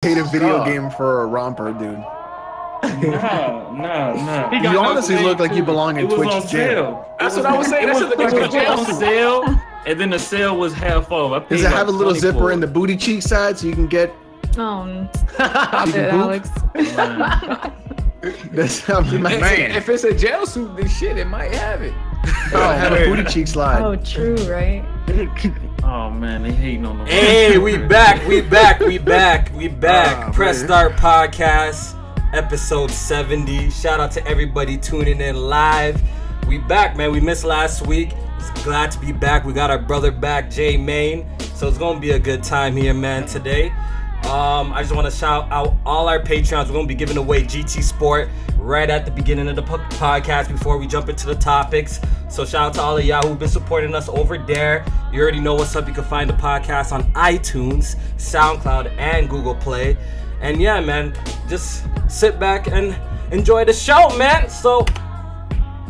Hate a video game for a romper, dude. No. You honestly look like you belong in Twitch on jail. sale. That's what I was saying. It was on sale, and then the sale was half off. Does it have a little zipper in the booty cheek side so you can get? Stop it, Alex. Man, if it's a jail suit, then shit, it might have it. Oh, have a booty cheek slide. Oh, true, right? Oh man, they hating on the. Hey, we back. Press Start Podcast, episode 70. Shout out to everybody tuning in live. We back, man. We missed last week. Glad to be back. We got our brother back, J Main. So it's gonna be a good time here, man. Today. I just want to shout out all our Patreons. We're going to be giving away GT Sport right at the beginning of the podcast before we jump into the topics. So shout out to all of y'all who've been supporting us over there. You already know what's up. You can find the podcast on iTunes, SoundCloud, and Google Play. And yeah, man, just sit back and enjoy the show, man. So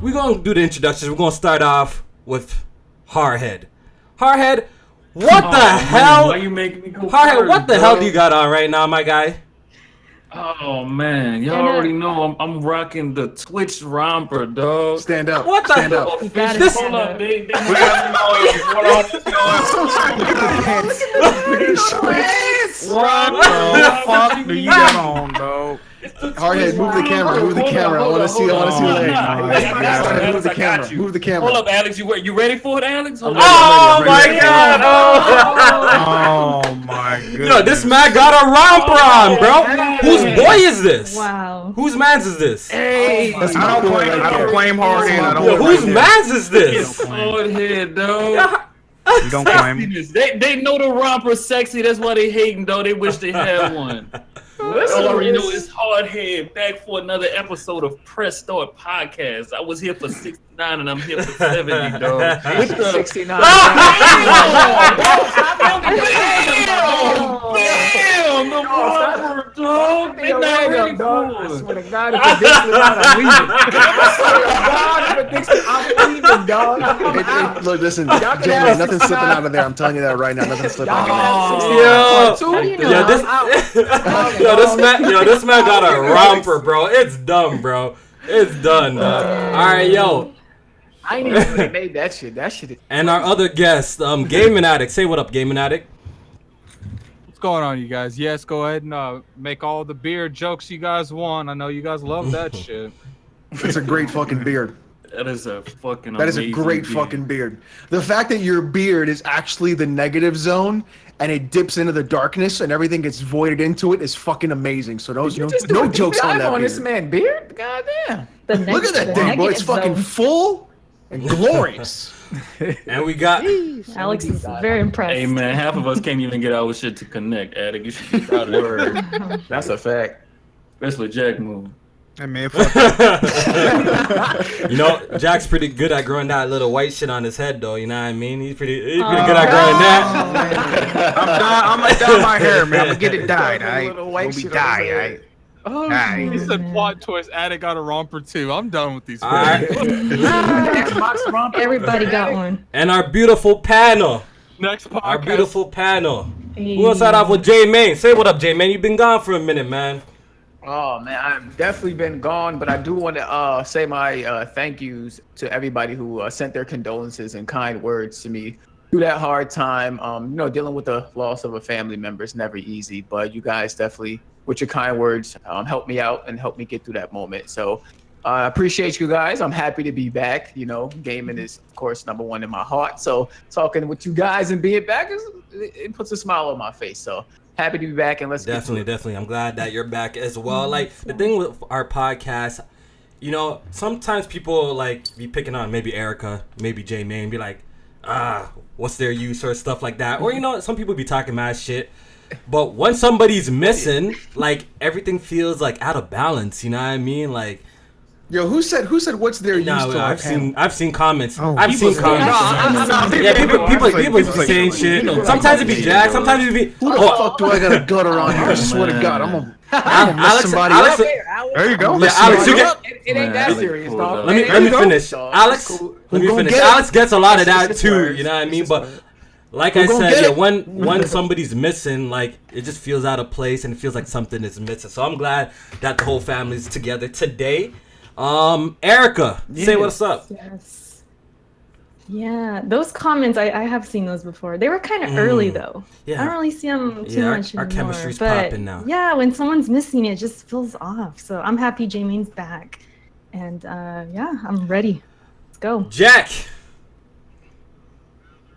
we're going to do the introductions. We're going to start off with Hardhead. Hardhead, what the hell? Why you making me go Hardhead, first, what the bro? hell do you got on right now, my guy? Oh man, y'all already know I'm rocking the Twitch romper, dog. Stand up. What the Stand hell? up. This- Hold up, they What the fuck do you got on, dog? Hardhead, move the camera. Move the camera. I want to see the leg. Move the camera. Move the camera. Hold up, Alex. You ready for it, Alex? Hold up. Oh my god! Oh my goodness. Yo, this man got a romper on, bro. Whose boy is this? Wow. Whose man's is this? Hey, That's my boy right I don't there. claim Hardhead. I don't Yo, claim whose man's is this? hard head, dog. You don't claim. They know the romper's sexy. That's why they hating, though. They wish they had one. All I already know is Hardhead back for another episode of Press Start Podcast. I was here for 69 and I'm here for 70, dog. With the 69. Damn, the romper, dog. They not ready for I it. swear to God, if it Dixon out, I'm leaving. I swear to God, if it Dixon, I'm leaving, dog. Look, listen, Jamie, nothing's slipping out of there. I'm telling you that right now. Nothing's slipping out of there. This man got a romper, bro. It's dumb, bro. It's done, dog. All right, yo. I ain't even know they made that shit. That shit is... And our other guest, Gaming Addict. Say what up, Gaming Addict. What's going on, you guys? Yes, go ahead and make all the beer jokes you guys want. I know you guys love that shit. It's a great fucking beard. That is a fucking That is a great fucking beard. The fact that your beard is actually the negative zone and it dips into the darkness and everything gets voided into it is fucking amazing. So those no jokes on that this beard. man beard? Goddamn. Look at that thing, boy. It's fucking full and glorious. And we got Alex is very impressed. Hey man, half of us can't even get our shit to connect. Addict, you should be proud of that. That's a fact. Especially Jack move. Hey man, fuck You know, Jack's pretty good at growing that little white shit on his head, though. You know what I mean? He's pretty good at growing that. I'm gonna dye my hair, man. I'm gonna get it dyed, Little alright? white We'll be shit on his dyed, head. alright? Oh, Alright. geez. He said plot twist, Addict got a romper too. I'm done with these. All right. Xbox romper. Everybody got one. And our beautiful panel. Next podcast. Our beautiful panel. Hey. We're gonna start off with J Main. Say what up, J Main. You've been gone for a minute, man. Oh man, I've definitely been gone, but I do want to say my thank yous to everybody who sent their condolences and kind words to me through that hard time. Dealing with the loss of a family member is never easy, but you guys definitely, with your kind words, helped me out and helped me get through that moment. So I appreciate you guys. I'm happy to be back. You know, gaming is of course number one in my heart. So talking with you guys and being back it puts a smile on my face. So happy to be back, and let's Definitely. I'm glad that you're back as well. Like, the thing with our podcast, you know, sometimes people like be picking on maybe Erica, maybe J Main, be like, what's their use or stuff like that. Or, you know, some people be talking mad shit. But when somebody's missing, like, everything feels like out of balance, you know what I mean? Like, Yo, who said what's their use no, to our I've seen comments. Oh. I've seen comments. Yeah, people saying shit. Sometimes it be Jack. Sometimes it be. Who the fuck do I got a gutter on here? I swear to God, I'm gonna mess somebody Alex, up. There you go. Yeah, Alex, you get. It ain't that serious, dog. Let me finish. Alex, let me finish. Alex gets a lot of that too. You know what I mean? But Like I said, yeah, when somebody's missing, like it just feels out of place and it feels like something is missing. So I'm glad that the whole family's together today. Erica, say what's up. Yes. Yeah, those comments, I have seen those before. They were kind of early though. Yeah. I don't really see them too much our anymore. chemistry's but popping now. Yeah, when someone's missing, it just feels off. So I'm happy Jamie's back. And yeah, I'm ready. Let's go. Jack.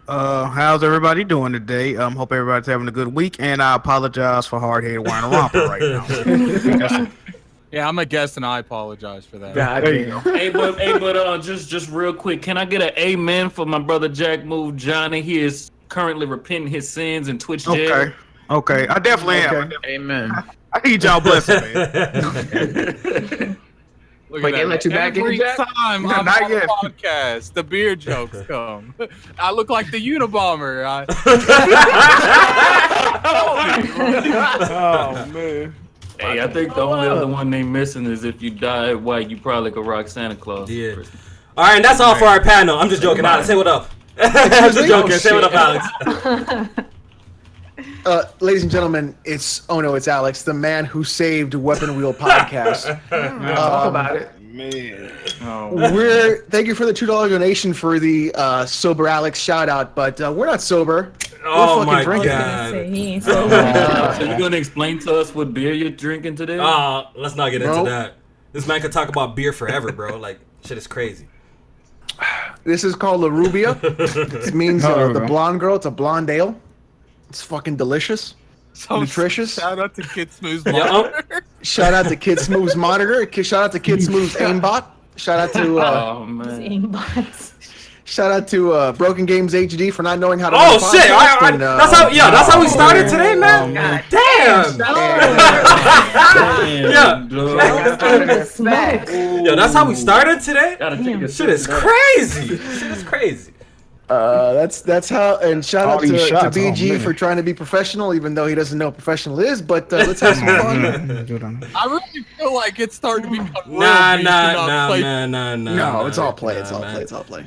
How's everybody doing today? Hope everybody's having a good week, and I apologize for hard-headed whining romper right now. Yeah, I'm a guest, and I apologize for that. There you go. Hey, but just real quick, can I get an amen for my brother Jack Move Johnny? He is currently repenting his sins in Twitch jail. Okay, I definitely am. Amen. I need y'all blessing, man. Look Wait, at they that. let you back in, Every Jack? time I'm Not on yet. the podcast, the beer jokes come. I look like the Unabomber. Oh man. Hey, I think the only other one they missing is if you die white, you probably could rock Santa Claus. Yeah. All right, and that's all for our panel. I'm just joking. Alex, say what up. I'm just joking. Say what up, Alex. Ladies and gentlemen, it's Alex, the man who saved Weapon Wheel Podcast. Talk about it. Man. Thank you for the $2 donation for the sober Alex shout out, but we're not sober. Oh We're my fucking drinking. Say god. he ain't So so you gonna explain to us what beer you're drinking today? Let's not get into Nope. that. This man could talk about beer forever, bro. Like, shit is crazy. This is called La Rubia. It means Oh, the blonde girl. It's a blonde ale. It's fucking delicious. So Nutritious. Shout out to Kid Smooth. Shout out to Kid Smooth's monitor. Shout out to Kid Smooth's aimbot. Shout out to Oh man. aimbots. Broken Games HD for not knowing how to. Oh run a shit! podcast, and, That's how we started today, man. God Damn. Damn, dog. Smoke. Yo, that's how we started today. Gotta take a Shit sip is of that. crazy. Shit is crazy. That's how. And shout All out to these shots, BG man. for trying to be professional, even though he doesn't know what professional is. But let's have some fun. I really feel like it's starting to become Nah. No, it's all play. It's all play. It's all play.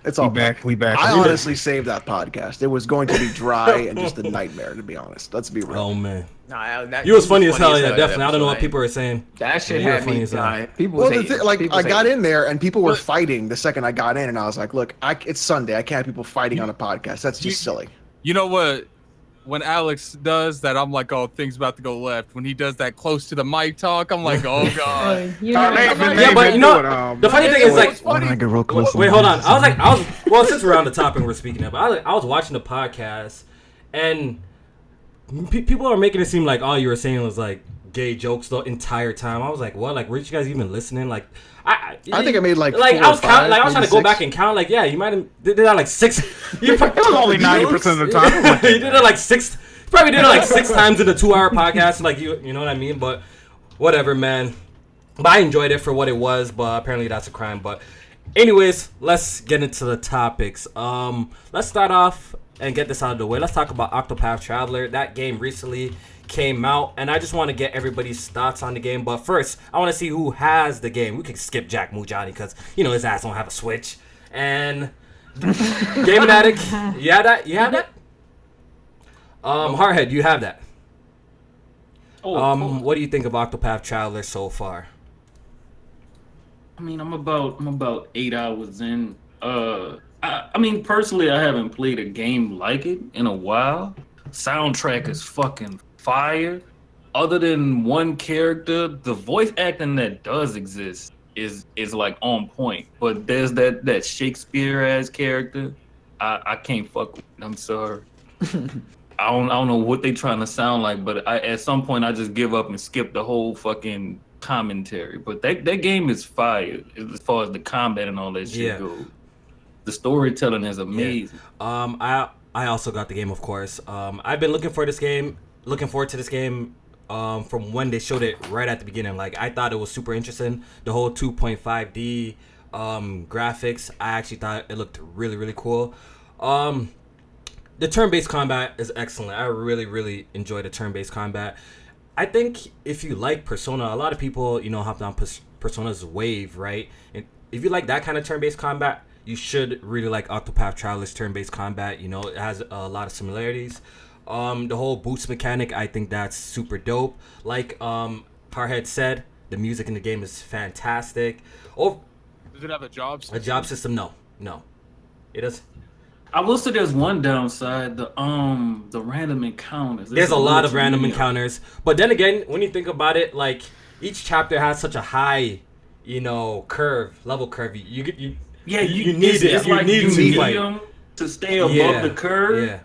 It's all play. We back. I honestly saved that podcast. It was going to be dry and just a nightmare, to be honest. Let's be real. Oh man, Nah, that, you was funny as hell. Yeah, that definitely. I don't know what episode. people are saying. That shit You were had funny me as hell. dying. People Well, was the hating. thing, like People I was got hating. in there and people were fighting the second I got in, and I was like, "Look, it's Sunday. I can't have people fighting on a podcast. That's just silly." You know what? When Alex does that, I'm like, oh, things about to go left. When he does that close to the mic talk, I'm like, oh god. Yeah, but you know, the funny thing is like, When I get real close. wait, hold on. Well, since we're on the topic we're speaking of, I was watching the podcast, and people are making it seem like all you were saying was like gay jokes the entire time. I was like, what? Like, weren't you guys even listening? Like, I think I made like 4 I was or 5, counting, like I was trying maybe to go 6. back and count. Like, yeah, you might have did that like 6. It was only 90% of the time. You did it like 6. Probably did it like 6 times in a 2-hour podcast. Like you know what I mean? But whatever, man. But I enjoyed it for what it was. But apparently that's a crime. But anyways, let's get into the topics. Let's start off and get this out of the way. Let's talk about Octopath Traveler. That game recently came out, and I just want to get everybody's thoughts on the game. But first, I want to see who has the game. We could skip Jack Mujani because you know his ass don't have a Switch. And Gaming Addict, you have that? You have that? Hardhead, you have that. Cool. What do you think of Octopath Traveler so far? I mean, I'm about 8 hours in. I mean, personally, I haven't played a game like it in a while. Soundtrack is fucking fire. Other than one character, the voice acting that does exist is like on point. But there's that Shakespeare ass character. I can't fuck with it. I'm sorry. I don't know what they trying to sound like, but at some point I just give up and skip the whole fucking commentary. But that game is fire as far as the combat and all that shit goes. The storytelling is amazing. I also got the game, of course. I've been looking forward to this game from when they showed it right at the beginning. Like, I thought it was super interesting. The whole 2.5D graphics, I actually thought it looked really, really cool. The turn-based combat is excellent. I really, really enjoy the turn-based combat. I think if you like Persona, a lot of people, hopped on Persona's wave, right? And if you like that kind of turn-based combat, you should really like Octopath Traveler's turn-based combat. You know, it has a lot of similarities. The whole boots mechanic, I think that's super dope. Like Parhead said, the music in the game is fantastic. Oh, Does it have a job system? a job system? No. It does. I will say there's one downside: the random encounters. There's a lot of random encounters, but then again, when you think about it, like each chapter has such a high, level curve. You need it. It's like you to need fight them to stay above the curve. Yeah.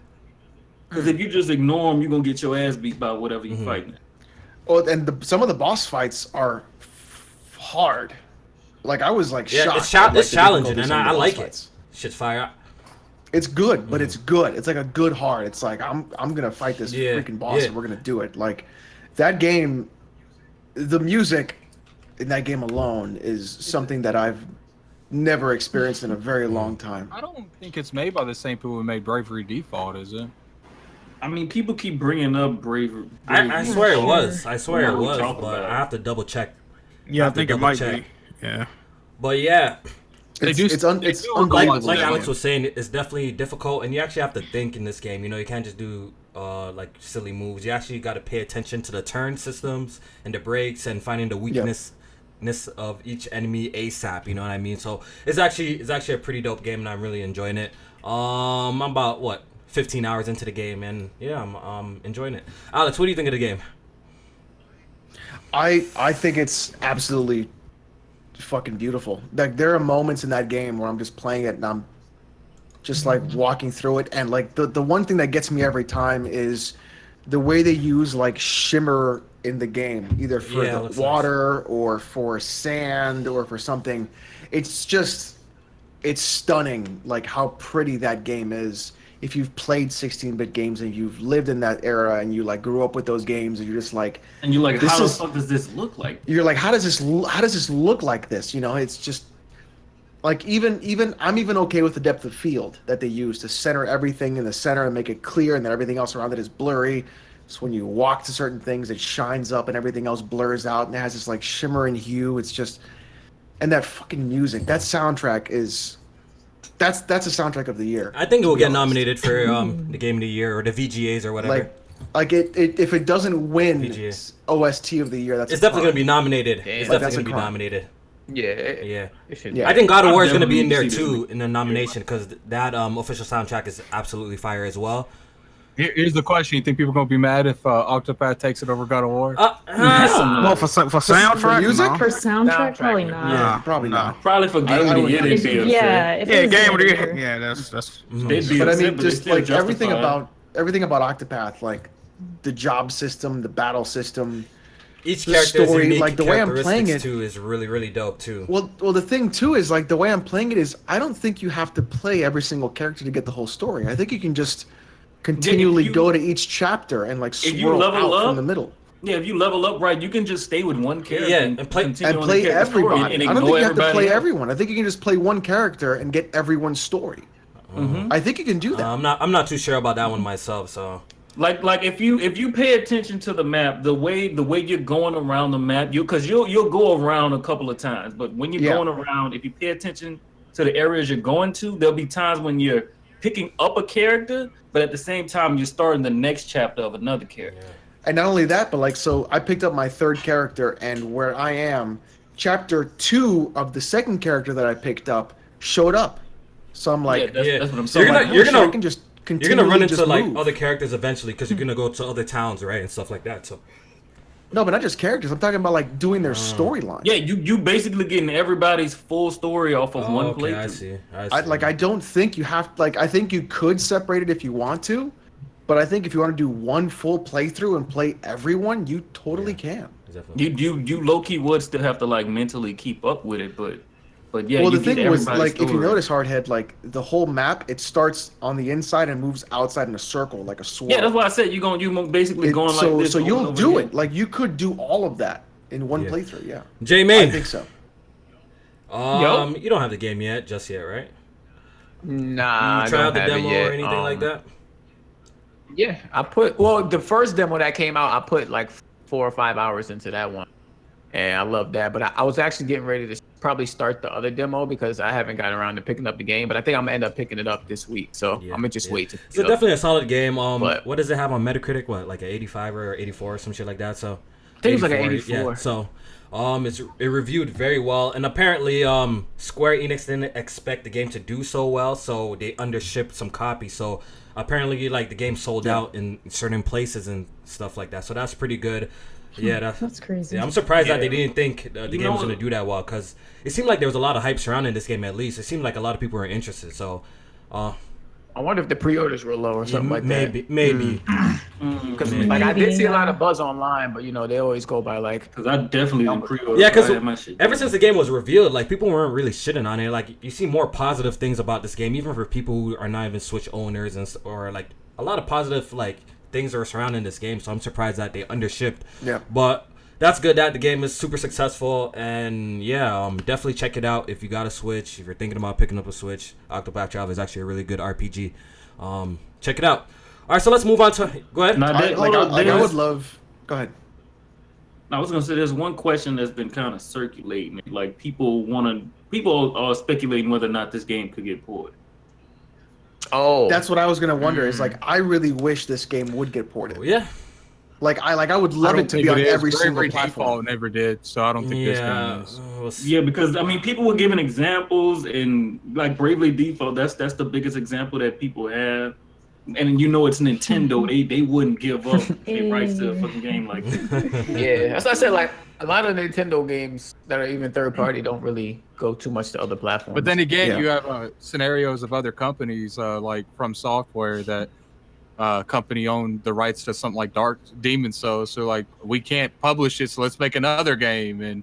Because if you just ignore them, you're gonna get your ass beat by whatever you're fighting. Oh, and some of the boss fights are hard. Like I was like shocked. It's challenging, and I like it. Shit's fire. It's good, but it's good. It's like a good hard. It's like I'm gonna fight this freaking boss, and we're gonna do it. Like that game, the music in that game alone is something that I've never experienced in a very long time. I don't think it's made by the same people who made Bravery Default, is it? I mean, people keep bringing up Bravery. I swear it was. I swear it What we was, talking but about? I have to double check. Yeah, I think it might be. Yeah. But yeah, It's like unbelievable. Alex was saying, it's definitely difficult, and you actually have to think in this game. You know, you can't just do like silly moves. You actually got to pay attention to the turn systems and the breaks and finding the weakness of each enemy ASAP. You know what I mean? So it's actually a pretty dope game, and I'm really enjoying it. I'm about 15 hours into the game, and yeah, I'm enjoying it. Alex, what do you think of the game? I think it's absolutely fucking beautiful. Like there are moments in that game where I'm just playing it and I'm just like walking through it, and like the one thing that gets me every time is the way they use like shimmer in the game, either for the water or for sand or for something. It's stunning, like how pretty that game is. If you've played 16-bit games and you've lived in that era and you like grew up with those games, and you're just like, and you're like, how the fuck does this look like? You're like, how does this look like this? You know, it's just like even I'm even okay with the depth of field that they use to center everything in the center and make it clear, and then everything else around it is blurry. So when you walk to certain things, it shines up and everything else blurs out, and it has this like shimmering hue. It's just, and that fucking music, that soundtrack is. That's a soundtrack of the year. I think it will get nominated for the Game of the Year or the VGAs or whatever. Like it if it doesn't win VGA. OST of the year, it's definitely going to be nominated. Damn. It's Like, definitely going to be crime. nominated. Yeah. Yeah. I think God of War is going to be definitely in there see this too movie. in the nomination, because that official soundtrack is absolutely fire as well. Here's the question: you think people are gonna be mad if Octopath takes it over God of War? Well, for soundtrack, music? no. For soundtrack, probably Soundtrack, not. Yeah, probably not. Probably for Game of the Year, they'd be upset. Yeah, if Yeah, it was game of the Game year. Yeah, that's. They'd be But I upset, mean, they just still like everything justify it. about Octopath, like the job system, the battle system. Each The character's story, unique like, the way I'm playing characteristics it- too is really, really dope too. Well, the thing too is like the way I'm playing it is I don't think you have to play every single character to get the whole story. I think you can just continually you- go to each chapter and like you swirl level out up, from the middle. Yeah, if you level up right, you can just stay with one character. Yeah, and play- continue And on play the character story everybody. and I don't think ignore you have to everybody play else. everyone. I think you can just play one character and get everyone's story. I think you can do that. I'm not too sure about that one myself. So Like if you pay attention to the map, the way you're going around the map, because you'll go around a couple of times, but when you're going around, if you pay attention to the areas you're going to, there'll be times when you're picking up a character, but at the same time you're starting the next chapter of another character. And not only that, but like, so I picked up my third character, and where I am, chapter 2 of the second character that I picked up showed up. So I'm like, That's what I'm So saying. you're I gonna can just you're gonna run into just like move. other characters eventually, because you're gonna go to other towns, right, and stuff like that. So No, but not just characters. I'm talking about like doing their storyline. Yeah, you basically getting everybody's full story off of one okay, playthrough. I see. I don't think you have, like, I think you could separate it if you want to, but I think if you want to do one full playthrough and play everyone, you totally can. Definitely. You low key would still have to like mentally keep up with it, but yeah. Well, you the get thing was, everybody's like, if you story. notice, Hardhead, like, the whole map, it starts on the inside and moves outside in a circle, like a swirl. Yeah, that's why I said you basically going like this. So over you'll and do over it. Like, you could do all of that in one playthrough, yeah. J Main. I think so. You don't have the game yet, just yet, right? Nah, You try I out the don't have it demo yet. or anything like that? Yeah, the first demo that came out, I put like 4 or 5 hours into that one, and I love that. But I was actually getting ready to probably start the other demo because I haven't gotten around to picking up the game. But I think I'm gonna end up picking it up this week, so I'm gonna just wait to. It's definitely a solid game. But, what does it have on Metacritic? What, like an 85 or 84 or some shit like that? So I think it's like an 84. Yeah. So it reviewed very well, and apparently Square Enix didn't expect the game to do so well, so they undershipped some copies. So apparently, like, the game sold out in certain places and stuff like that. So that's pretty good. Yeah, that's crazy. Yeah, I'm surprised that they didn't think the game was going to do that well, because it seemed like there was a lot of hype surrounding this game. At least it seemed like a lot of people were interested. So I wonder if the pre-orders were low or something like that. Maybe. Because like I did see a lot of buzz online, but they always go by like. Because I definitely didn't pre-order. Yeah, because ever since the game was revealed, like, people weren't really shitting on it. Like, you see more positive things about this game, even for people who are not even Switch owners, or like a lot of positive like things are surrounding this game. So I'm surprised that they undershipped. Yeah. But that's good that the game is super successful, and definitely check it out if you got a Switch. If you're thinking about picking up a Switch, Octopath Traveler is actually a really good RPG. Check it out. All right, so let's move on to. Go ahead. I would love. Go ahead. I was gonna say there's one question that's been kind of circulating. Like, people are speculating whether or not this game could get ported. Oh, that's what I was gonna wonder. Is like, I really wish this game would get ported. Oh, yeah. Like I would love it to be on every single platform. Never did, so I don't think this game is. Yeah, because I mean, people were giving examples, and like Bravely Default, that's the biggest example that people have. And it's Nintendo. They wouldn't give up their rights to a fucking game like that. Yeah, that's what I said. Like, a lot of Nintendo games that are even third party don't really go too much to other platforms. But then again, you have scenarios of other companies like From Software that company owned the rights to something like Dark Demon Souls. So like, we can't publish it, so let's make another game. And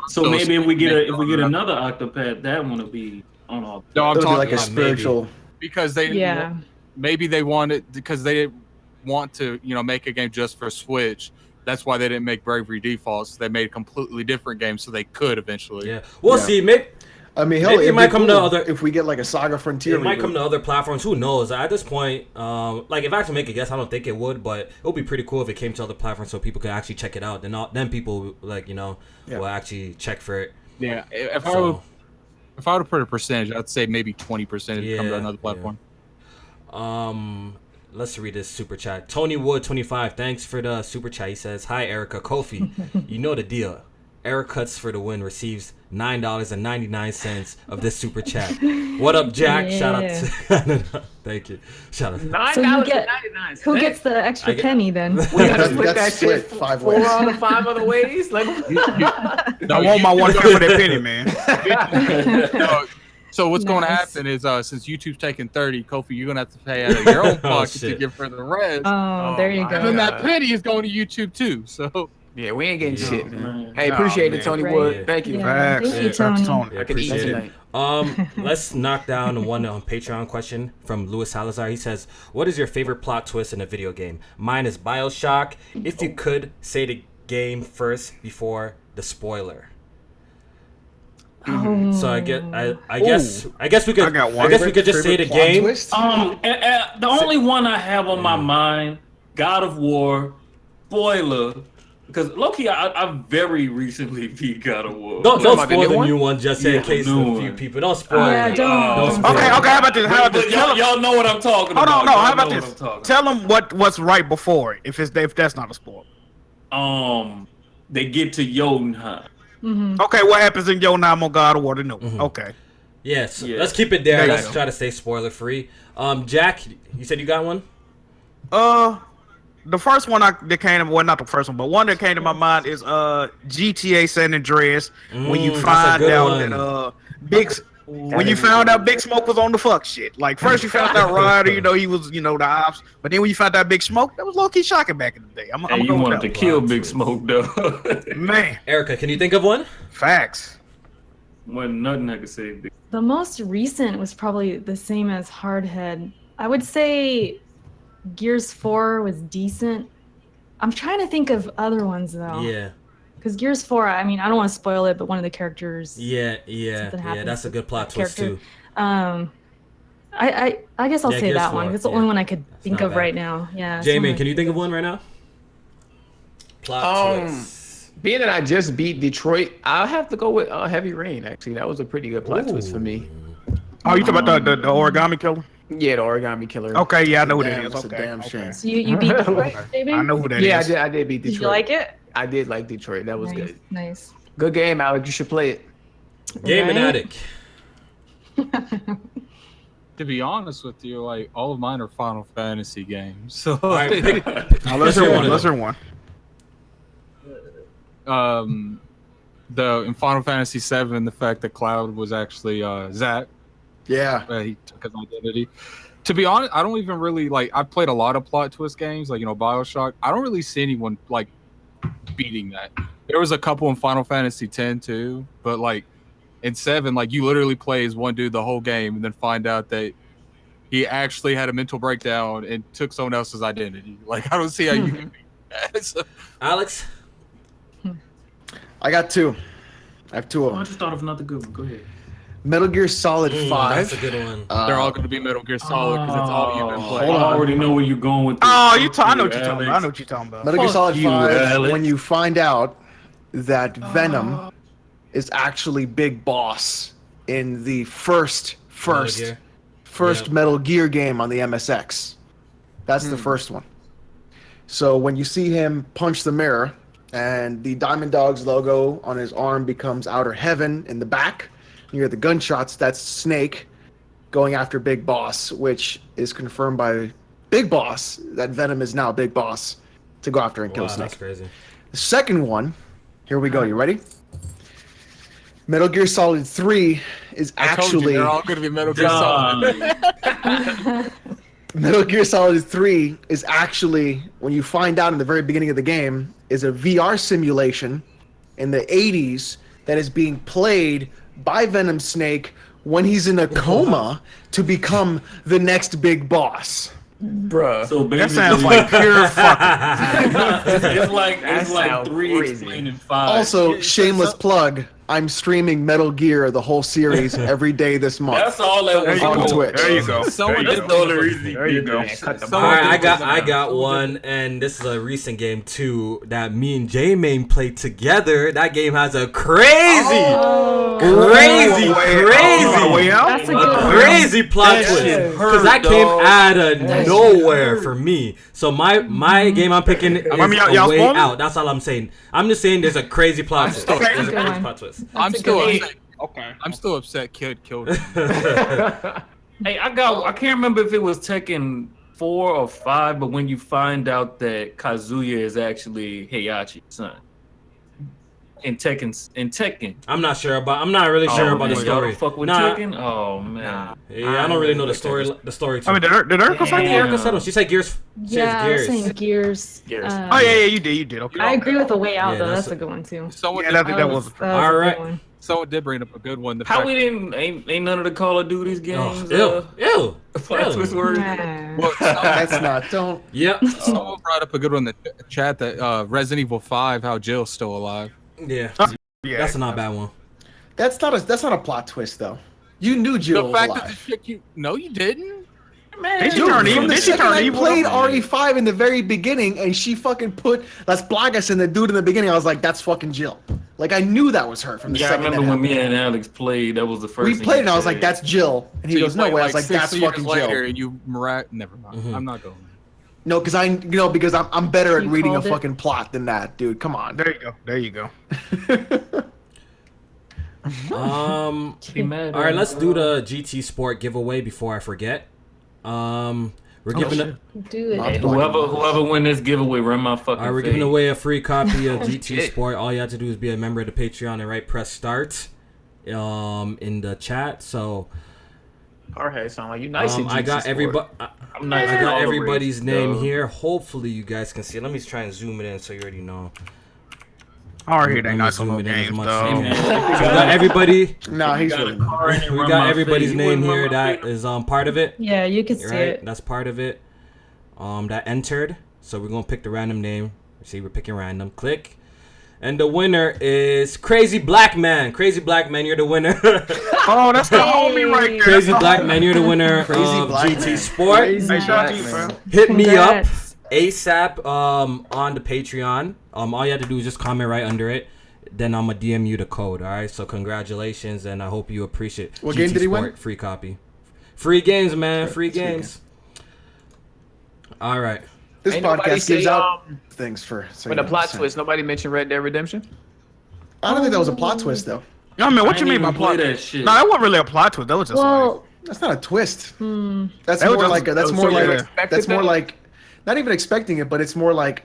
so maybe if we get another Octopath, that one will be on all. No, I'm talking like a spiritual. Maybe. Because maybe they wanted, because they didn't want to make a game just for Switch. That's why they didn't make Bravery Default. So they made a completely different game so they could eventually. Yeah, we'll see. Maybe it might come to other. If we get like a Saga Frontier, it might come to other platforms. Who knows? At this point, like, if I have to make a guess, I don't think it would, but it would be pretty cool if it came to other platforms so people could actually check it out. Then people will actually check for it. Yeah, if I were to put a percentage, I'd say maybe 20% would come to another platform. Yeah. Let's read this super chat. Tony Wood 25, thanks for the super chat. He says, "Hi Erica, Kofi, you know the deal. Eric Cuts for the win receives $9.99 of this super chat. What up, Jack? Yeah. Shout out to thank you. Shout out. $9.99. Who gets the extra penny then? We gotta split that shit 5 ways. 4 out of 5 other ways. Like, I want my 1 for that penny, man. So what's going to happen is since YouTube's taking 30, Kofi, you're going to have to pay out of your own pocket to give for the rest. Oh, there you go. And then that penny is going to YouTube too. So yeah, we ain't getting shit, man. Hey, appreciate it, Tony Wood. Thank you. Yeah, thank you, Tony. I could eat tonight. Let's knock down one on Patreon question from Louis Salazar. He says, "What is your favorite plot twist in a video game?" Mine is BioShock. If you could say the game first before the spoiler. So I guess we could just say the game. The only one I have on my mind, God of War, spoiler, because low-key, I very recently beat God of War. Don't spoil the new one, just in case a few people. Don't spoil it. Don't spoil Okay, it. how about this? Y'all know what I'm talking about. Hold on, how about this? Tell them what's right before it, if that's not a spoiler. They get to Jotunheim. Mm-hmm. Okay, what happens in Jotunheim on God of War? No. Okay. Yes, let's keep it there. Let's try to stay spoiler free. Jack, you said you got one? The first one that came, well, not the first one, but one that came to my mind is GTA San Andreas. When you find out that when you found out Big Smoke was on the fuck shit. Like, first you found out Ryder, he was, the ops. But then when you found out Big Smoke, that was low key shocking back in the day. You wanted to kill Big Smoke though. Man. Erica, can you think of one? Facts. Wasn't nothing I could say. The most recent was probably the same as Hardhead. I would say Gears 4 was decent. I'm trying to think of other ones though. Yeah. Because Gears 4, I mean, I don't want to spoil it, but one of the characters. Yeah, that's a good plot twist too. I guess I'll say that one. It's the only one I could think of right now. Yeah. Jamie, can you think of one right now? Plot twist. being that I just beat Detroit, I'll have to go with Heavy Rain. Actually, that was a pretty good plot twist for me. Oh, you talking about the origami killer? Yeah, the Origami Killer. Okay, yeah, I know who that Damn, is. that's a Okay, damn okay. shame. So you beat Detroit, David? I know who that is. Yeah, I did beat Detroit. Did you like it? I did like Detroit. That was Nice, good. nice. Good game, Alex. You should play it. Gaming Right? addict. To be honest with you, like all of mine are Final Fantasy games. So All right, pick, Now, let's hear one. Let's hear one. in Final Fantasy VII, the fact that Cloud was actually Zack, Yeah. he took his identity. To be honest, I don't even really like. I've played a lot of plot twist games, like BioShock. I don't really see anyone like beating that. There was a couple in Final Fantasy X too, but like in 7, like you literally play as one dude the whole game, and then find out that he actually had a mental breakdown and took someone else's identity. Like I don't see how you can beat that. So, Alex. I got 2. I have 2 of Oh, I them. just thought of another good one. Go ahead. Metal Gear Solid 5. That's a good one. they're all going to be Metal Gear Solid because that's all you've been playing. I already know where you're going with this. Oh, Fuck I know what you're talking about. I Alex. know what you're talking about. Metal Gear Fuck Solid you, 5, Alex. when you find out that Venom is actually Big Boss in the first Gear. Yep. Metal Gear game on the MSX. That's the first one. So when you see him punch the mirror and the Diamond Dogs logo on his arm becomes Outer Heaven in the back, you hear the gunshots, that's Snake going after Big Boss, which is confirmed by Big Boss that Venom is now Big Boss to go after and kill Wow, Snake. that's crazy. The second one, here we go, you ready? Metal Gear Solid 3 is I told you, actually they're all going to be Metal Gear Solid. Metal Gear Solid 3 is actually, when you find out in the very beginning of the game, is a VR simulation in the 80s that is being played by Venom Snake when he's in a coma to become the next big boss. Bruh. So That basically, sounds like pure fucking. it's like That 3 crazy. explaining 5. Also, shameless plug, I'm streaming Metal Gear, the whole series, every day this month. That's all that was on going. Twitch. There you go. Someone That's did the only reason. There you go. Cut the All right, ball. I got one, and this is a recent game too that me and J-Main played together. That game has a crazy That's a good one. crazy plot That twist shit because that hurt, came dog. out of nowhere for me. So my game I'm picking is mean, y'all a way spoiling? out. That's all I'm saying. I'm just saying there's a crazy plot twist. Okay. There's a Good crazy one. plot twist. I'm That's a still good upset. Okay. I'm still upset Kid killed him. Hey, I can't remember if it was Tekken 4 or 5, but when you find out that Kazuya is actually Heihachi's son. In Tekken. I'm not really sure about the man, y'all story. don't fuck with Nah, Tekken? Oh man. yeah, I don't really know the story. The story. Too. I mean, did Erica I say think that? Erica said it. She said Gears. She Yeah, I was says saying Gears. Gears. Oh yeah, you did. Okay. I agree with the way out Yeah, though. that's That's a good one too. Someone, Yeah, did, that was. That was All a right. good one. someone did bring up a good one. The How fact, we didn't ain't none of the Call of Duty's games? Ew. Plot twist words. Yeah. well, That's not, don't. Yep. someone brought up a good one in the chat that Resident Evil 5, how Jill's still alive. Yeah. Yeah. That's a not bad one. That's not a plot twist though. You knew Jill The was fact that alive. the chick no, you didn't. Did she Dude, turn evil? from the Did she second turn I evil? played RE5 in the very beginning, and she fucking put Las Plagas in the dude in the beginning, I was like, that's fucking Jill. Like, I knew that was her from the Yeah, I second remember that when me happened. and Alex played. That was the first. We thing played, he and I was like, said. that's Jill. And he So you goes, no played, way. I was like, 6 that's years fucking later, Jill. and you never mind. Mhm. I'm not going. No, because I'm better at You reading a called it? fucking plot than that, dude. Come on. There you go. Be mad All right, at let's me. do the GT Sport giveaway before I forget. We're giving shit. it. Do it. Hey, Whoever win this giveaway, run my fucking. All right, we're face. giving away a free copy of GT shit. Sport. All you have to do is be a member of the Patreon and press start in the chat. So Jorge, sound like you nice. I got everybody. I'm nice. I in all got the everybody's races, name dog. here. Hopefully you guys can see it. Let me try and zoom it in so you already know. All right, they Let me nice zoom little it in as games, much though. as Hey, we man, So we got everybody. No, he's got a really car and it We run got my everybody's face. You name wouldn't run here my that face? is part of it. Yeah, you can see Right, it. that's part of it. That entered. So we're gonna pick the random name. See, we're picking random. Click, and the winner is Crazy Black Man. Crazy Black Man, you're the winner. Oh, that's the homie right there. Crazy That's the Black homie. Man, you're the winner Crazy of Black GT Man. Sport. Crazy Hey, shout out Black to you, man. fam. Hit me up. Congrats. ASAP on the Patreon. All you have to do is just comment right under it. Then I'm gonna DM you the code. All right. So congratulations, and I hope you appreciate. What GT game did he Sport, win? Free copy. Free games, man. Free games. All right. This Ain't nobody podcast gives say, out things for. So When the plot twist, nobody mentioned Red Dead Redemption. I don't think that was a plot twist though. I mean, what I you ain't mean by even plot? play that twist? shit. No, that wasn't really a plot twist. That was just like, Well, That's not a twist. That's That was more just- like that's that more was like sort of that's more expected like not even expecting it, but it's more like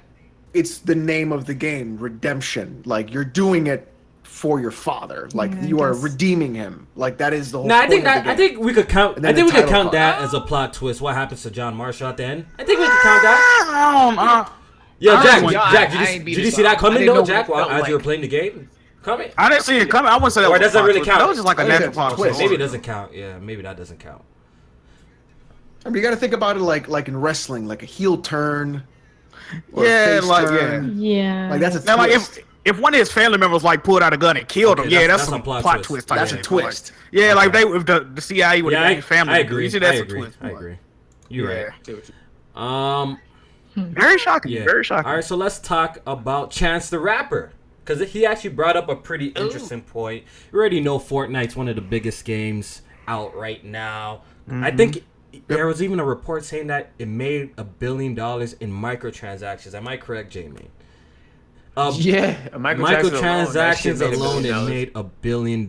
it's the name of the game, redemption. Like you're doing it for your father. Like Yeah, I you are guess. redeeming him. Like that is the whole. Nah, I think point of that the I game. think we could count. And I then think we the could title count card. that as a plot twist. What happens to John Marshall at the end? I think we could count that. I Yo, I Jack, don't- Jack, I ain't beat did you it, see that so I coming didn't know though, what Jack? it felt As you were like. playing the game, coming. didn't see it coming. I wouldn't say that Or was a does that plot really twist. count? That was just like a I think natural that's plot a twist. twist. Maybe it doesn't count. Yeah, maybe that doesn't count. I mean, you got to think about it like in wrestling, like a heel turn. Or Yeah, a face like, turn. yeah. Like that's a Now, like twist. if one of his family members like pulled out a gun and killed him, Okay, yeah, that's that's a some plot plot twist. twist. type That's a shit. twist. Like, yeah, like Okay. they if the CIA would have got his family. I You agree. see, that's I a agree. twist. I agree. You're Yeah. right. Very shocking. Yeah. Very shocking. All right, so let's talk about Chance the Rapper, because he actually brought up a pretty interesting point. You already know Fortnite's one of the biggest games out right now. I think there was even a report saying that it made $1 billion in microtransactions. Am I correct, Jamie? Yeah, Microtransactions alone, it it made $1 billion.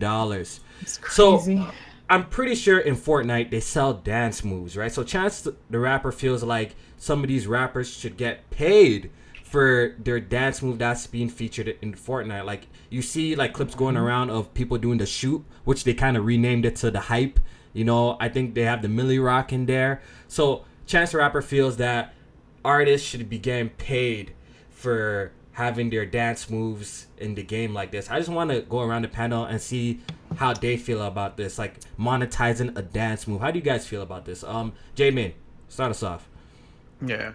It's So crazy. I'm pretty sure in Fortnite they sell dance moves, right? So Chance the Rapper feels like some of these rappers should get paid for their dance move that's being featured in Fortnite. Like you see like clips going around of people doing the shoot, which they kind of renamed it to the hype. You know, I think they have the Millie Rock in there. So Chance the Rapper feels that artists should be getting paid for having their dance moves in the game like this. I just want to go around the panel and see how they feel about this, like monetizing a dance move. How do you guys feel about this? J-Min, start us off. Yeah.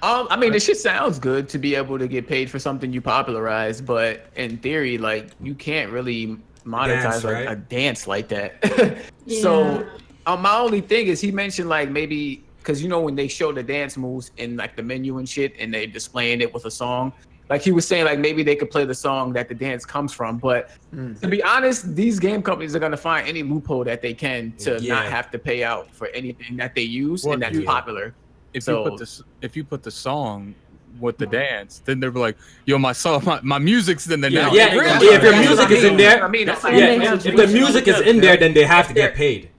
I mean, this shit sounds good to be able to get paid for something you popularize, but in theory, like you can't really monetize Dance, like right? a dance like that. So, my only thing is he mentioned like maybe because you know when they show the dance moves in like the menu and shit, and they displaying it with a song. Like he was saying, like maybe they could play the song that the dance comes from. But to be honest, these game companies are gonna find any loophole that they can to not have to pay out for anything that they use Well, and that's popular. If So- you put the song with the dance, then they're like, "Yo, my song, my music's in the now." Yeah, Really? if your That's music what I is in mean. there, I mean, that's yeah, like- that's if the music is in there, then they have to get paid.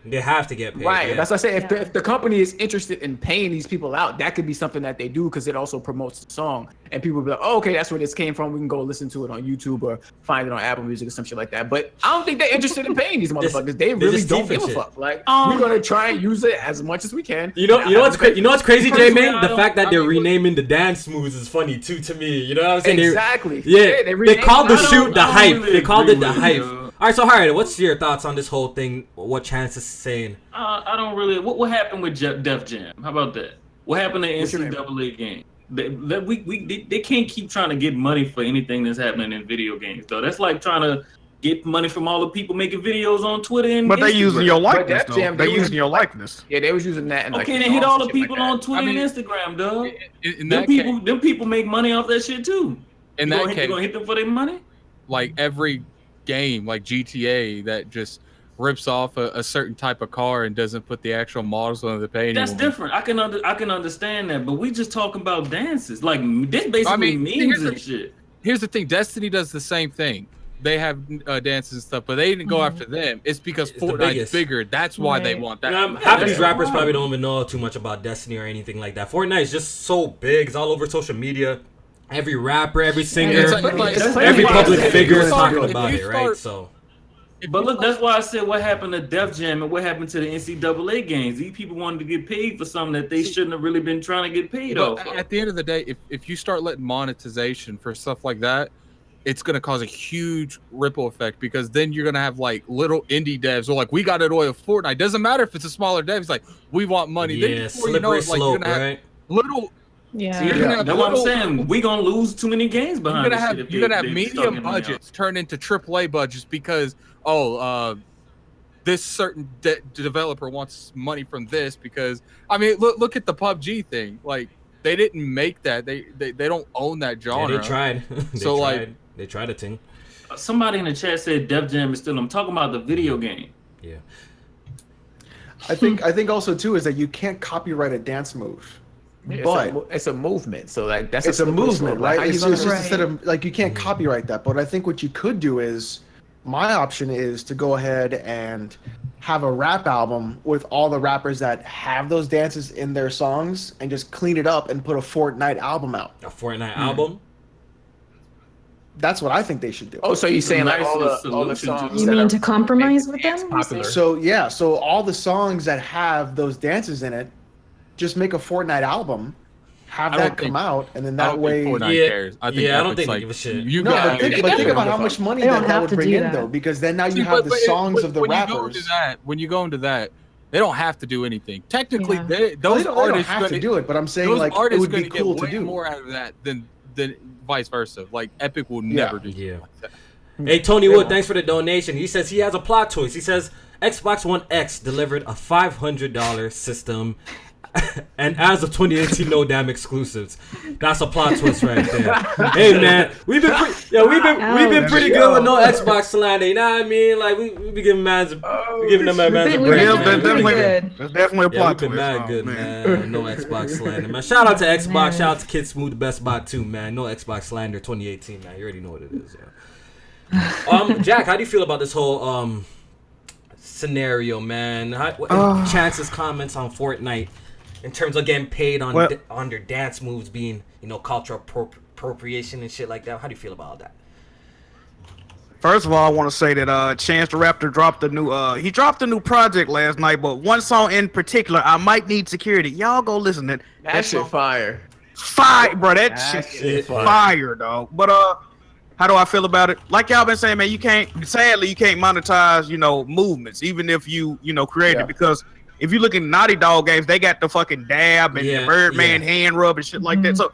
They have to get paid. Right. Yeah. That's what I say. If the company is interested in paying these people out, that could be something that they do because it also promotes the song. And people will be like, oh, okay, that's where this came from. We can go listen to it on YouTube or find it on Apple Music or some shit like that. But I don't think they're interested in paying these motherfuckers. They really just don't thieving give a shit. fuck. Like, we're going to try and use it as much as we can. You know what's crazy? You know what's crazy, Personally, J-Man? I The fact that don't- they're renaming the dance moves is funny too to me. You know what I'm saying? Exactly. They renamed called the it. shoot the I don't hype. really They called it agree the with hype. you. All right, so Harry, what's your thoughts on this whole thing? What Chance is saying? I don't really. What happened with Def Jam? How about that? What happened to What's your name? NCAA game? They can't keep trying to get money for anything that's happening in video games, though. That's like trying to get money from all the people making videos on Twitter and But they Instagram. using your likeness, Def though. Jam, They they using was- your likeness. Yeah, they was using that. And, like, Okay, then hit all the shit people like on that. Twitter I mean, and Instagram, dog. In Them that people, case, them people make money off that shit too. in You that gonna case, hit them for their money? like every game, like GTA, that just rips off a certain type of car and doesn't put the actual models on the page. That's different. I can understand that, but we just talking about dances. Like this basically I mean, memes and shit. Here's the thing: Destiny does the same thing. They have dances and stuff, but they didn't go after them. It's because It's the Fortnite's biggest. bigger. That's why they Right. want that. Half of these that's rappers wild. probably don't even know too much about Destiny or anything like that. Fortnite is just so big. It's all over social media. Every rapper, every singer, It's like- every public If figure you is talking start- about if it, you right? start- So But look, that's why I said what happened to Def Jam and what happened to the NCAA games. These people wanted to get paid for something that they shouldn't have really been trying to get paid But off of. at the end of the day, if you start letting monetization for stuff like that, it's going to cause a huge ripple effect because then you're going to have like little indie devs who are like, we got it oil Fortnite. Doesn't matter if it's a smaller dev. It's like, we want money. Then yeah, before you know slippery it, like, slope, you're gonna have right? little, Yeah. you're gonna have That's what I'm little- saying. We gonna lose too many games You're behind gonna this have shit if you're gonna have they start medium getting money out. budgets turn into AAA budgets because this certain developer wants money from this because I mean look at the PUBG thing. Like they didn't make that. They don't own that genre. Yeah, they tried. They tried a thing. Somebody in the chat said Def Jam is still. I'm talking about the video game. Yeah. I think also too is that you can't copyright a dance move. But it's a movement, so like that's it's a movement, right? It's just Right. instead of like you can't copyright that. But I think what you could do is, my option is to go ahead and have a rap album with all the rappers that have those dances in their songs, and just clean it up and put a Fortnite album out. A Fortnite album. That's what I think they should do. Oh, so you're saying like all the solution to- songs? You that mean are to compromise with them? popular? So all the songs that have those dances in it, just make a Fortnite album, have I that don't come think- out, and then I that don't way. think Fortnite Yeah. cares. I think Yeah, I don't Epic's think they like, give a shit. You No, guys, but think about how much money They don't that have would to bring do in, that. though, because then now See, you have the but songs of the when rappers. You go into that, they don't have to do anything. Technically, Yeah. No, those they don't artists have to gonna- do it, but I'm saying those like it artists would be gonna cool get to way do. more out of that than vice versa. Like Epic will Yeah. never do something Yeah. like that. Hey, Tony Wood, thanks for the donation. He says he has a plot twist. He says Xbox One X delivered a $500 system, and as of 2018, no damn exclusives. That's a plot twist right there. Hey man, we've been pretty good with no Xbox slander. You know what I mean? Like we be giving them a break. We've Yeah, been that's pretty definitely good. That's definitely a Yeah, plot we've been twist. mad Oh, good, man. No Xbox slander, man. Shout out to Xbox. Man. Shout out to Kid Smooth, the best bot too, man. No Xbox slander 2018, man. You already know what it is. Yeah. Jack, how do you feel about this whole scenario, man? What chances, comments on Fortnite in terms of getting paid on Well- on their dance moves being, cultural appropriation and shit like that? How do you feel about that? First of all, I want to say that Chance the Rapper dropped a new project last night, but one song in particular, I Might Need Security. Y'all go listen to it. That shit song- fire. Fire, bro. That That shit shit is fire. fire, dog. But how do I feel about it? Like y'all been saying, man, sadly you can't monetize, movements, even if you create Yeah. it, because if you look at Naughty Dog games, they got the fucking dab and Yeah, the Birdman hand rub and shit like that. So,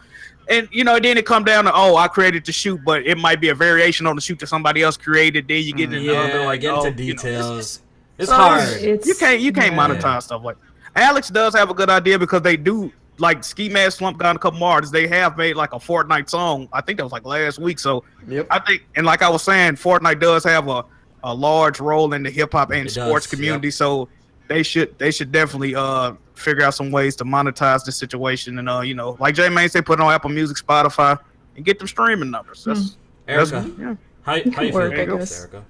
and then it come down to, I created the shoot, but it might be a variation on the shoot that somebody else created. Then you get into other, like, get into oh, details. It's so hard. You can't monetize stuff like. Alex does have a good idea because they do. Like Ski Mask Slump Down, a couple more artists, they have made like a Fortnite song. I think that was like last week. So Yep. I think, and like I was saying, Fortnite does have a large role in the hip hop and It sports does, community. So they should definitely figure out some ways to monetize the situation. And like J Main said, put it on Apple Music, Spotify, and get them streaming numbers. That's Erica, yeah. how you feel work, about I this, guess. Erica?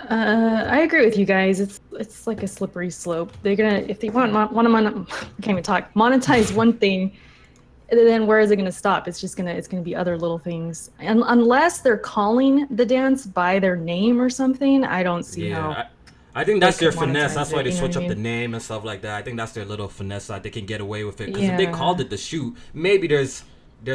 I agree with you guys. It's like a slippery slope. They're gonna, if they want to can't even talk, monetize one thing, then where is it gonna stop? It's gonna be other little things, and unless they're calling the dance by their name or something, I don't see how. I think that's they their could finesse. monetize That's why it, they you know switch what up I the mean? name and stuff like that. I think that's their little finesse that they can get away with it. Because if they Yeah. called it the shoot, maybe there's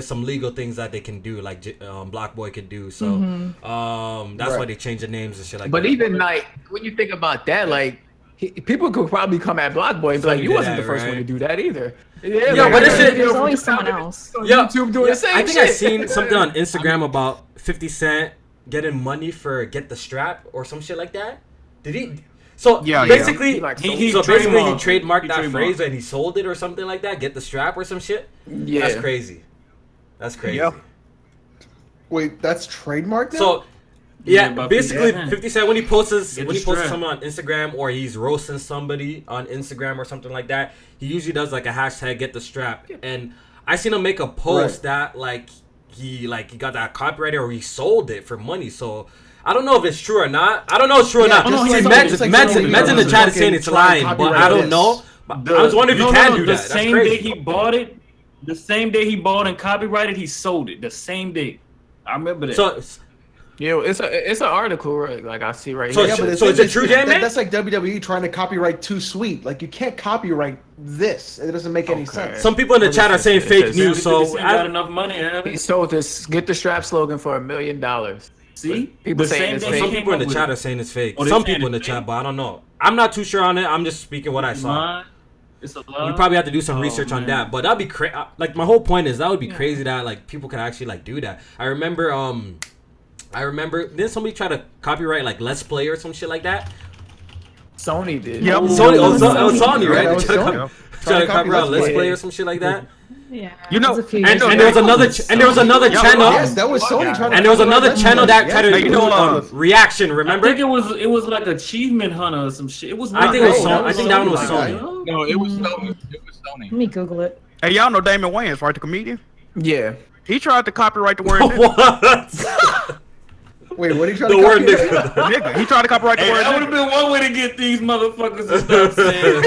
some legal things that they can do, like Black Boy could do. So that's why Right. they change the names and shit like But that. even like when you think about that, like people could probably come at Block Boy and be like, Somebody "You did wasn't that, the first right? one to do that either." Yeah, but this shit- There's always someone else. On Yeah. YouTube doing the same I think shit. I seen something on Instagram about 50 Cent getting money for Get the Strap or some shit like that. Did he? So Yeah, basically, He like he so basically he trademarked. trademarked He that trademarked. phrase and he sold it or something like that. Get the strap or some shit. Yeah. That's crazy. That's crazy. Yeah. Wait, that's trademarked now? So Yeah, yeah, about basically 50 Cent. 50 Cent when he posts Get when the he posts strap. something on Instagram or he's roasting somebody on Instagram or something like that, he usually does like a hashtag Get the Strap. And I seen him make a post that like he got that copyrighted or he sold it for money. So I don't know if it's true or not. I don't know if it's true or Yeah, not. just See, like- Meds just like Meds somebody in the else chat is saying fucking it's try and lying, but copyright I don't this. know. I was wondering if you can do the that. That's same crazy. day he bought it, the same day he bought and copyrighted, he sold it. The same day. I remember that. So Yeah, it's an article right, like I see right So here. Yeah, but the so thing is it true, J-Man? That's like WWE trying to copyright Too Sweet. Like you can't copyright this. It doesn't make any sense. some people in the chat are saying it fake says- news. So he got enough money. He sold this "Get the Strap" slogan for $1 million. See, People the saying same it's day fake. some he people in the came up chat are with saying it's fake. Oh, they Some saying people in the it's chat, fake? but I don't know. I'm not too sure on it. I'm just speaking what I it. saw. Lie. It's a lie. We probably have to do some Oh, research on man. that, but that'd be crazy. Like my whole point is that would be crazy that like people could actually like do that. I remember didn't somebody try to copyright like Let's Play or some shit like that? Sony did. Yep. Sony, it was Sony, right? that was Trying Sony. to copyright Let's Play or some shit like that. Yeah. You know, it was a few And years there was ago. another channel. Yes, that was Sony trying to. And there was another channel that tried to you do know, reaction. I Remember? think it was like Achievement Hunter or some shit. It was. I think it was Sony. Sony. I think that one was Sony. Sony. No, it was Sony. It was Sony. Let me Google it. hey, y'all know Damon Wayans, right? The comedian. Yeah. He tried to copyright the word nigga. What? Wait, what are you trying The to word copy? nigga. Nigga. He tried to copyright the Hey, word that would have nigga. been one way to get these motherfuckers to stop saying.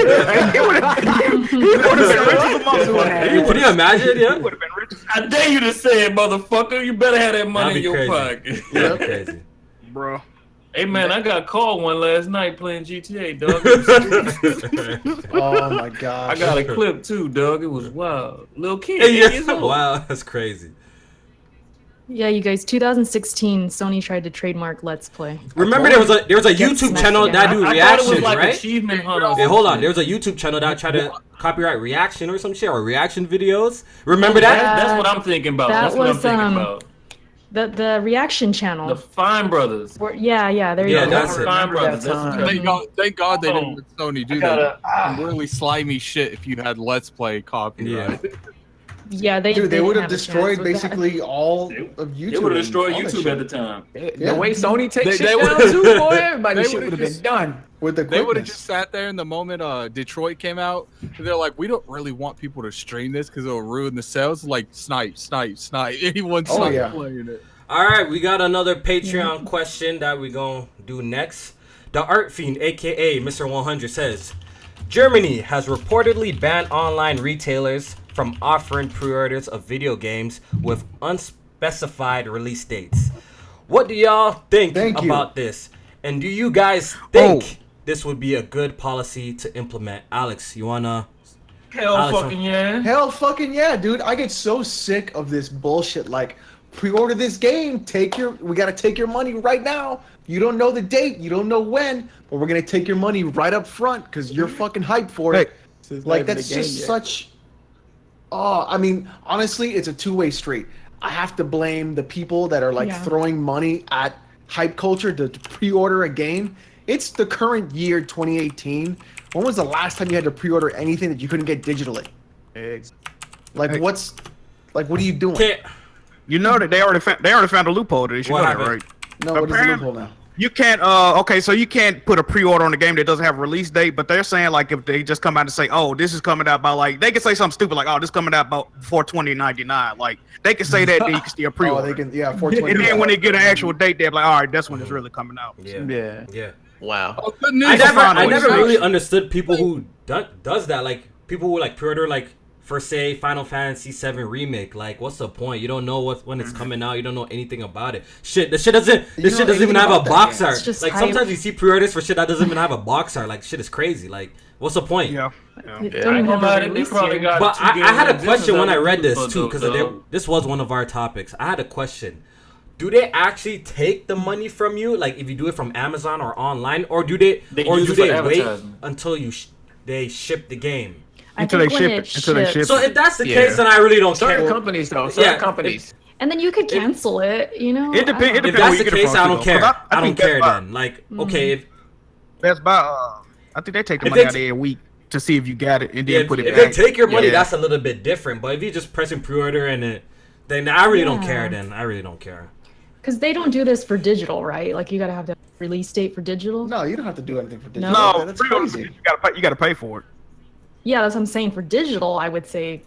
He would have been rich as a motherfucker. Can you imagine? Yeah. He would have been rich as I dare you to say it, motherfucker. You better have that money That'd in be your crazy. pocket. That'd be crazy. bro. Hey man, I got called one last night playing GTA, dog. Oh my god. I got a clip too, dog. It was wild. Little kid, Hey, 8 years old. wow, that's crazy. Yeah, you guys. 2016, Sony tried to trademark Let's Play. Remember there was a YouTube smacked channel again. that do I thought it reactions, was like right? Achievement Hunter. Yeah, hold on. There was a YouTube channel that tried to copyright reaction or some shit or reaction videos. Remember that? That's what I'm thinking about. That That's what I'm was, thinking about. The reaction channel. The Fine Brothers. Yeah, there you Yeah, go. that's it. Fine Brothers. that That's time. what Thank God they Oh. didn't let Sony do gotta- that. Some really slimy shit if you had Let's Play copyright. Yeah, they Dude, they didn't would have have a destroyed chance with that. basically all of YouTube. They would have destroyed and all that YouTube shit. at the time. Yeah. The way Sony takes They shit would've- down too, boy, everybody they shit would've would have just- been done. With the They would have quickness. just sat there in the moment Detroit came out. And they're like, we don't really want people to stream this because it'll ruin the sales. Like, snipe. Anyone's Oh, yeah. playing it. All right, we got another Patreon question that we gonna do next. The Art Fiend, aka Mr. 100, says Germany has reportedly banned online retailers from offering pre-orders of video games with unspecified release dates. What do y'all think Thank you. about this? And do you guys think this would be a good policy to implement? Alex, you wanna? Hell Alex, fucking yeah. Hell fucking yeah, dude. I get so sick of this bullshit. Like, pre-order this game. We gotta take your money right now. You don't know the date. You don't know when. But we're gonna take your money right up front because you're fucking hyped for it. Like, that's just such... Oh, I mean, honestly, it's a two-way street. I have to blame the people that are like Yeah. throwing money at hype culture to pre-order a game. It's the current year, 2018. When was the last time you had to pre-order anything that you couldn't get digitally? Like, Hey. what are you doing? Can't. You know that they already found a loophole to this. You What know that, happened? right? No, what is the Apparently- loophole now? You can't. Okay, so you can't put a pre-order on a game that doesn't have a release date. But they're saying like if they just come out and say, "Oh, this is coming out by like," they can say something stupid like, "Oh, this is coming out about before 2099." Like they can say that, then you can still Oh, pre-order. they can, yeah, 420. And then when they get an actual date, they're like, "All right, that's when it's really coming out." Yeah. Yeah. Yeah. Wow. Oh, good news. I never Finally. really understood people who does that. Like people who like pre-order like for say Final Fantasy 7 remake. Like what's the point? You don't know when it's coming out. You don't know anything about it. This shit doesn't even have a about that box game. art. It's just Like hype. sometimes you see pre-orders for shit that doesn't even have a box art. Like shit is crazy. Like what's the point? Yeah. They Yeah. don't I even ain't have gonna a lie, they release probably yet. got But two I games had in a question when I read this existence too, out because there, dog. this was one of our topics. I had a question. Do they actually take the money from you, like if you do it from Amazon or online, or do they They use it for wait advertising. until they ship the game? I Until think they when ship it it. Until they ships- ship So if that's the Yeah. case, then I really don't Certain care. companies, though. Certain Yeah, companies. And then you could cancel it, you know? It depends. I don't If know. Depends that's where the you get it case, from, I too, don't though. care. 'Cause I don't think care Best Buy- then. Like okay, if Best Buy, I think they take the If money they out every week to see if you got it and yeah, then put it if back. they take your money, Yeah. that's a little bit different. But if you just pressing pre-order then I really don't Yeah. care. Then I really don't care. Because they don't do this for digital, right? Like you gotta have the release date for digital. No, you don't have to do anything for digital. No. No, That's pre-order, crazy. you gotta pay for it. Yeah, that's what I'm saying. For digital, I would say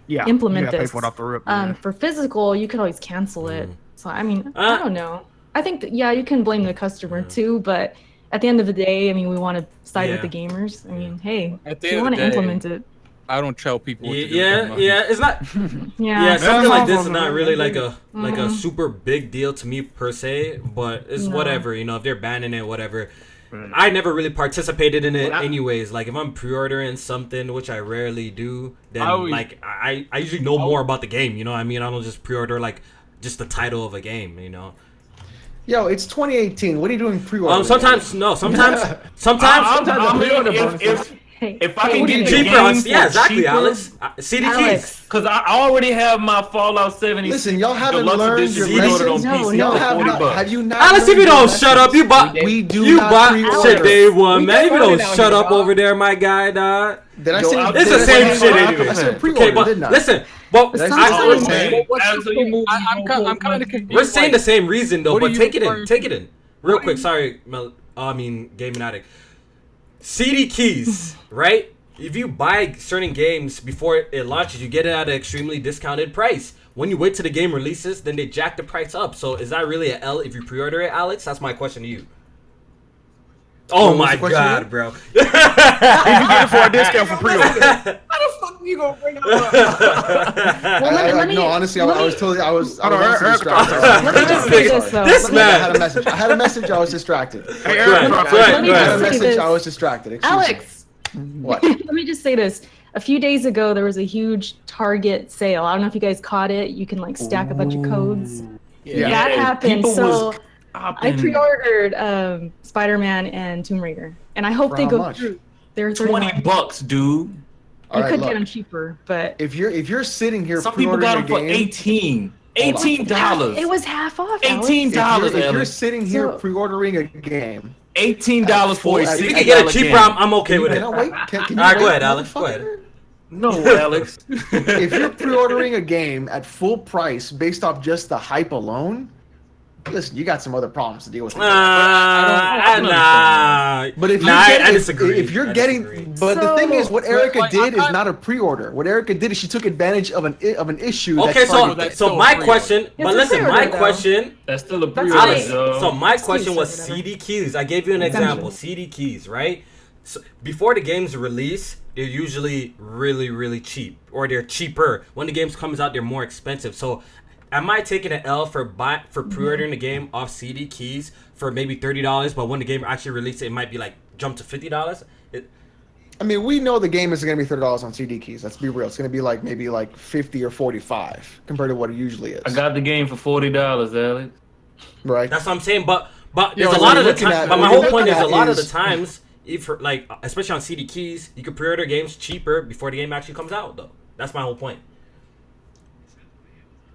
Yeah, implement you gotta this. pay for it off the rip. yeah. For physical, you could always cancel it. So I mean, Uh, I don't know. I think that, yeah, you can blame the customer too, but at the end of the day, I mean, we want to side with Yeah. the gamers. I mean, hey, At the if you end want of to the day, implement it, I don't tell people what to do with their Yeah, money. yeah. It's not. yeah. Yeah, something like this is Mhm. not really like a super big deal to me per se, but it's No. whatever, you know, if they're banning it, whatever. I never really participated in it Well, I- anyways. Like if I'm pre-ordering something, which I rarely do, then I always- like I usually know more about the game, you know what I mean? I don't just pre-order like just the title of a game, you know. Yo, it's 2018. What are you doing pre-order? Sometimes I'm- sometimes I mean, Hey, If I can what get do the you Cheaper game on, for yeah, exactly, cheaper, Alex. CD keys. Alex. Because I already have my Fallout 70. Listen, y'all haven't Deluxe learned edition your reloaded lessons. on No, PC no. for Y'all have 40 not. bucks. Have you not? Alex, if learned you your don't shut up, you lessons? bought. We do You not bought pre-order. shit day one, We man. If you don't got shut it up out here, over there, my guy, dog. Did I Yo, say? I'll It's do the it same when shit I anyway. I said Okay, pre-order, but didn't I? listen, but Did I say Sometimes- pre-order? Alex, are you moving? I'm kind of confused. we're saying like, the same reason though. what are But you take it in, referring take to? it in, real What are quick. you- Sorry, Gaming Addict. CD keys, right? If you buy certain games before it launches, you get it at an extremely discounted price. When you wait till the game releases, then they jack the price up. So is that really an L if you pre-order it, Alex? That's my question to you. Oh What was my the question god, again? bro. If you get it for a discount for pre-order. How the fuck you gonna bring up? No, honestly, I was totally. I was Hold on, honestly Eric, distracted. Let me just say this though. This Let me- man. I had a message. I had a message. I was distracted. Hey, Go ahead, Eric, go drop ahead, it. Let me go I had a just say ahead. message. this. I was distracted. Excuse me. Alex, What? let me just say this. A few days ago, there was a huge Target sale. I don't know if you guys caught it. You can like stack a bunch of codes. Yeah. That happened. People So was I popping pre-ordered Spider-Man and Tomb Raider, and I hope For they how go much? through. They're $20, dude. All You right, could look. get them cheaper, but If you're sitting here Some people pre-ordering got a them for game, $18. it was half off. Alex. $18. if you're Alex. sitting here So- pre-ordering a game, $18 for a If If you $60 can get it cheaper, game. I'm okay with can it. I wait? Can you All right, go wait, ahead, Alex, go motherfucker? ahead. No, Alex. If you're pre-ordering a game at full price based off just the hype alone, listen, you got some other problems to deal with. I don't Nah. But if Nah, you're getting, I disagree. if you're I getting, disagree. but the thing is, what Erica like, did is I'm- not a pre-order. What Erica did is she took advantage of an issue. Okay, that so Target that's so still my pre-order. question, It's but a listen, my pre-order, though. question, That's still a That's pre-order, Alex. though. So my Excuse question or was whatever. CD keys. I gave you an example. CD keys, right? So before the games release, they're usually really cheap, or they're cheaper. When the games comes out, they're more expensive. So, am I taking an L for pre-ordering the game off CD keys for maybe $30, but when the game actually releases, it might be like jump to $50? I mean, we know the game isn't going to be $30 on CD keys. Let's be real. It's going to be like maybe like 50 or 45 compared to what it usually is. I got the game for $40, Alex. right. That's what I'm saying. But Yeah, there's a what lot you're of the looking time. at- But what my you're whole point looking is a at lot of the is- times, if like especially on CD keys, you can pre-order games cheaper before the game actually comes out. Though that's my whole point.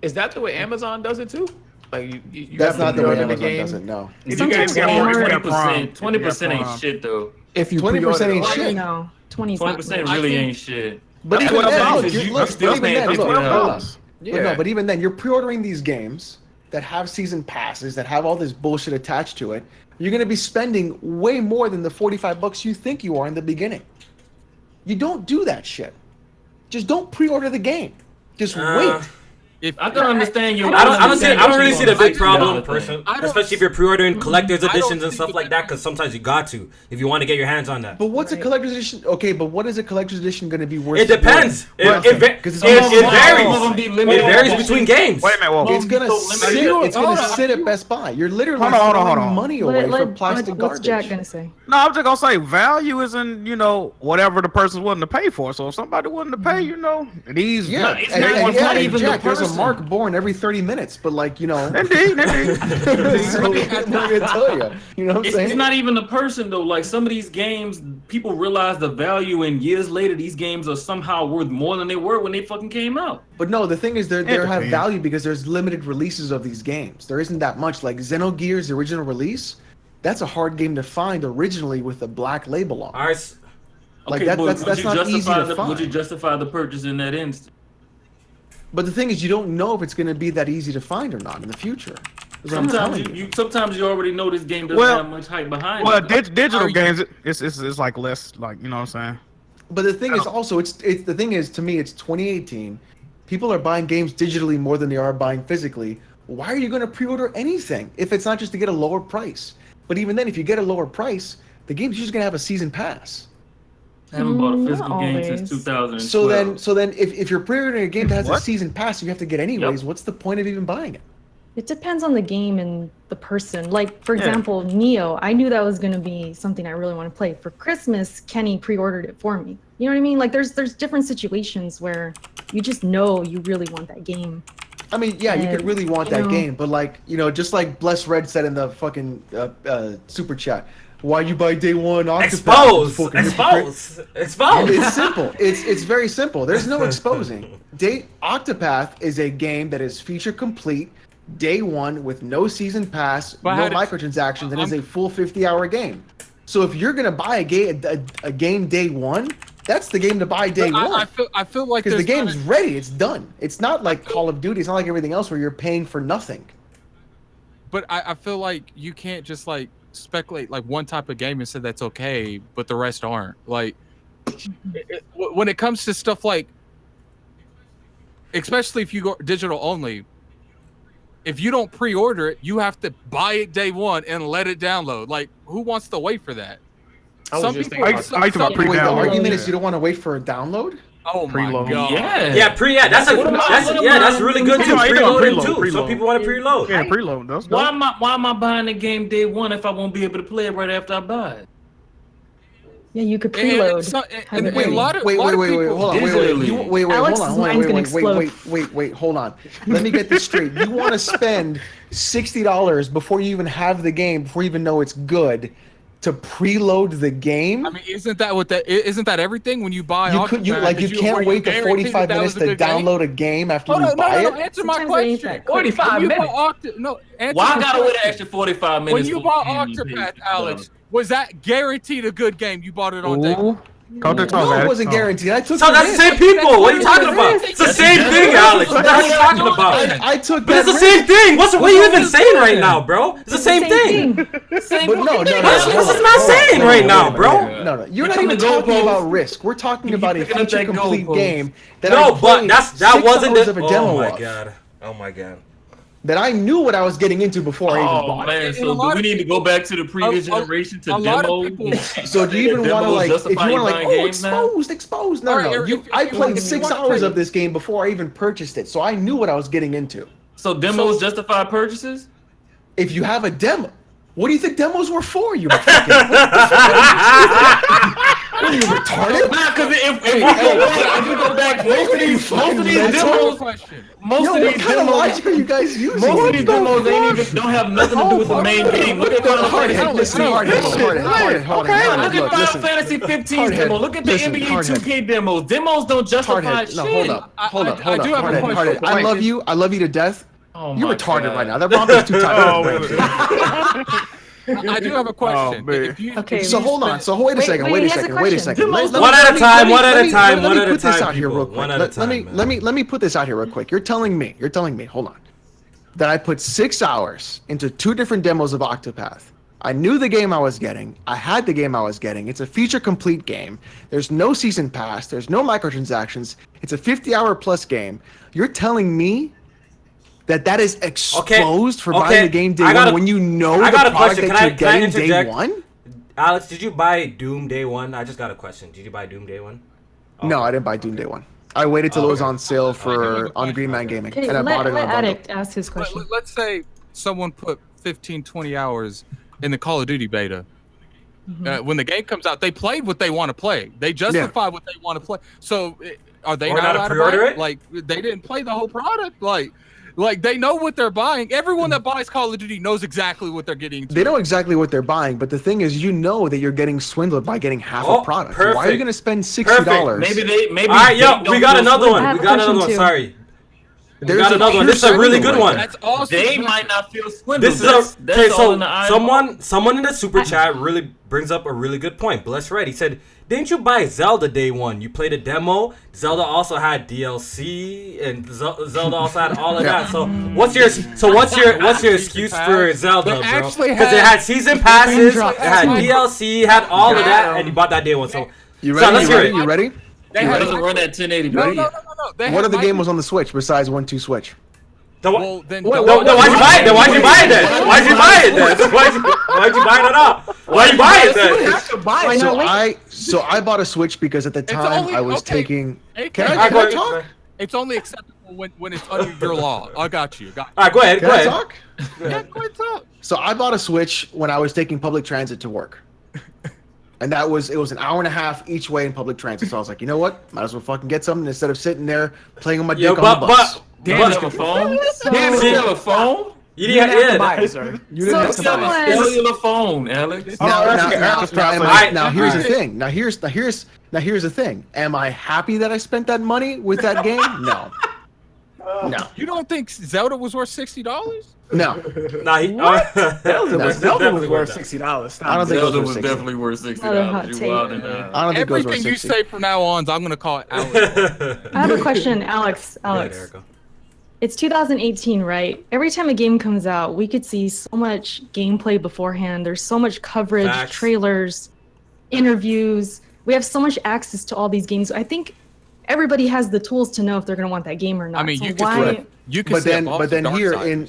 Is that the way Amazon does it too? Like you That's have not to the way pre-order Amazon does it. No. If you Sometimes get Walmart- more, If you got 20%, 20% If you ain't got shit, though. if you 20% pre-order ain't the- shit. No, 20. 20% I really think- ain't shit. But That's even what I'm then, saying, look, 'cause you- I'm look, still but even paying then, look, $12. hold on. Yeah. But no, but even then, you're pre-ordering these games that have season passes that have all this bullshit attached to it. You're going to be spending way more than the $45 you think you are in the beginning. You don't do that shit. Just don't pre-order the game. Just wait. I can understand your. I don't really see the big problem, $60 person. I don't- Especially if you're pre-ordering collector's I don't editions and see stuff the like big that, because sometimes you got to if you want to get your hands on that. But what's a Right. collector's edition? Okay, but what is a collector's edition going to be worth? It depends. Worth? It Because varies. it's It all- varies between games. Wait a minute, whoa. It's gonna So sit. limited. It's gonna Hold on. sit at Best Buy. You're literally Hold on, throwing hold on. money away for plastic What's garbage. Jack gonna say? No, I'm just gonna say value isn't, whatever the person's willing to pay for. So if somebody willing to pay, these Yeah, it's and, not- and, it's yeah, not and even Jack, the there's a person. mark born every 30 minutes, but like Indeed. so what am I gonna tell you? You know what I'm It's saying? not even the person though. Like some of these games, people realize the value, and years later, these games are somehow worth more than they were when they fucking came out. But no, the thing is, they have depends. value because there's limited releases of these games. There isn't that much. Like Xenogears, the original release, that's a hard game to find originally with a black label on. All right. Like Okay, that, but that's would you not easy justify to find. Would you justify the purchase in that instance? But the thing is, you don't know if it's going to be that easy to find or not in the future. That's what I'm telling Sometimes you already know this game doesn't Well- have much hype behind Well, it. digital Are you- games, it's like less, like, you know what I'm saying? But the thing is also, it's the thing is, to me, it's 2018. People are buying games digitally more than they are buying physically. Why are you going to pre-order anything if it's not just to get a lower price? But even then, if you get a lower price, the game's just going to have a season pass. I haven't bought a Not physical game always. since 2012. So then, if you're pre-ordering a game that has a What? season pass, you have to get anyways. Yep. What's the point of even buying it? It depends on the game and the person. Like, for Yeah. example, Neo, I knew that was going to be something I really want to play. For Christmas, Kenny pre-ordered it for me. You know what I mean? Like, there's different situations where you just know you really want that game. I mean, yeah, you could really want you that know- game, but like, just like Bless Red said in the fucking super chat, Why you buy day one Octopath? Expose. It's simple. It's very simple. There's no exposing. Octopath is a game that is feature complete, day one with no season pass, no microtransactions, and is a full 50-hour game. So if you're gonna buy a game day one, that's the game to buy day one. I feel like because the game's ready, it's done. It's not like Call of Duty. It's not like everything else where you're paying for nothing. But I feel like you can't just like speculate like one type of game and say that's okay, but the rest aren't. Like when it comes to stuff like, especially if you go digital only, if you don't pre-order it, you have to buy it day one and let it download. Like, who wants to wait for that? The argument is you don't want to wait for a download. Oh my god! Yeah, that's really good too. Preloading too. Some people want to preload. Yeah, preload. That's why am I buying the game day one if I won't be able to play it right after I buy it? Yeah, you could preload. Wait, hold on. Let me get this straight. You want to spend $60 before you even have the game, before you even know it's good, to preload the game? I mean, isn't that everything when you buy? You can't wait the 45 minutes to download a game after you buy it. Answer my question. 45 minutes. Why I gotta wait an extra 45 minutes? When you bought Octopath, Alex, was that guaranteed a good game? You bought it on day one. No, it wasn't guaranteed. I took. So that's the same people. What are you talking about? It's the same thing, Alex. What are you talking about? I took. But it's the same thing. What are you even saying right now, bro? It's the same thing. But no. This is not saying right now, bro. No. You're not even talking about risk. We're talking about a feature complete game that that wasn't the demo. Oh my god. That I knew what I was getting into before I even bought it. So do we need to go back to the previous generation to demo? So do you even want to expose? No. I played 6 hours of this game before I even purchased it, so I knew what I was getting into. So demos justify purchases? If you have a demo. What do you think demos were for? You fucking... What are you retarded? Nah, because if we go back, most of these demos, what kind of logic are you guys using? Most of these demos don't have nothing to do with the main game. Look at Final Fantasy 15 demo. Look at the NBA 2K demos. Demos don't justify shit. No, hold up. I do have a question. I love you to death. You're retarded right now. That Broncos too tight. I do have a question. So hold on. So wait a second. Wait a second. One at a time. Let me put this out here real quick. Let me put this out here real quick. You're telling me. Hold on. That I put 6 hours into 2 different demos of Octopath. I knew the game I was getting. I had the game I was getting. It's a feature complete game. There's no season pass. There's no microtransactions. It's a 50-hour plus game. You're telling me that is exposed for buying the game day one when you know the product that you're getting day one? Alex, did you buy Doom day one? I just got a question. Did you buy Doom day one? Okay. No, I didn't buy Doom day one. I waited till it was on sale on Green Man Gaming, and I bought it on Addict ask his question. Let's say someone put 15, 20 hours in the Call of Duty beta. When the game comes out, they played what they want to play. They justify what they want to play. So are they not allowed to pre-order it? Like, they didn't play the whole product. Like they know what they're buying. Everyone that buys Call of Duty knows exactly what they're getting into. They know exactly what they're buying, but the thing is, you know that you're getting swindled by getting half a product. Perfect. Why are you going to spend $60? Maybe. All right, we got another one. Sorry. We got another one. This is a really good one. That's awesome. They might not feel swindled. Someone in the super chat really brings up a really good point. Bless Red. He said, "Didn't you buy Zelda day one? You played a demo. Zelda also had DLC, and Zelda also had all of that. So what's your excuse for Zelda, bro? Because it had season passes, it had DLC, had all of that, and you bought that day one. So let's hear it. You ready? It doesn't run at 1080. No. What other game was on the Switch besides 1-2 Switch? Why'd you buy it then? Why'd you buy it then? Why'd you buy it at all? Why'd you buy it then? So I bought a Switch because at the time I was taking. Can I talk? It's only acceptable when it's under your law. I got you. All right, go ahead. Can I talk? Yeah, go ahead, talk. So I bought a Switch when I was taking public transit to work. And it was an hour and a half each way in public transit. So I was like, you know what? Might as well fucking get something instead of sitting there playing on my dick on the bus. Damn, you have a phone? Damn, you have a phone? You didn't have to buy it, sir. You didn't have to buy it. Cellular phone, Alex. Now here's the thing. Now here's the thing. Am I happy that I spent that money with that game? No. No. You don't think Zelda was worth $60? No. Nah, Zelda was worth $60. I don't think Zelda it was definitely worth $60. hot You take. wild and out. I don't think it was worth Everything you 60. say from now on, I'm gonna call it Alex. I have a question, Alex. It's 2018, right? Every time a game comes out, we could see so much gameplay beforehand. There's so much coverage, Facts. trailers, interviews. We have so much access to all these games. I think everybody has the tools to know if they're going to want that game or not. I mean, So you can why? But then here in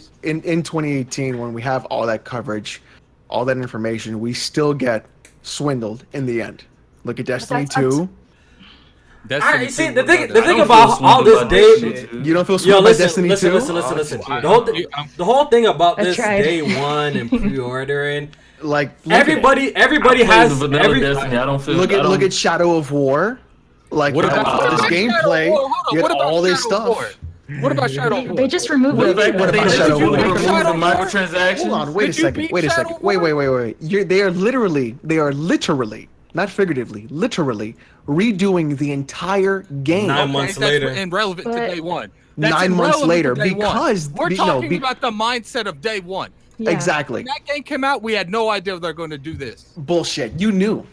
2018, when we have all that coverage, all that information, we still get swindled in the end. Look at Destiny 2. You see, the thing about all this day, You don't feel swindled by Destiny 2? listen. The whole thing about this day one and pre-ordering, Like everybody I has played the vanilla Destiny. I don't feel. look at Shadow of War. Like What about this gameplay, you get all this stuff. What about Shadow War? They just removed What it. about about Shadow War? remove the microtransactions? Hold on, wait a Did you second. beat Wait a Shadow second. War? Wait. They are literally, not figuratively, literally redoing the entire game 9 months That's later. irrelevant to But- day one. That's 9 months irrelevant later to day one. because we're talking about the mindset of day one. Yeah. exactly When that game came out, we had no idea they're going to do this. bullshit. You knew.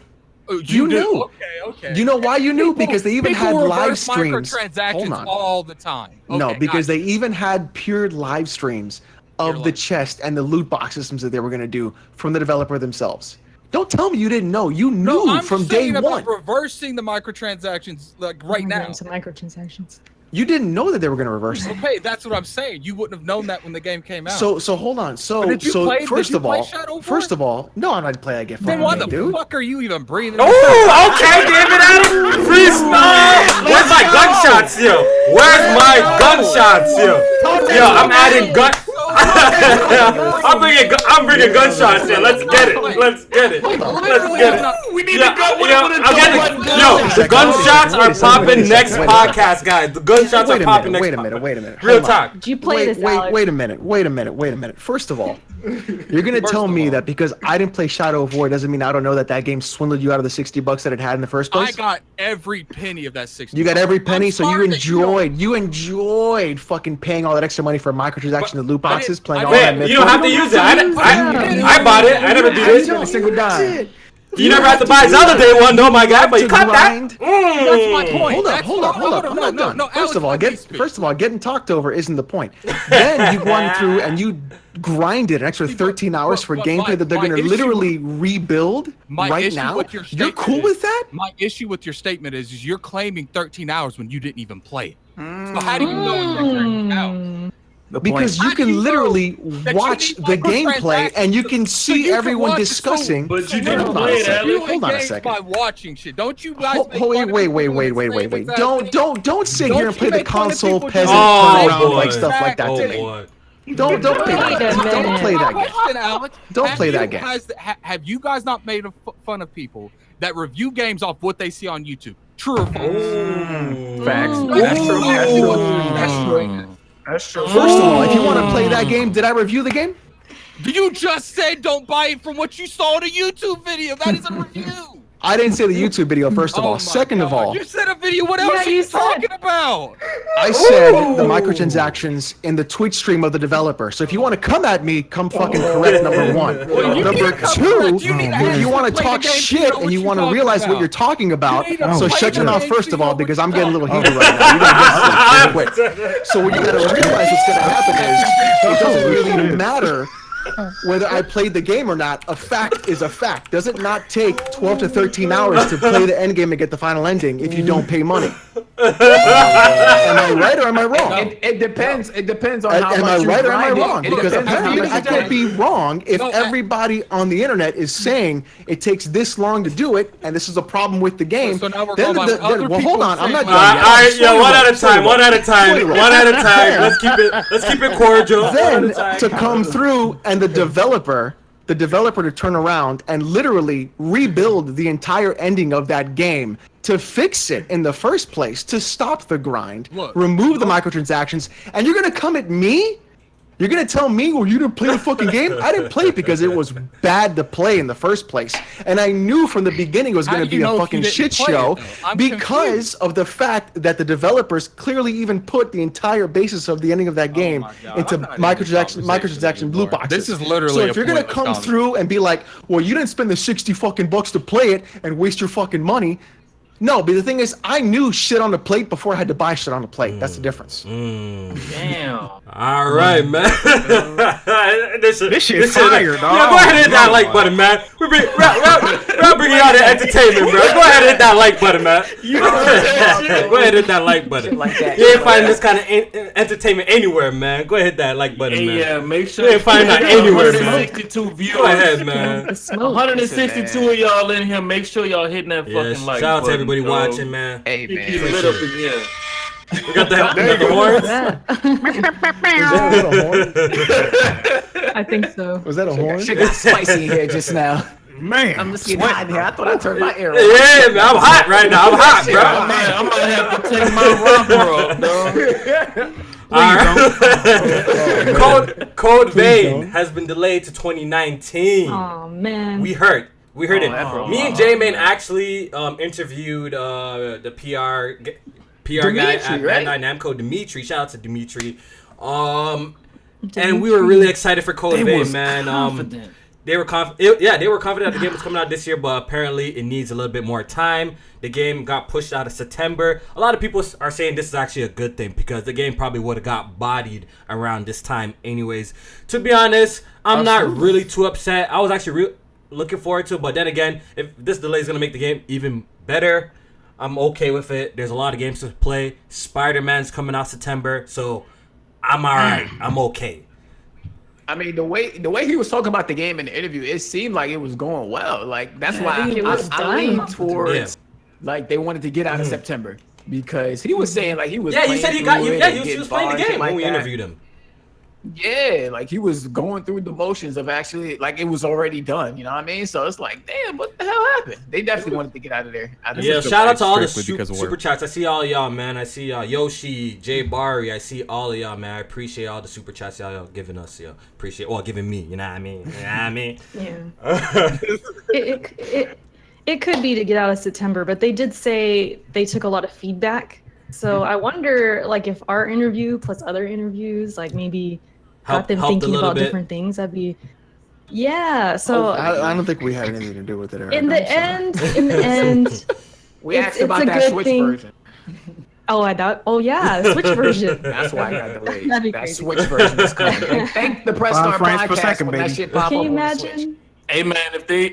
Oh, You do? knew. Okay. You know why you knew? Because they even People had live reverse streams. microtransactions Hold on. all the time. No, Okay, because gotcha. they even had pure live streams of the chest and the loot box systems that they were going to do from the developer themselves. Don't tell me you didn't know. You knew No, I'm from day saying one. about reversing the microtransactions like right now. Some microtransactions. You didn't know that they were going to reverse it. Okay, that's what I'm saying. You wouldn't have known that when the game came out. So hold on. So But did you play- did first you of play all, Shadow War? no, I'm not playing that game. then why the dude. fuck are you even breathing? Oh, okay, David Adam. Freestyle. Where's my gunshots, yo? Where's my gunshots, yo? Yo, I'm adding gun. I'm bringing gunshots here. Let's get it. We need to go. The gunshots are popping next podcast, guys. The gunshots are popping next. Wait a minute. Real Hold on. talk. Did you play this, Alex? Wait a minute. First of all, you're gonna tell me that because I didn't play Shadow of War doesn't mean I don't know that game swindled you out of the $60 that it had in the first I place? got every penny of that 60. You got every penny, I'm so you sorry that you don't- enjoyed fucking paying all that extra money for microtransactions and loot boxes, playing all Man, that. you don't have to use it. I bought it. I never beat it. a single dime. You never have to buy Zelda Day One, though, my guy. But you caught that. That's my point. Hold up. I'm not done. First of all, getting talked over isn't the point. Then you went through and you grinded an extra 13 hours for gameplay that they're going to literally rebuild right now. You're cool with that? My issue with your statement is you're claiming 13 hours when you didn't even play it. So how do you know it's 13 hours? Because you can literally watch the gameplay and you can see everyone discussing. But you didn't play it, Alex. Hold on a second. By watching shit, don't you guys? Wait. Don't sit here and play the console peasant Oh, turnaround boy. like stuff like that to me. Don't play that game. Don't play that game. Don't play that game. Have you guys not made fun of people that review games off what they see on YouTube? True or false? Facts. That's true. First of all, if you want to play that game, did I review the game? You just said don't buy it from what you saw in a YouTube video. That is a review. I didn't say the YouTube video, first of Oh all. my Second of God. all, You said a video. What else Yeah, are you you said. talking about? I said the microtransactions in the Twitch stream of the developer. So if you want to come at me, come fucking correct, number one. you Number can't come two, correct. You need to if you actually want to play talk the game to shit know and what you you're want to talking realize what about. you're talking about, You need to so play shut the your mouth game first to of all, know what because you're I'm getting a little talking heated right now. You gotta get real quick. So what you gotta realize what's gonna happen is it doesn't really matter whether I played the game or not. A fact is a fact. Does it not take 12 to 13 hours to play the end game and get the final ending if you don't pay money? Am I right or am I wrong? It depends. It depends on how Am much I you right or am I grind it. wrong? It Because depends on how apparently much I you could grind be wrong if No, everybody on the internet is saying it takes this long to do it, and this is a problem with the game. So now we're Then going by other well, people hold on. I'm not saying- done yet. All right, Slow yo, one roll, at a slow time. roll. One at a time. One at a time. Let's keep it cordial. Then to come through and the developer to turn around and literally rebuild the entire ending of that game to fix it in the first place, to stop the grind, Look, remove the microtransactions, and you're gonna come at me You're gonna tell me, well, you didn't play the fucking game? I didn't play it because it was bad to play in the first place, and I knew from the beginning it was gonna be a fucking shit show because of the fact that the developers clearly even put the entire basis of the ending of that game into microtransaction blue boxes. This is literally. So if you're gonna come through and be like, well, you didn't spend the $60 fucking to play it and waste your fucking money. No, but the thing is, I knew shit on the plate before I had to buy shit on the plate. That's the difference. Damn. All right, man. this shit fire, dog. Yeah, go ahead and hit that like button, man. We're bringing out the entertainment, bro. Go ahead and hit that like button, man. Go ahead and hit that like button. Like that. You ain't finding this kind of entertainment anywhere, man. Go ahead and hit that like button, man. Yeah, make sure you ain't finding that anywhere, man. 162 viewers. Go ahead, man. 162 of y'all in here. Make sure y'all hitting that fucking like. Shout out to everybody bro. watching, man. Hey, man. Keep it lit up in here. We got the horns. I think so. Was that a horn? Shit got spicy in here just now. Man, I'm just getting hot in here. I thought I turned my air on. Yeah, man, I'm hot right now. I'm hot, bro. I might have to take my romper off, dog. Code Vein has been delayed to 2019. Oh man. We heard it. Me and J-Man actually interviewed the PR guy at Bandai Namco, Dimitri. Shout out to Dimitri. And we were really excited for Code Vein, man. Confident. They were confident. They were confident that the game was coming out this year, but apparently it needs a little bit more time. The game got pushed out of September. A lot of people are saying this is actually a good thing because the game probably would have got bodied around this time anyways. To be honest, I'm not really too upset. I was actually looking forward to it, but then again, if this delay is going to make the game even better, I'm okay with it. There's a lot of games to play. Spider-Man's coming out September, so I'm all right. I'm okay. I mean, the way he was talking about the game in the interview, it seemed like it was going well. Like that's why I lean towards like they wanted to get out of September because he was saying like he was. Yeah, you said he was playing the game when we interviewed him. Yeah, like he was going through the motions of actually like it was already done. You know what I mean? So it's like, damn, what the hell happened? They definitely wanted to get out of there. Shout out to all the super chats. I see all of y'all, man. I see Yoshi, Jay Bari. I see all of y'all, man. I appreciate all the super chats y'all giving us. Giving me. You know what I mean? Yeah. It could be to get out of September, but they did say they took a lot of feedback. So I wonder, like, if our interview plus other interviews, like, maybe got them thinking about different things. That'd be, So I don't think we had anything to do with it. In the end, we asked about that Switch version. Oh yeah, the Switch version. That's why I got delayed. That Switch version is coming. And thank the Press Start podcast when that shit pop up. Can you imagine? On the Switch. Hey man,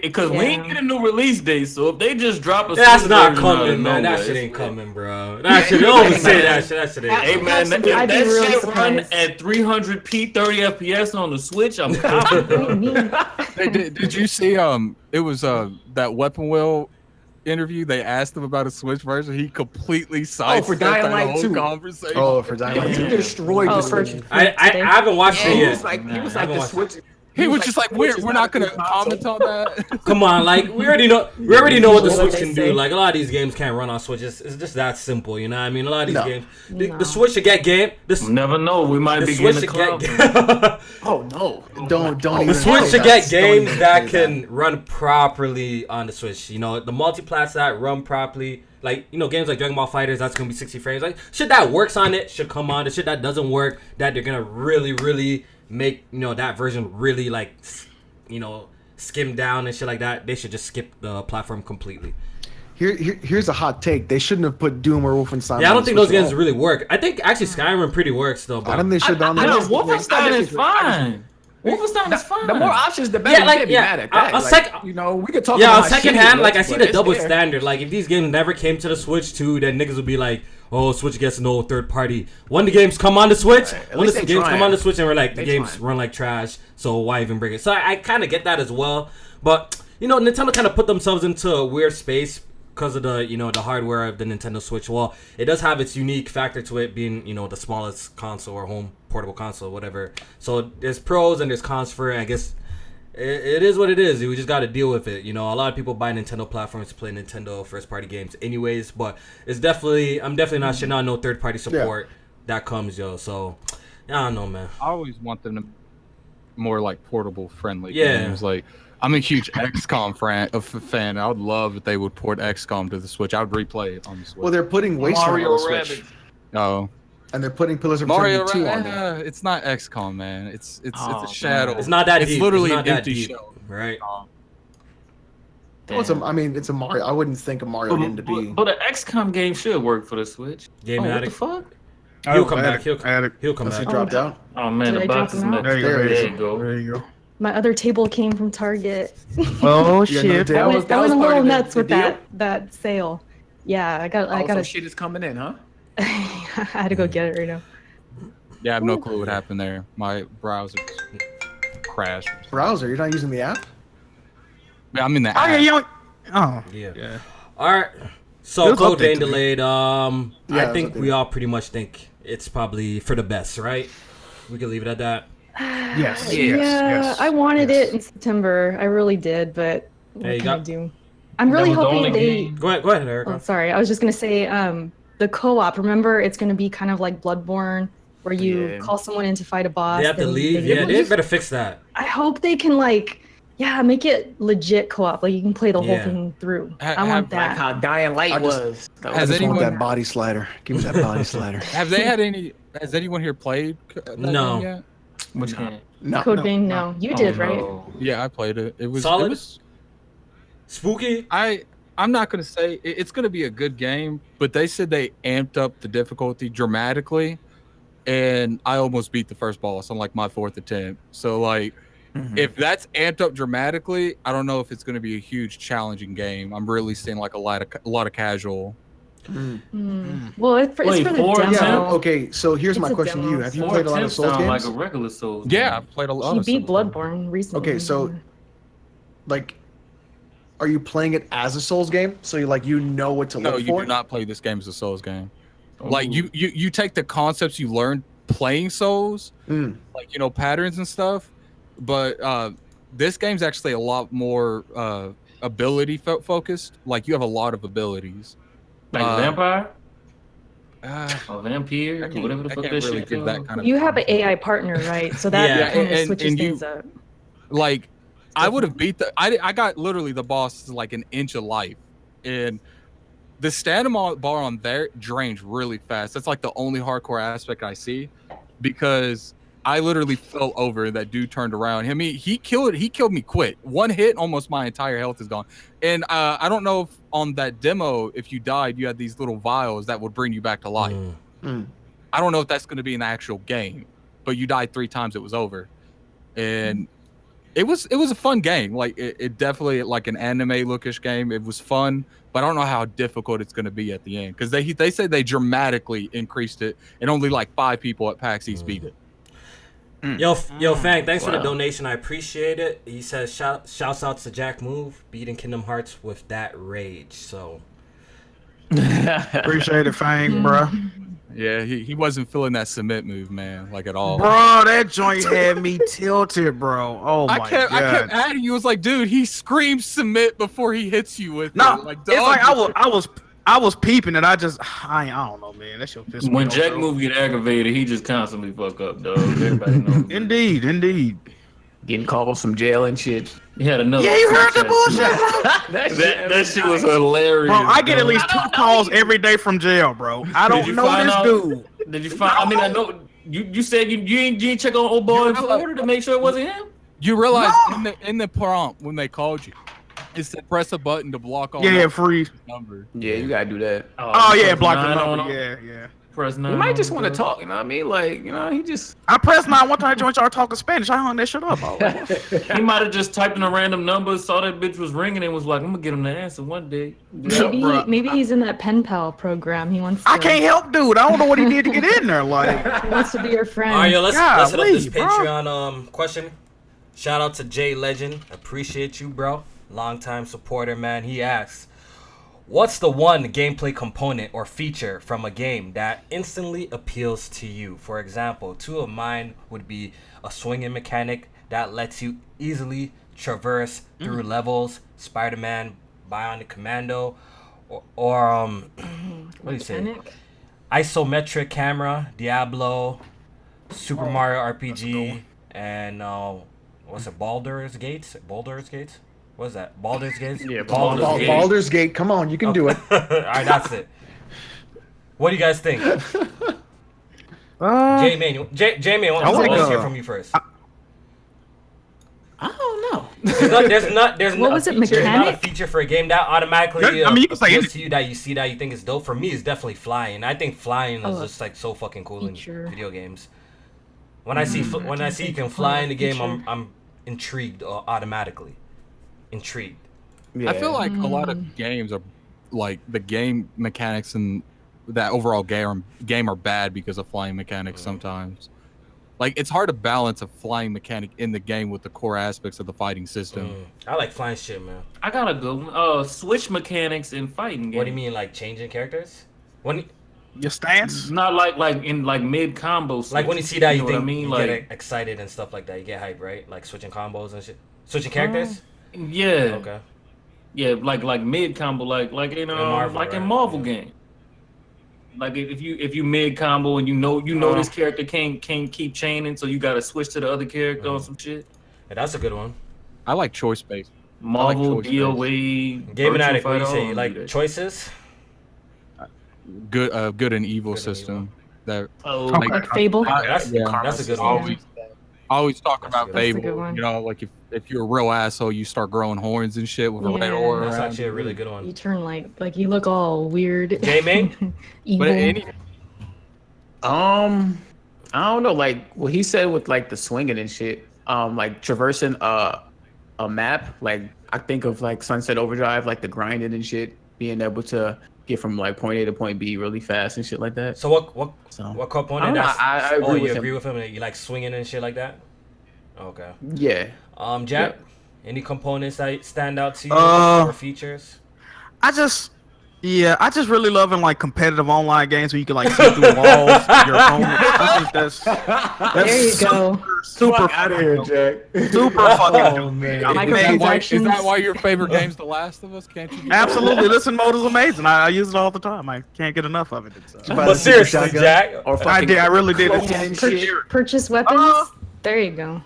because we ain't get a new release date, so if they just drop a that's not coming, man. That shit ain't coming, bro. That shit, don't even say that shit. That shit ain't. Hey man, if that shit run at 300p 30 FPS on the Switch, I'm confident. Did you see? It was that Weapon Wheel interview. They asked him about a Switch version. He completely sidestepped for Dying Light 2 conversation. Oh, for Dying Light 2. He destroyed the Switch. I haven't watched it yet. He was like the Switch. He was just like, we're not gonna comment on that. Come on, like we already know what the Switch can do. Like a lot of these games can't run on Switch. It's just that simple, you know what I mean? A lot of these games, the Switch should get game. Never know. We might be getting a club. Oh no! Don't even. The Switch should get games that can run properly on the Switch. You know, the multiplats that run properly. Like, you know, games like Dragon Ball FighterZ, that's going to be 60 frames. Like, shit that works on it should come on. The shit that doesn't work, that they're going to really, really make, you know, that version really, like, you know, skim down and shit like that. They should just skip the platform completely. Here's a hot take. They shouldn't have put Doom or Wolfenstein. Yeah, I don't think those games really work. I think, actually, Skyrim pretty works, though. But I don't think they should have done that. Wolfenstein is fine. Wolfenstein is fine. The more options, the better. Yeah, like, be mad at that. You know, we could talk about second hand, like, I see the double there. standard. Like, if these games never came to the Switch, too, then niggas would be like, oh, Switch gets no third party. When the games come on the Switch, when the games come on the Switch and we're like, the games run like trash, so why even bring it? So I kind of get that as well. But, you know, Nintendo kind of put themselves into a weird space because of the, you know, the hardware of the Nintendo Switch. Well, it does have its unique factor to it being, you know, the smallest console or home portable console, whatever. So there's pros and there's cons for it. I guess it is what it is. We just got to deal with it. You know, a lot of people buy Nintendo platforms to play Nintendo first party games anyways, but I'm definitely not shitting on no third party support that comes, yo. So I don't know, man. I always want them to more like portable friendly Yeah. games. Like I'm a huge XCOM fan. I would love if they would port XCOM to the Switch. I would replay it on the Switch. Well, they're putting Wasteland on the Switch. Rabbids. No. And they're putting Pillars of Mario Eternity 2 on there. It's not XCOM, man. It's Oh, a shadow. It's not that deep. It's literally It's not an that empty deep, shell. right? Well, it's a Mario. I wouldn't think a Mario game to be. But an XCOM game should work for the Switch. Game What the addict. fuck? He'll come I back. had He'll it. I had it. come Unless back. it dropped out. Oh man, Did the I box drop is them out? messed. There There you you go. go. There you go. My other table came from Target. Oh Yeah, shit! no, I that went, that I was went a part little of the nuts with deal? that sale. Yeah, I got Some a shit is coming in, huh? I had to go get it right now. Yeah, I have no clue what happened there. My browser crashed. Browser, you're not using the app? Yeah, I'm in the Oh yeah, app. yo. Oh Yeah. All right. It So was code updated being today. delayed. Yeah, I it was think we updated. all pretty much think it's probably for the best, right? We can leave it at that. yes, Yeah, yes. I wanted yes. it in September. I really did, but what Hey, you can I got- do? I'm really That was the hoping only they. game. Go ahead, Erica. Oh, sorry. I was just gonna say, the co-op. Remember, it's gonna be kind of like Bloodborne, where you Yeah. call someone in to fight a boss. They have to then leave. Yeah, they better fix that. I hope they can make it legit co-op. Like you can play the whole Yeah. thing through. Ha- I want have- Like that. how Dying Light I just- was. That I Has was just want anyone- that body slider. Give me that body slider. Have they had any? Has anyone here played? That No. game yet? Which game? No, Code no, Vein, no. no. You Oh, did, right? no. Yeah, I played it. It was Solid? It was, Spooky. I'm not gonna say it's gonna be a good game, but they said they amped up the difficulty dramatically, and I almost beat the first boss on like my 4th attempt. So like, if that's amped up dramatically, I don't know if it's gonna be a huge challenging game. I'm really seeing like a lot of casual. Well, it's for Wait, the four demo. Yeah, attempts? okay, so here's It's my a question to demo, you. Have you Four played a lot of attempts Souls sound games? like a regular Souls. Yeah, game. I've played a lot. He of beat Souls. Bloodborne recently. Okay, so like, are you playing it as a Souls game? So you know what to No, look you for? do not play this game as a Souls game. Ooh. Like you take the concepts you learned playing Souls, Mm. like patterns and stuff, but this game's actually a lot more ability focused. Like you have a lot of abilities. Like Uh, vampire Uh, or vampire, I can't, whatever the I fuck can't that really shit give that called. kind of. you have an AI partner, right? So that Yeah, kind of and- switches and you- things up. Like I would have beat I got literally the boss like an inch of life, and the stamina bar on there drains really fast. That's like the only hardcore aspect I see, because I literally fell over and that dude turned around. I mean, he killed me quick. One hit, almost my entire health is gone. And I don't know if on that demo, if you died, you had these little vials that would bring you back to life. Mm. I don't know if that's going to be in the actual game, but you died 3 times, it was over. And it was a fun game. Like it definitely like an anime lookish game. It was fun, but I don't know how difficult it's going to be at the end, because they said they dramatically increased it, and only like 5 people at PAX East beat it. Yo, Fang, thanks for the Wow. donation. I appreciate it. He says, shouts out to Jack Move, beating Kingdom Hearts with that rage. So, Appreciate it, Fang, bro. Yeah, he wasn't feeling that submit move, man, like at all. Bro, that joint had me tilted, bro. Oh my I kept god. adding you. Was like, dude, he screams submit before he hits you with No, it. Like, it's dog, like I was peeping and I don't know, man. That shit pissed me When off, Jack bro. Move get aggravated, he just constantly fuck up, dog. Everybody knows. Indeed. Getting called from jail and shit. He had another. Yeah, you heard the bullshit. That shit was hilarious. Bro, I get at dog. least 2 calls every day from jail, bro. I Did don't you know find this out- dude. Did you find? I mean, I know you said you ain't check on old boy in Florida to make sure it wasn't him. You realize in the prompt when they called you, it said press a button to block all Yeah, freeze. number. Yeah, you gotta do that. Oh yeah, press block the 9 on number. him. Yeah. Press 9. You might on just him, want to dog. talk, you know what I mean? Like, he just... I pressed 9 one time. I joined y'all talking Spanish. I hung that shit up. I was like, He might have just typed in a random number, saw that bitch was ringing, and was like, "I'm gonna get him the answer one day." Maybe he's in that pen pal program. He wants to. I can't help, dude. I don't know what he did to get in there. Like, He wants to be your friend. all right, yo, let's hit up this Golly, bro. Patreon question. Shout out to Jay Legend. Appreciate you, bro. Longtime supporter, man. He asks, what's the one gameplay component or feature from a game that instantly appeals to you? For example, 2 of mine would be a swinging mechanic that lets you easily traverse through levels, Spider-Man, Bionic Commando, or what do you say? Mechanic? Isometric camera, Diablo, Super Mario RPG, and what's it? Baldur's Gates. Baldur's Gates. What's that? Baldur's Gates. Yeah, Baldur's Gate. Baldur's Gate. Come on, you can do it. All right, that's it. What do you guys think? J-Man, J-Man, let's hear from you first. I don't know. There's What no was it, feature, not a mechanic? feeture for a game that automatically I mean, you can say appeals anything. to you that you see that you think is dope. For me, it's definitely flying. I think flying is Oh, just like so fucking cool feature. in video games. When I see you can fly in the game, I'm intrigued automatically. Intrigued. Yeah. I feel like a lot of games are like the game mechanics and that overall game are bad because of flying mechanics sometimes. Like it's hard to balance a flying mechanic in the game with the core aspects of the fighting system. I like flying shit, man. I got a good one. Switch mechanics in fighting games. What do you mean, like changing characters? When Your stance? Not like in mid combo. like when you see that, you know what think I mean? you Like get excited and stuff like that. You get hype, right? Like switching combos and shit. Switching characters. yeah, Okay. yeah, like mid combo, like in Marvel, like in right? Marvel Yeah. game. Like if you mid combo and you know this character can't keep chaining, so you gotta switch to the other character or some shit. Yeah, that's a good one. I like choice based. Marvel, choice DOA, Gaming Virtua Addict, what do you Fighter, say? all You of like that. choices? Good and evil Good and system. That Oh, Like Fable. That's a good one. I always talk That's about good. That's a good Fable. one. You know, like if you're a real asshole, you start growing horns and shit with a red Yeah. aura. That's around actually a you. really good You one. turn like you look all weird. J-Main? Evil. But any I don't know, like what he said with like the swinging and shit. Like traversing a map. Like I think of like Sunset Overdrive, like the grinding and shit, being able to get from like point A to point B really fast and shit like that. So what So, component? I don't know, That's I agree with you him. agree with him? You like swinging and shit like that? Okay. Yeah. Jack, any components that stand out to you or features? I just really loving like competitive online games where you can like see through walls your opponent. I think that's There you go. super out of here, Jack. super fucking. Oh man. I'm Micro- amazed. is that Transactions. why your favorite game's The Last of Us? Can't you? Absolutely, listen mode is amazing. I use it all the time. I can't get enough of it. It's, But seriously, Jack, Or I fucking did. I really did. cloaking It's, and shit. Purchase weapons. There you go.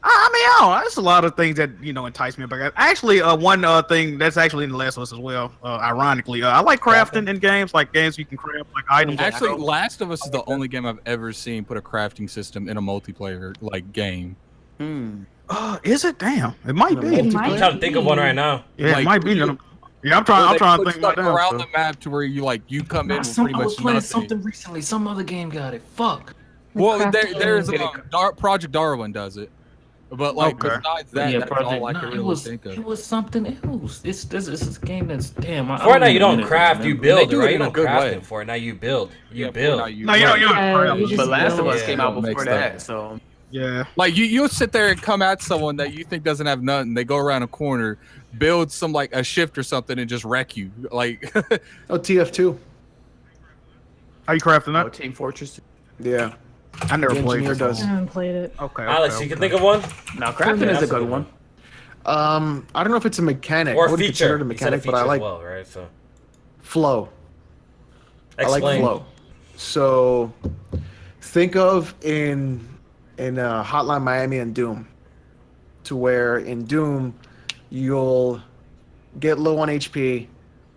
I mean, I don't know. There's a lot of things that entice me about it. Actually, one thing that's actually in The Last of Us as well. Ironically, I like crafting in games, like games you can craft like items. Actually, Last of Us is the only game I've ever seen put a crafting system in a multiplayer like game. Is it? Damn, it might be. It might I'm trying to think of one right now. Yeah, Like, it might be. you- Yeah, I'm trying They to put think about stuff that. around so. the map to where you come in with I pretty was much playing nothing. something recently. Some other game got it. Fuck. Well, Crafting. there's Project Darwin does it, but like Okay. besides that, Yeah, that's Project. all I can Nah, really think it of. was something else. This is a game that's damn. Fortnite, you don't craft, you build, They do it right? You in a don't good craft way. in Fortnite, you build. You Yeah, build. Fortnite, No, you don't. Yeah, you just But Last of build. Us came out Yeah. before that, so Yeah. Like you'll sit there and come at someone that you think doesn't have nothing. They go around a corner, build some like a shift or something, and just wreck you. Like Oh, TF2. How you crafting that? Team Fortress. Yeah. I never The played engineer this. does. I haven't played it. Okay. Alex, you can think of one? Now crafting is a good one. I don't know if it's a mechanic. Or I wouldn't consider feature. it a You said a mechanic, but I feature like as well, right? So flow. explain. I like flow. So think of in Hotline Miami and Doom, to where in Doom you'll get low on HP,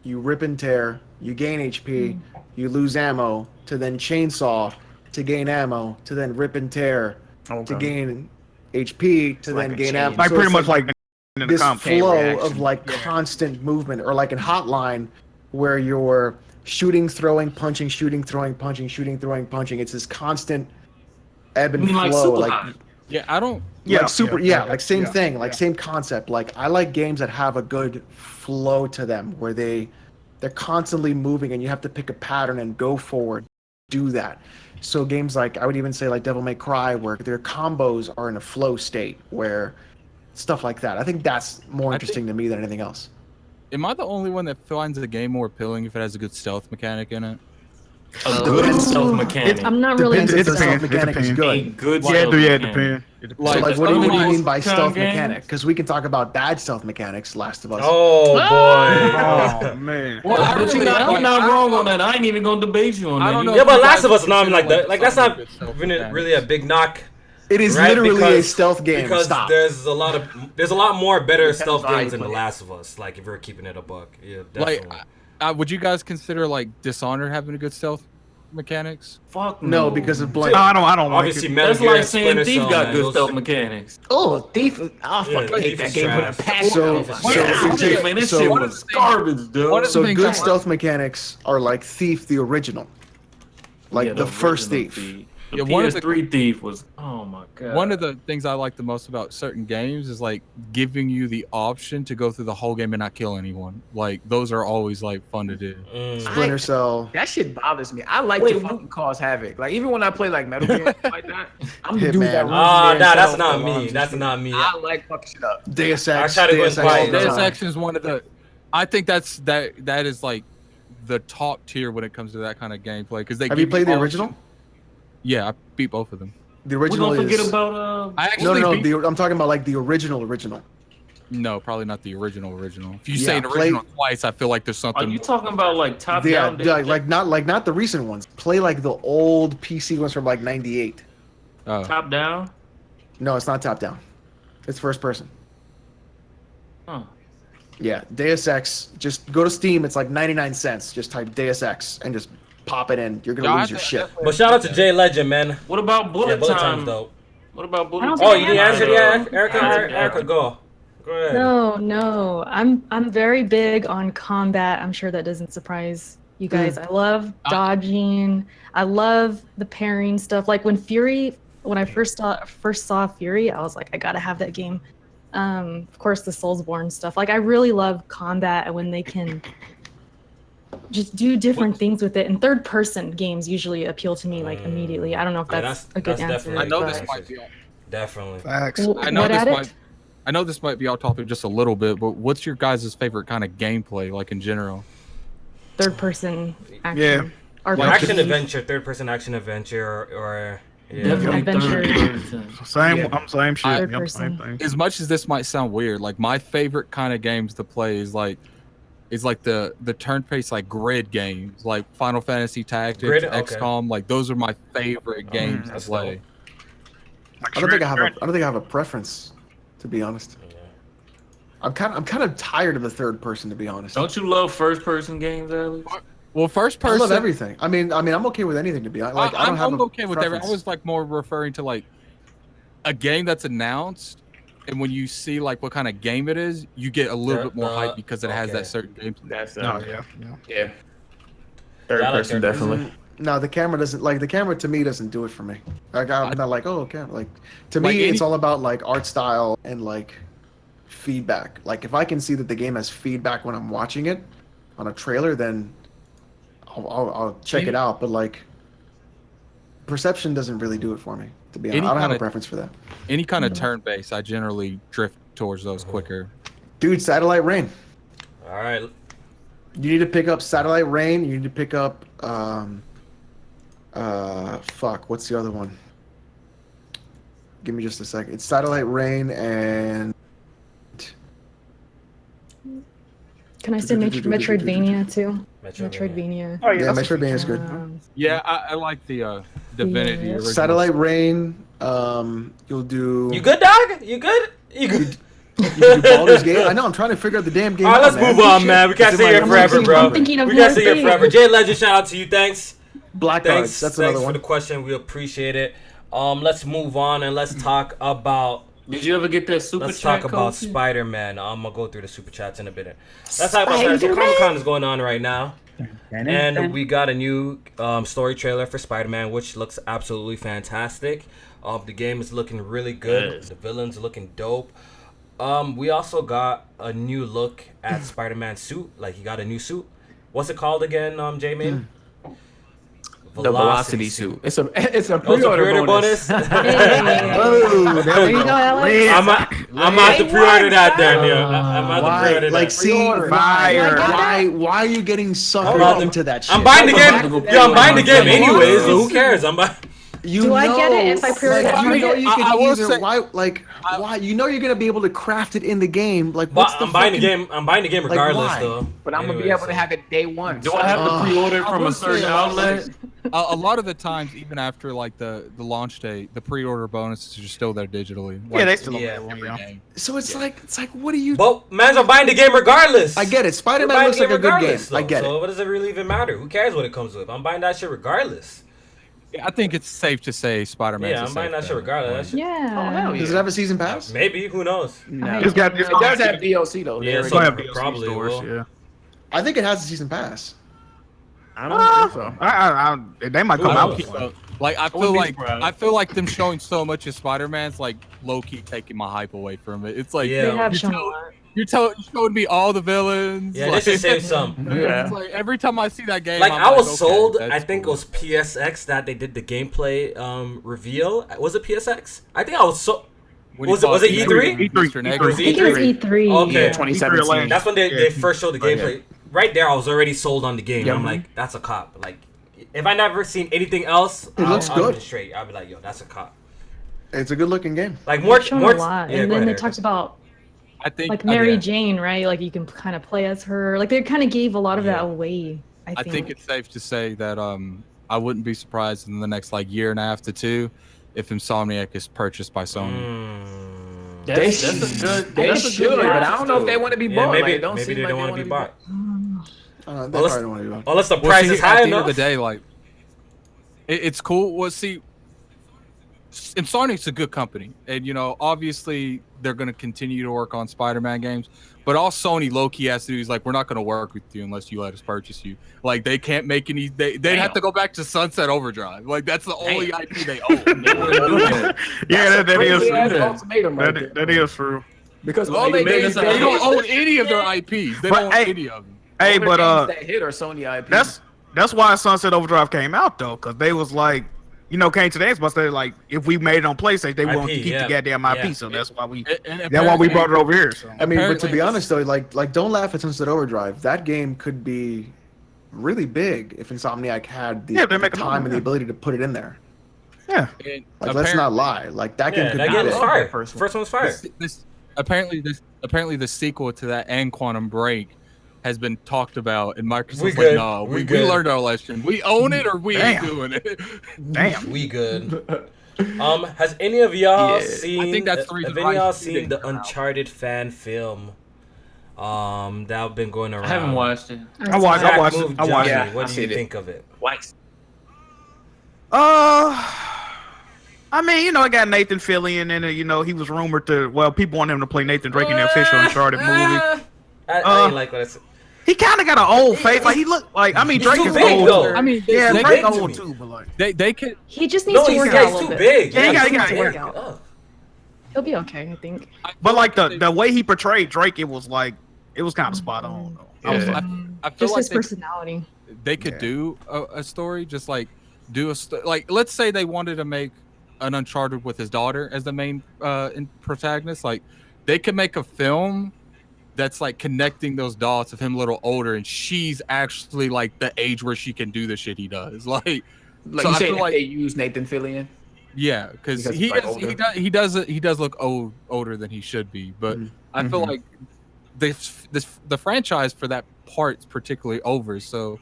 you rip and tear, you gain HP, you lose ammo, to then chainsaw, to gain ammo, to then rip and tear, to gain HP, to Like then a gain chain. ammo. Like So pretty it's much like in the this comp. flow reaction. of like constant movement, or like in Hotline where you're shooting, throwing, punching, shooting, throwing, punching, shooting, throwing, punching. It's this constant ebb and I mean, like flow, Super like Hot. yeah, I don't. like super, like same yeah, thing, like same concept. Like I like games that have a good flow to them, where they're constantly moving, and you have to pick a pattern and go forward, do that. So games like, I would even say like Devil May Cry, where their combos are in a flow state, where stuff like that. I think that's more I interesting to me than anything else. Am I the only one that finds the game more appealing if it has a good stealth mechanic in it? A good stealth mechanic. I'm not really. Depends It if the stealth depends. mechanic is It good. A good Yeah, stealth it mechanic. depends. It depends. So Like, like, what do you otherwise, mean by Recon stealth games? mechanic? Because we can talk about bad stealth mechanics. Last of Us. Oh boy. Oh man. Well, I but really you're like- not wrong on that. I ain't even gonna debate you on I that. don't know. Yeah, if but you Last guys of Us not consider, like that. Like that's some not good stealth really, mechanics. really a big knock. It is Right? literally a Because- stealth game. Because Stop. there's a lot more better Depends stealth on how games you than The play it. Last of Us. Like if we're keeping it a buck, yeah, Like, definitely. would you guys consider like Dishonored having a good stealth mechanics? Fuck No, because of blank. No, I don't like Obviously, it. Metal That's Gear like and saying Splinter Thief Cell, got man, good those- stealth mechanics. Oh, Thief! I fucking Thief hate is that game with a trash. passion. So- Oh, so- yeah. so- Man, this so- shit was garbage, dude. What is So the thing good that- stealth mechanics are like Thief, the original, like Yeah, the first original Thief. The Yeah, one of the- PS3 Thief was, oh my god. One of the things I like the most about certain games is like giving you the option to go through the whole game and not kill anyone. Like those are always like fun to do. Splinter Cell. That shit bothers me. I like Wait, to fucking cause havoc. Like even when I play like Metal Gear like that, I'm the dude Hitman. that runs Ah, there and nah, that's sells not alarms me. and That's shit. not me. I like fucking shit up. Deus Ex. I try to go Deus in Ex quiet. all the Deus time. Ex is one of the. I think that is like the top tier when it comes to that kind of gameplay because they Have you give played the option- original? Yeah, I beat both of them. The we original don't forget is. about I No, actually no, beat- no. I'm talking about like the original. No, probably not the original. If you Yeah, say an play- original twice, I feel like there's Are something. you talking about like top Yeah, down? like not the recent ones. Play like the old PC ones from like '98. Oh. top down? No, it's not top down. It's first person. Huh. Yeah, Deus Ex. Just go to Steam. It's like 99 cents. Just type Deus Ex and just pop it in. You're gonna Yeah, I lose your th- shit. But shout out to Jay Legend, man. What about Yeah, bullet bullet time? time's dope. What about I bullet don't time? Oh, think you didn't answer Yeah. yet, Erica? Erica, go. Go ahead. No. I'm very big on combat. I'm sure that doesn't surprise you guys. I love dodging. I love the pairing stuff. Like when I first saw Fury, I was like, I gotta have that game. Of course, the Soulsborne stuff. Like I really love combat and when they can just do different things with it. And third-person games usually appeal to me like immediately. I don't know if Yeah, that's, that's- a good that's answer. definitely- I know but- this might be. Definitely. Facts. I know What this at it? might. I know this might be off topic just a little bit, but what's your guys' favorite kind of gameplay, like in general? Third-person action. Yeah. RPG. Action adventure, third-person action adventure, or yeah. Definitely Adventure. third person. Same. Yeah. I'm same shit. Third Yep, same person. thing. As much as this might sound weird, like my favorite kind of games to play is like the turn-based like grid games, like Final Fantasy Tactics, Grid? Okay. XCOM. Like those are my favorite games to that's play. Like I don't think I Shred- have a preference, to be honest. Yeah. I'm kind of tired of the third person, to be honest. Don't you love first person games, Alex? Well, first I person. love everything. I mean, I'm okay with anything, to be honest. Like, I don't have I'm a okay with everything. I preference. was like more referring to like a game that's announced, and when you see like what kind of game it is, you get a little bit more hype because it has okay. that certain gameplay. That's Oh yeah. yeah. Third Yeah, I like person, third definitely. No, the camera doesn't. Like the camera to me doesn't do it for me. Like I'm not like, oh, camera. Like to Like me, any- it's all about like art style and like feedback. Like if I can see that the game has feedback when I'm watching it on a trailer, then I'll check it out. But like perception doesn't really do it for me. To be honest, Any I don't have a kinda- preference for that. Any kind of turn-based, I generally drift towards those quicker. Dude, Satellite Rain. All right. You need to pick up Satellite Rain. You need to pick up fuck, what's the other one? Give me just a second. It's Satellite Rain and Can I say Metroidvania too? Metroidvania. Oh yeah, Metroidvania is good. Yeah, I like the Divinity Yeah. original. Satellite Rain. You'll do. You good, dog? You good? You good? You can do Baldur's Gate. I know. I'm trying to figure out the damn game. All right, out, let's move on, man. We can't It's in stay here my- forever, I'm bro. thinking of We can't more stay here things. forever. Jay Legend, shout out to you. Thanks. Blackguards. That's Thanks another for one. the question. We appreciate it. Let's move on and let's talk about. Did you ever get that super Let's chat talk about code? Spider-Man. I'm gonna go through the super chats in a bit. Let's talk about Spider-Man. So Comic-Con is going on right now, and we got a new story trailer for Spider-Man, which looks absolutely fantastic. The game is looking really good. Yes. The villain's looking dope. We also got a new look at Spider-Man's suit. Like he got a new suit. What's it called again, J-Man? The velocity suit. It's a Oh, it's a pre-order pre-order bonus. Hey. Oh, There you go, Alex. I'm out to pre-order that then, yo. I'm out to Why? pre-order Like, that. see, Fire. why are you getting suckered about into that shit? I'm buying the game. Yo, I'm buying the game anyways. So who cares? I'm buying. You Do I know, get it if I pre-order like, it? you know you I can will either say- why you know you're gonna be able to craft it in the game. Like, But what's the I'm buying the fucking- game. I'm buying the game regardless, why? though. But I'm gonna be Anyway, able to have it day one. Do I have to pre-order it I from a would say certain a lot of outlet? places- A lot of the times, even after like the launch date, the pre-order bonuses are still there digitally. Yeah, Like, they still Yeah. available, every yeah. game. So it's like what are you? Well, man, I'm buying the game regardless. I get it. We're Spider-Man buying looks the like a good game. regardless, I though. get So it. what does it really even matter? Who cares what it comes with? I'm buying that shit regardless. Yeah, I think it's safe to say Spider-Man. Yeah, I'm buying that shit regardless. That shit- Oh, hell Yeah. Does it have a season pass? Maybe. Who knows? No. It's got It does have DLC though. Yeah, They so- already- probably will. Yeah. I think it has a season pass. I don't think so. They might Who come out knows? with one. Like I wouldn't feel be like surprised. them showing so much of Spider-Man's like low key taking my hype away from it. It's like Yeah. They have you shown a tell- lot. you're showing me all the villains. Yeah, like, they should save some. Yeah. it's like every time I see that game, Like I'm I was okay, sold. that's I think cool. it was PSX that they did the gameplay reveal. Was it PSX? I think I was so. When you Was it call E3? Mr. Was I Negri. think it was E3. Okay. Yeah, 2017. That's when they Yeah. first showed the gameplay. Right there, I was already sold on the game. Yeah. I'm like, that's a cop. Like, if I never seen anything else, It looks I'll good. be straight. I'll be like, yo, that's a cop. It's a good looking game. Like more, They've shown more. a lot. Yeah, And go then ahead, they Erica. talked about I think like Mary yeah. Jane, right? Like you can kind of play as her. Like they kind of gave a lot of Yeah. that away. I think. it's safe to say that I wouldn't be surprised in the next like year and a half to two if Insomniac is purchased by Sony. That's a good. They that's a should, good but I don't know if they want to be Yeah, bought. maybe Like, it don't maybe seem they like don't they want to be bought. They Well, let's- probably don't want to do that. Unless the Well, price see, is at high the end enough. of the day, like it's cool. Well, see, Insomniac's a good company, and you know, obviously they're going to continue to work on Spider-Man games. But all Sony low-key has to do is like, we're not going to work with you unless you let us purchase you. Like they can't make any. They'd have to go back to Sunset Overdrive. Like that's the only IP they own. They wouldn't do that. Yeah, that is Crazy ass true. ultimatum right there. That is true. Because Well, all they maybe did it's is a- They don't own any of their IPs. They But, don't own hey, any of them. Hey, all their but games that hit are Sony IP. that's why Sunset Overdrive came out though, because they was like, you know, came to the Xbox. They like, if we made it on PlayStation, they wanted to IP, keep yeah. the goddamn IP. Yeah. So that's why we And that's why we brought it over here. So. I mean, but to Apparently- be honest though, like don't laugh at Sunset Overdrive. That game could be really big if Insomniac had the, Yeah, they the make it time and yeah. the ability to put it in there. Yeah. And Like, let's not lie. Like that game Yeah, could that be game big. was fire. First First one. one was fire. Apparently the sequel to that and Quantum Break has been talked about, and Microsoft's We like, good. no, We we good. learned our lesson. We own it or we ain't Damn. doing it. Damn. We good. Has any of y'all Yeah. seen? I think that's the reason Have why any of y'all he seen didn't the come out. Uncharted fan film? That have been going around. I haven't watched it. I watched Zach, I watched move, it. I watched Johnny, Yeah, What I do you seen it. think of it? Twice. I mean, you know, I got Nathan Fillion in it. You know, he was rumored to. Well, people want him to play Nathan Drake in the official Uncharted movie. I ain't like what I said. He kind of got an old face. Like he looked like. I mean, He's Drake too is big, old. though. I mean, Yeah, they, Drake big to old me. too, but like. they could. He just needs No, to he's, work yeah, out a he's little too bit. big. Yeah, he He got- needs to yeah. work out. Ugh. He'll be okay, I think. But like the way he portrayed Drake, it was like it was kind of spot on. Though. I was Yeah. like, I feel Just like his they, personality. they could Yeah. do a story, just like like let's say they wanted to make an Uncharted with his daughter as the main protagonist. Like they could make a film that's like connecting those dots of him a little older, and she's actually like the age where she can do the shit he does. Like, Like so you I say, feel like they use Nathan Fillion. yeah, because Because he he's, like, is, older. he does look older than he should be. But I feel Mhm. like the franchise for that part's particularly over. So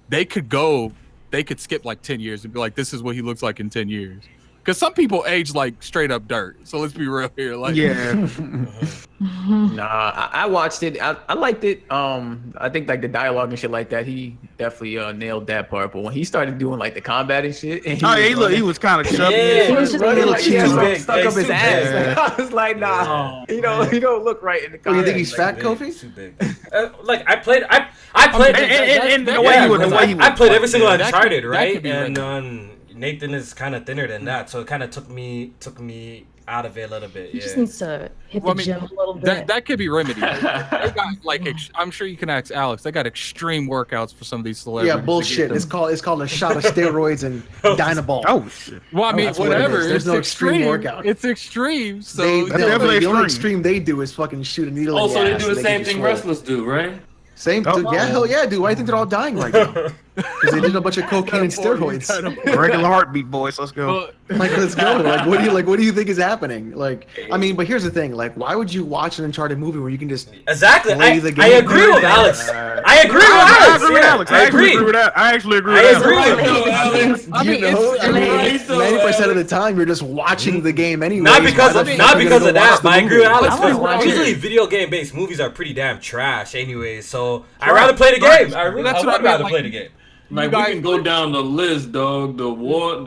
they could skip like 10 years and be like, this is what he looks like in 10 years. Because some people age like straight up dirt. So let's be real here. Like, yeah, Nah, I watched it. I liked it. I think like the dialogue and shit like that, he definitely nailed that part. But when he started doing like the combat and shit, and oh yeah, he was kind of chubby. Yeah. he was just running a like he had little something big. stuck Yeah, up his he's too ass. big. I was like, nah, Oh, he don't look right in the Oh, combat. you think he's fat, Big, Kofi? Too big. Like I played. I played. And the Yeah, way he was, because the way he was. I played every single that could- Uncharted, that right? could be And right. Nathan is kind of thinner than that, so it kind of took me out of it a little bit. He just Yeah. needs to hit the Well, I mean, gym a little bit. That could be remedied. They got like I'm sure you can ask Alex. They got extreme workouts for some of these celebrities. Yeah, bullshit. It's called a shot of steroids and Dynaball. Oh shit. Well, I mean, That's what it is. whatever. There's It's no extreme extreme workout. It's extreme. So They, That's definitely the only extreme. extreme they do is fucking shoot a needle. Oh, in so your they ass do and the get same you thing swole. wrestlers do, right? Same. Oh. Yeah, hell yeah, dude. Why do you think they're all dying right now? Because they did a bunch of cocaine and steroids. Regular heartbeat, boys. Let's go. Like, let's go. Like, what do you think is happening? Like, I mean, but here's the thing. Like, why would you watch an Uncharted movie where you can just Exactly. play the game? I agree with Alex. I agree with I Alex. agree with Yeah, Alex. I agree. with that. I actually agree I with agree Alex. with you. Alex. I mean, it's- I mean, 90% of the time you're just watching the game anyway. Not because of that, but I agree with Alex. I wanna watch Because usually it. video game based movies are pretty damn trash anyway. So I'd rather play the game. I would That's what I mean, rather like- play the game. Like You we guys- can go down the list, dog. What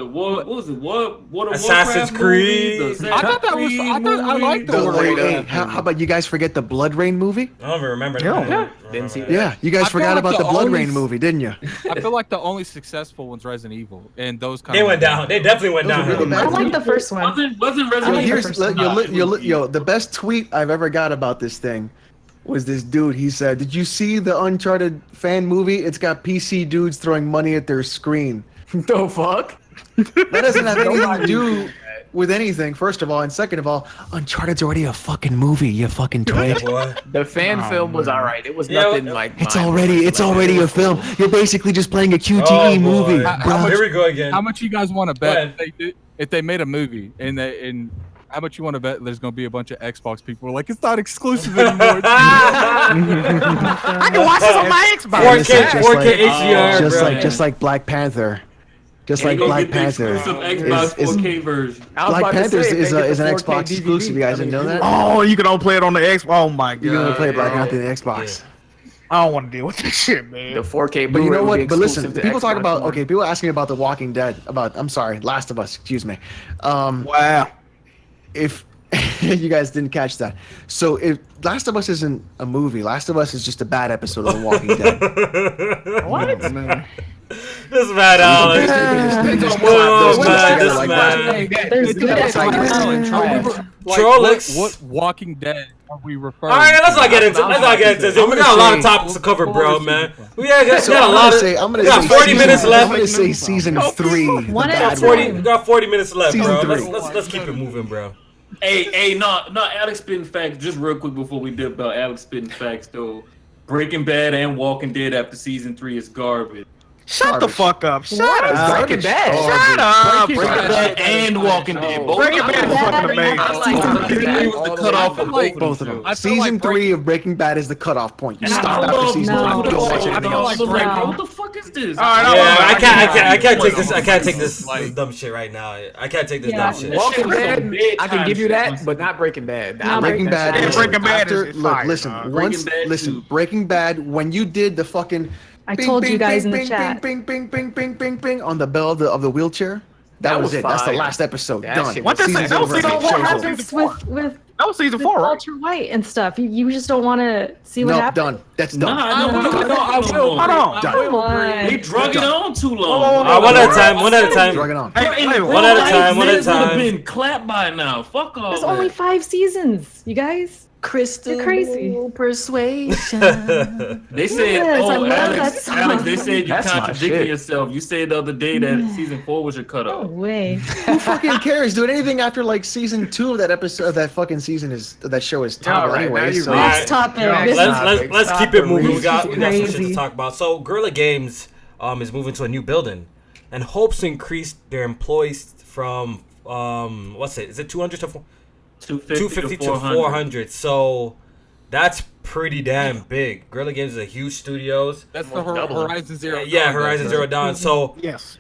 was it? What Assassin's Creed. I thought that was. I liked the Hey, word. how about you guys forget the Blood Rain movie? I don't even remember Yeah. that. Didn't see that. Yeah, you guys I feel forgot like about the the Blood only Rain s- movie, didn't you? I feel like the only successful one's Resident Evil, and those kind. They of went down. They definitely went Those are downhill. really bad. I like the first one. Wasn't I Resident like Evil? the first one. Yo, the best tweet I've ever got about this thing was this dude. He said, "Did you see the Uncharted fan movie? It's got PC dudes throwing money at their screen." The fuck? That doesn't have anything to do with anything, first of all, and second of all, Uncharted's already a fucking movie. You fucking twit. Boy. The fan film was alright. It was Yeah, nothing well, like. It's mind-blowing. already a film. You're basically just playing a QTE Oh, movie, boy. bro. Here we go again. How much you guys want to Go bet ahead. if they made a movie and how much you want to bet there's gonna be a bunch of Xbox people like it's not exclusive anymore? I can watch this on my Xbox. 4K, Just 4K like- HDR, bro. just like Black Panther. Just like Go Black get the Panther. exclusive Xbox is- 4K version. I was Black about to Panther say, if is they get an the 4K Xbox DVD, exclusive. You guys didn't know that? Oh, you can only play it on the Xbox. Oh my god. You can only play Black Yeah. Panther on the Xbox. I don't want to deal with this shit, man. The 4K. But you know Blu-ray would be what? But listen, exclusive to people talk Xbox about One. okay. People asking about The Walking Dead. I'm sorry, Last of Us. Excuse me. Wow. If you guys didn't catch that, so if Last of Us isn't a movie, Last of Us is just a bad episode of The Walking Dead. What? This man, Alex. Oh, man, this man. There's good That's how you episodes. Like, Trollocs. what Walking Dead are we referring? All right, let's not get into. Let's not get into this. We got a lot of topics to cover, bro, man. We got a lot of. I'm gonna We got say 40 season- minutes left. I'm gonna say season 3. One the at a bad time. one. We got 40 minutes left, Season bro. 3. Let's keep it moving, bro. Hey, no, Alex spitting facts. Just real quick before we dip out, Alex spitting facts though. Breaking Bad and Walking Dead after season 3 is garbage. Shut the Garbage. fuck up. Shut What? up. Breaking Bad. Shut up. Breaking Bad and Walking Dead. Both Breaking of Bad them. is fucking amazing. I like Season Breaking 3 Bad was all the the cutoff way. for Both of them. I feel Season like 3 of Breaking Bad is the cutoff point. You And stop I after love season 3. no. You don't watch I anything love else. the break. No. What the fuck is this? All right, Yeah, I can't take this. this. I can't take this Like- dumb shit right now. I can't take this Yeah. dumb shit. Walking That shit Dead, was some I can give you big that, time but not Breaking Bad. I No, like Breaking that Bad. shit. Yeah, listen, Breaking Bad after, is look, fire, listen. dog. Once, Breaking Bad listen. too. Breaking Bad. When you did the fucking. I told you guys in the bing, chat. Bing, bing, bing, bing, bing, bing, on the bell of the wheelchair. That That was was it. That's the fire. last episode. That Done. shit What was they say? Season's That was over. season So Show's what over. happens with That was season with 4, right? Walter White and stuff? You just don't want to see what No, happens. done. That's done. Nah, no, Hold on. Come on. They drug it on too Whoa, long. One at a time. One at a time. Drug it on. Hey, One at a time. One at a Would have time. been clapped by now. Fuck all. There's that. only 5 seasons, you guys. Crystal You're crazy. Persuasion. They said, Yes, I love that Alex, song. Alex, they said you That's my contradicting shit. yourself. You said the other day that season 4 was your No cutoff. way. Who fucking cares, dude? Anything after like season 2 of that episode, of that fucking season that show is terrible Alright, anyway. now you So right. Next topic. Let's keep it moving. We got some shit Crazy. to talk about. So Guerrilla Games is moving to a new building and hopes to increase their employees from what's it? Is it 200 to 250 to 400? So that's pretty damn big. Guerrilla Games is a huge studios. That's the Double. Horizon Zero. Yeah, Dawn, Horizon right? Zero Dawn. So Yes.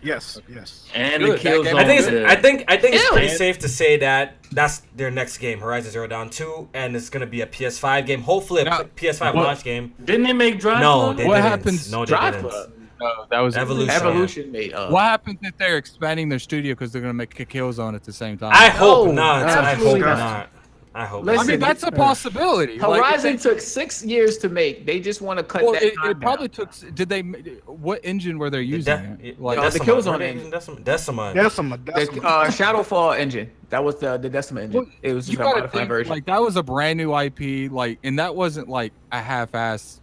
And Good, the kill that zone. game- I think it's Ew. pretty safe to say that that's their next game, Horizon Zero Dawn 2, and it's gonna be a PS5 game. Hopefully a Now, PS5 what- launch game. Didn't they make Drive No, Club? they What didn't. happens- No, they Drive didn't. Club. No, that was Evolution. Evolution made What happens if they're expanding their studio because they're gonna make a Killzone at the same time? I hope No, not. I hope absolutely not. not. I hope. Listen, I mean, that's a possibility. Horizon took 6 years to make. They just want to cut that time it probably down. took. Did they? What engine were they using? the Killzone engine. Decima. Shadowfall engine. That was the Decima engine. Well, It was you just a gotta modified think, version. like that was a brand new IP, like, and that wasn't like a half-ass,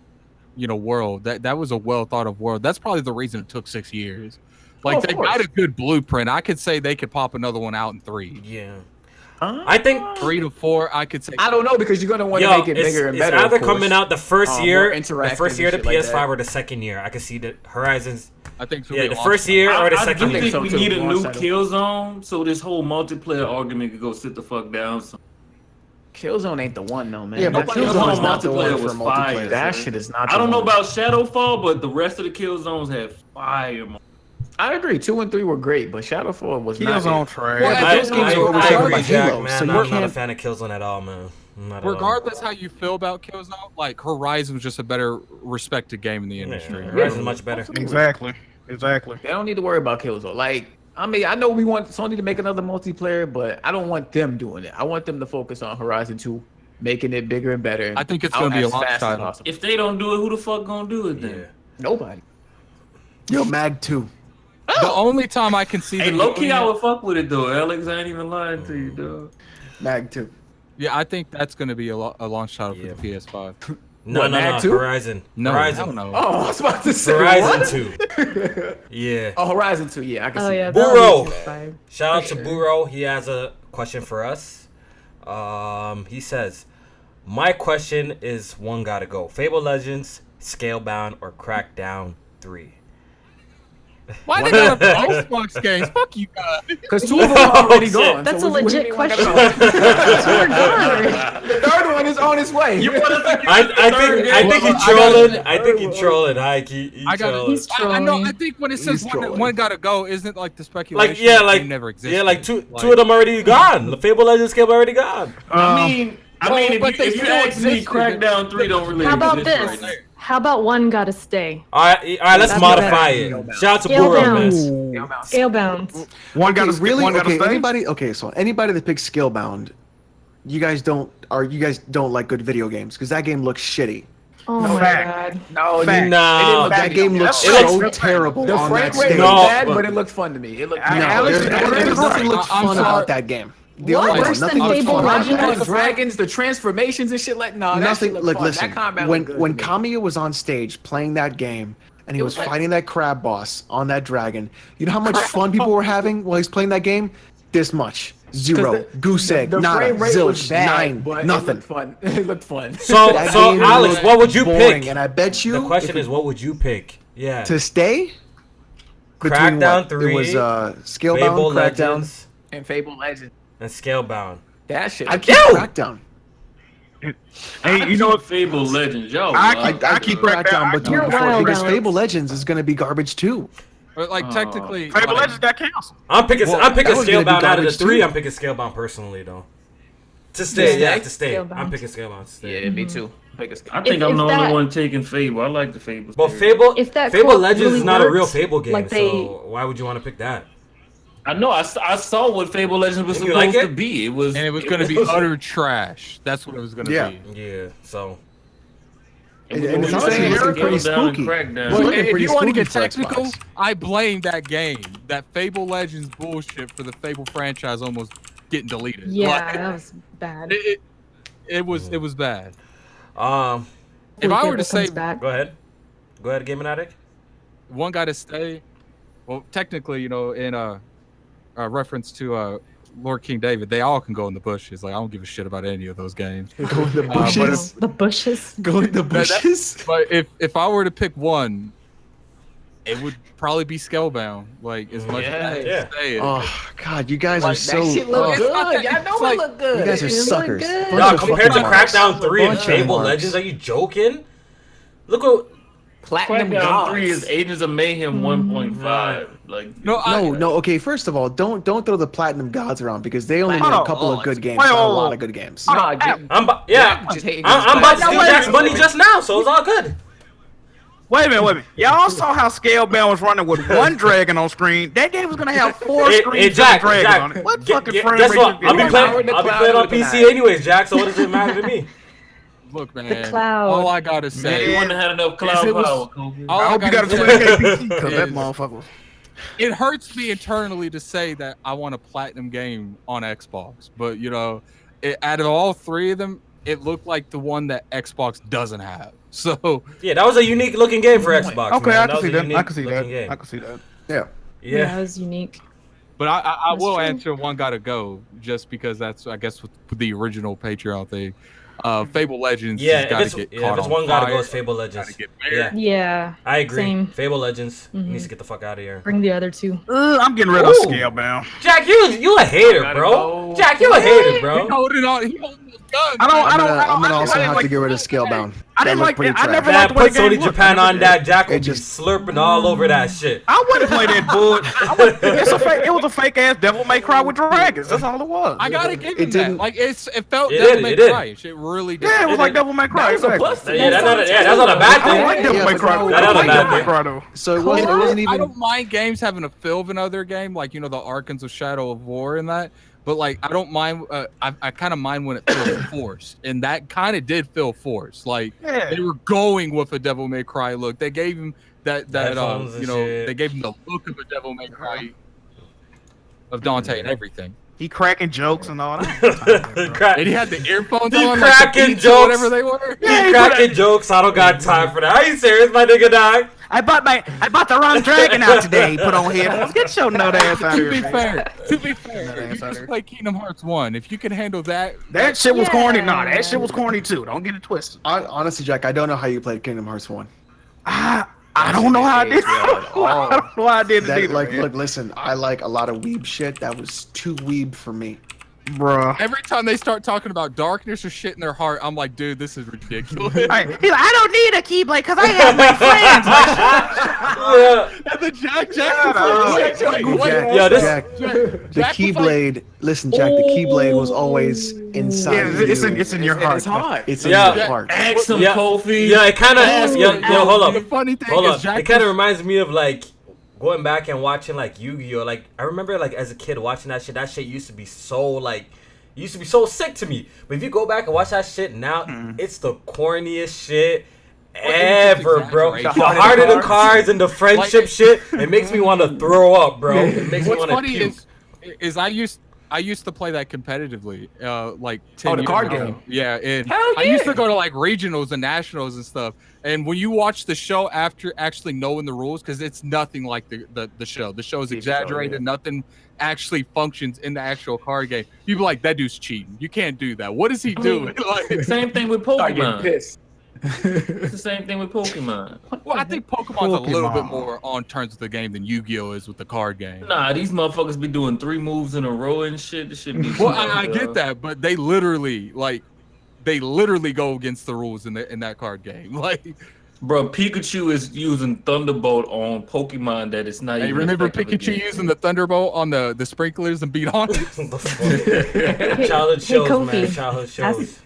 world. That was a well thought of world. That's probably the reason it took 6 years. Like of they course. got a good blueprint. I could say they could pop another one out in 3. Yeah. I think 3 to 4. I could say. I don't know because you're gonna want to make it bigger and better. It's either of course. coming out the first year, the interactive and PS5 shit like or the second year. I can see the Horizons. I think Yeah, the first year or the second I year. think so we too. need a new Launch title. Killzone so this whole multiplayer argument could go sit the fuck down. Killzone ain't the one, though, man. Yeah, but That Killzone Killzone is not the multiplayer one for was fire. multiplayer. That shit is not. I don't the know one. about Shadowfall, but the rest of the Killzones had fire. Man. I agree. 2 and 3 were great, but Shadowfall was not. Killzone it. trash. Well, I, those games were I talking agree, about Jack, Halo, man. so you I'm not a can't- fan of Killzone at all, man. Not at all. Regardless how you feel about Killzone, like Horizon was just a better respected game in the industry. Yeah, Horizon's much better. Exactly. They don't need to worry about Killzone. Like, I mean, I know we want Sony to make another multiplayer, but I don't want them doing it. I want them to focus on Horizon 2, making it bigger and better. I think it's out gonna be a as launch fast as title. possible. If they don't do it, who the fuck gonna do it then? Yeah. Nobody. Yo, Mag 2. The only time I can see Hey, them low key, doing I it- would fuck with it though, Alex. I ain't even lying to you, dog. Mag 2. yeah, I think that's going to be a launch title for Yeah. the PS5. No, What, no, Mag no. 2? Horizon. No, Horizon. I don't know. Oh, I was about to say Horizon what? 2. Yeah. Oh, Horizon 2. Yeah, I can Oh see. yeah, that. that Burrow. would be fire. Shout out For to sure. Burrow. He has a question for us. He says, my question is one gotta go. Fable Legends, Scalebound, or Crackdown 3? Why they got a Xbox games? Fuck you guys. Because 2 of them are already shit. gone. That's so a what do you legit mean one question. gotta go? Regardless. The third one is on its way. I think he's trolling. I think he's trolling. He I got trolling. He's I know. trolling. I think when it says He's one, trolling. one gotta go, isn't like the speculation. Like, yeah, that like, game never existed. yeah, like two of them already gone. The Fable Legends Scalebound already gone. I mean, well, but they if you still ask me, existed. Crackdown 3 don't really How about exist this? right now. How about one gotta stay? All right, let's That's modify better. it. Shout out to Burrow, man. Scalebound. One got to really? One got to Okay, stay. anybody that picks Scalebound, you guys don't like good video games because that game looks shitty. Oh my fact. god. No, Fact. Nah. That game looks It so looks- terrible The on frame that rate stage. was No. bad, but it looked fun to me. It looked. No, Alex, there's nothing looks I'm fun sorry. about that game. The What? only one, Worse than nothing looks Fable fun about Legends? that. The dragons, the transformations and shit like that Nothing. shit looked Like, fun. listen, That combat when looked good when to me. Kamiya was on stage playing that game and he It was was like- fighting that crab boss on that dragon, you know how much fun people were having while he's playing that game? This much. 0. Goose egg. the Nada. frame rate was Zilch. bad, 9. but Nothing. It looked fun. It looked fun. So, That so game Alex, looked what would you boring, pick? And I bet you The question if is, what would you pick? Yeah. to stay. Crackdown What? 3. It was Scalebound, Fable Crackdown. Legends, And Fable Legends. and Scalebound. That shit. I keep Yo! Crackdown. Hey, you know, Fable Legends, yo. I keep Crackdown between You're before wild, because Alex. Fable Legends is going to be garbage too. But like technically, Fable like, Legends got canceled. I'm picking Well, I'm picking that was gonna be Scalebound out of the garbage, 3. too. I'm picking Scalebound personally though. To stay, Yeah, yeah, to stay. Scalebound. I'm picking Scalebound to stay. Yeah, me too. Biggest. I think If- I'm if the only that- one taking Fable. I like the Fable. But series. Fable, If that Fable quote Legends really is not a real works, Fable game, like they- so why would you want to pick that? I know. I saw what Fable Legends was And you supposed like to it? be. It was, and it was going to be utter trash. That's what it was going to Yeah. be. Yeah, so And what it's you honestly saying, looking pretty Scalebound and spooky. Crackdown. It's looking If pretty you want to spooky get for technical, Xbox. I blame that game. That Fable Legends bullshit for the Fable franchise almost getting deleted. Yeah, Like, that was bad. it was bad. Hopefully If I were to Fable say comes back. go ahead, Gaming Addict. one got to stay, well, technically, in reference to Lord King David, they all can go in the bushes. Like I don't give a shit about any of those games. Go in the but bushes. The bushes. Go in the bushes. But if I were to pick one, it would probably be Scalebound. Like as much as I hate yeah. to say it. Oh God, you guys are Like, so. that shit look oh, It's not good. that- Y'all know it's it like- look good. You guys are It look suckers. good. Bunch No, of compared to fucking marks. Crackdown 3 and Bunch of Fable marks. Legends, are you joking? Look what. Platinum Crackdown gods. 3 is Agents of Mayhem 1.5. Like No. Okay, first of all, don't throw the Platinum Gods around because they only made Platinum a couple of Gods. good games, Wait, not a wait, lot wait. of good games. Nah, I'm about to just hating steal Platinum. Jack's money just now, so it's all good. Wait a minute. Y'all saw how Scalebound was running with one dragon on screen. That game was gonna have 4 screens of dragons on it. What fucking frame Guess rate what? you I'll be getting? playing on PC anyways, Jack. So what does it matter to me? Look, man. cloud. All I gotta say, You wouldn't have had enough cloud it was- power, Kobe. all I I hope you got a gotta 20K say PC because that is- motherfucker. it hurts me internally to say that I want a platinum game on Xbox, but you know, out of all 3 of them, it looked like the one that Xbox doesn't have. So Yeah, that was a unique looking game for Xbox. Okay, man. I can see was a that. I unique can see looking that. game. I can see that. Yeah. Yeah, it was unique. but I That's will true. answer one gotta go just because that's I guess with the original Patreon thing. Fable Legends Yeah, has gotta if get it's caught on one gotta fire. go, it's Fable Legends. Gotta get Yeah, married. Yeah. I agree. Same. Fable Legends Mhm. needs to get the fuck out of here. Bring the other 2. I'm getting rid of Ooh. Scalebound. Jack, you a hater, Gotta bro. go. Jack, you a hater, He bro. holding on. He holding his gun. I'm gonna also have to get rid of Scalebound. I didn't That like looked it. pretty I never trash. Man, liked the way put the game Sony looked. Japan on that. Jack will It be just- slurping all over that shit. I wouldn't play that bull. It was a fake ass Devil May Cry with dragons. That's all it was. I gotta give It him that. didn't- Like it felt It Devil did, May it did. Cry. It really did. Yeah, it was like Devil May Cry. That was a exactly. plus. Yeah, that's not a bad I don't like thing. Devil Yeah, May but Cry. no, I that's don't not like a bad Devil May thing. Cry though. So it wasn't I even. don't mind games having a feel of another game, like you know the Arkans of Shadow of War and that. But like I don't mind. I kind of mind when it feels forced, and that kind of did feel forced. Like Yeah. they were going with a Devil May Cry look. They gave him that Headphones and you know shit. they gave him the look of a Devil May Cry of Dante and everything. He cracking jokes and all that. Crack- And he had the earphones He on, like cracking the Beats jokes. or whatever they were. He cracking jokes. I don't got time for that. Are you serious, my nigga, dog? I bought the wrong dragon out today. He put on headphones. Get your nut ass out To of be here. man. fair, you just play Kingdom Hearts 1. If you can handle that, That shit was corny. Yeah. Nah, that shit was corny too. Don't get it twisted. Honestly, Jack, I don't know how you played Kingdom Hearts 1. I don't know how I did. I don't know how I did it That, either, like, man. look, listen, I like a lot of weeb shit. That was too weeb for me. Bruh. every time they start talking about darkness or shit in their heart, I'm like, dude, this is ridiculous. He's like, I don't need a keyblade because I have my friends. Yeah. And then Jack Shut up. wait, Jack, Yo, this- Jack, the Jack was Keyblade. Listen, Jack, the Keyblade was always inside Yeah, of it's you. in your heart. It's hard. It's in Yeah. your heart. Ask him, Yeah. Kofi. Yeah, it kind of. Ask Yo, him, hold up. The funny thing Hold is, up. Jack It kind of was- reminds me of like going back and watching like Yu-Gi-Oh. Like I remember like as a kid watching that shit. That shit used to be so like. It used to be so sick to me. But if you go back and watch that shit now, it's the corniest shit ever, bro. The exaggeration. heart of the cards and the friendship Like- shit. It makes me want to throw up, bro. It makes me What's want to funny puke. is I used to play that competitively, like 10 Oh, the years card ago. game. Yeah, and Hell I used to yeah. go to like regionals and nationals and stuff. And when you watch the show after actually knowing the rules, because it's nothing like the show. The show is exaggerated. Nothing actually functions in the actual card game. You'd be like, that dude's cheating. You can't do that. What is he doing? Like, Same thing with Start getting Pokemon. pissed. It's the same thing with Pokemon. well, I think Pokemon's a little bit Pokemon. more on terms of the game than Yu-Gi-Oh is with the card game. Nah, these motherfuckers be doing 3 moves in a row and shit. This shit be Well, I get that, but they literally go against the rules in that card game. Like, Bro, Pikachu is using Thunderbolt on Pokemon that it's not hey, even remember effective Pikachu against. using the Thunderbolt on the sprinklers and beat on it? What the fuck? Childhood Hey, shows, Kofi. man. Childhood shows.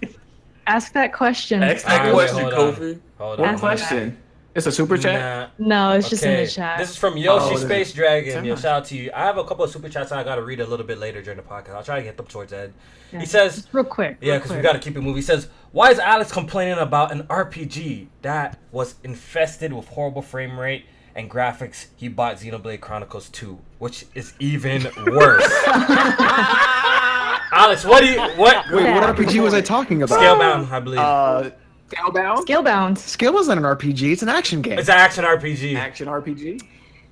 Ask that question. Ask that Alright, question, hold on. Kofi. Hold What on. question? It's a super chat. Nah. No, it's just in Okay, the chat. This is from Yoshi Oh, Space Dragon. Yo, Semi. shout out to you. I have a couple of super chats I gotta read a little bit later during the podcast. I'll try to get them towards the end. Yeah. He says, Just real quick. yeah, real because we quick. gotta keep it moving. He says, why is Alex complaining about an RPG that was infested with horrible frame rate and graphics? He bought Xenoblade Chronicles 2, which is even worse. Alex, what? Wait, what RPG was I talking about? Scalebound, I believe. Scalebound. Scalebound. Scale wasn't an RPG. It's an action game. It's an action RPG. Action RPG.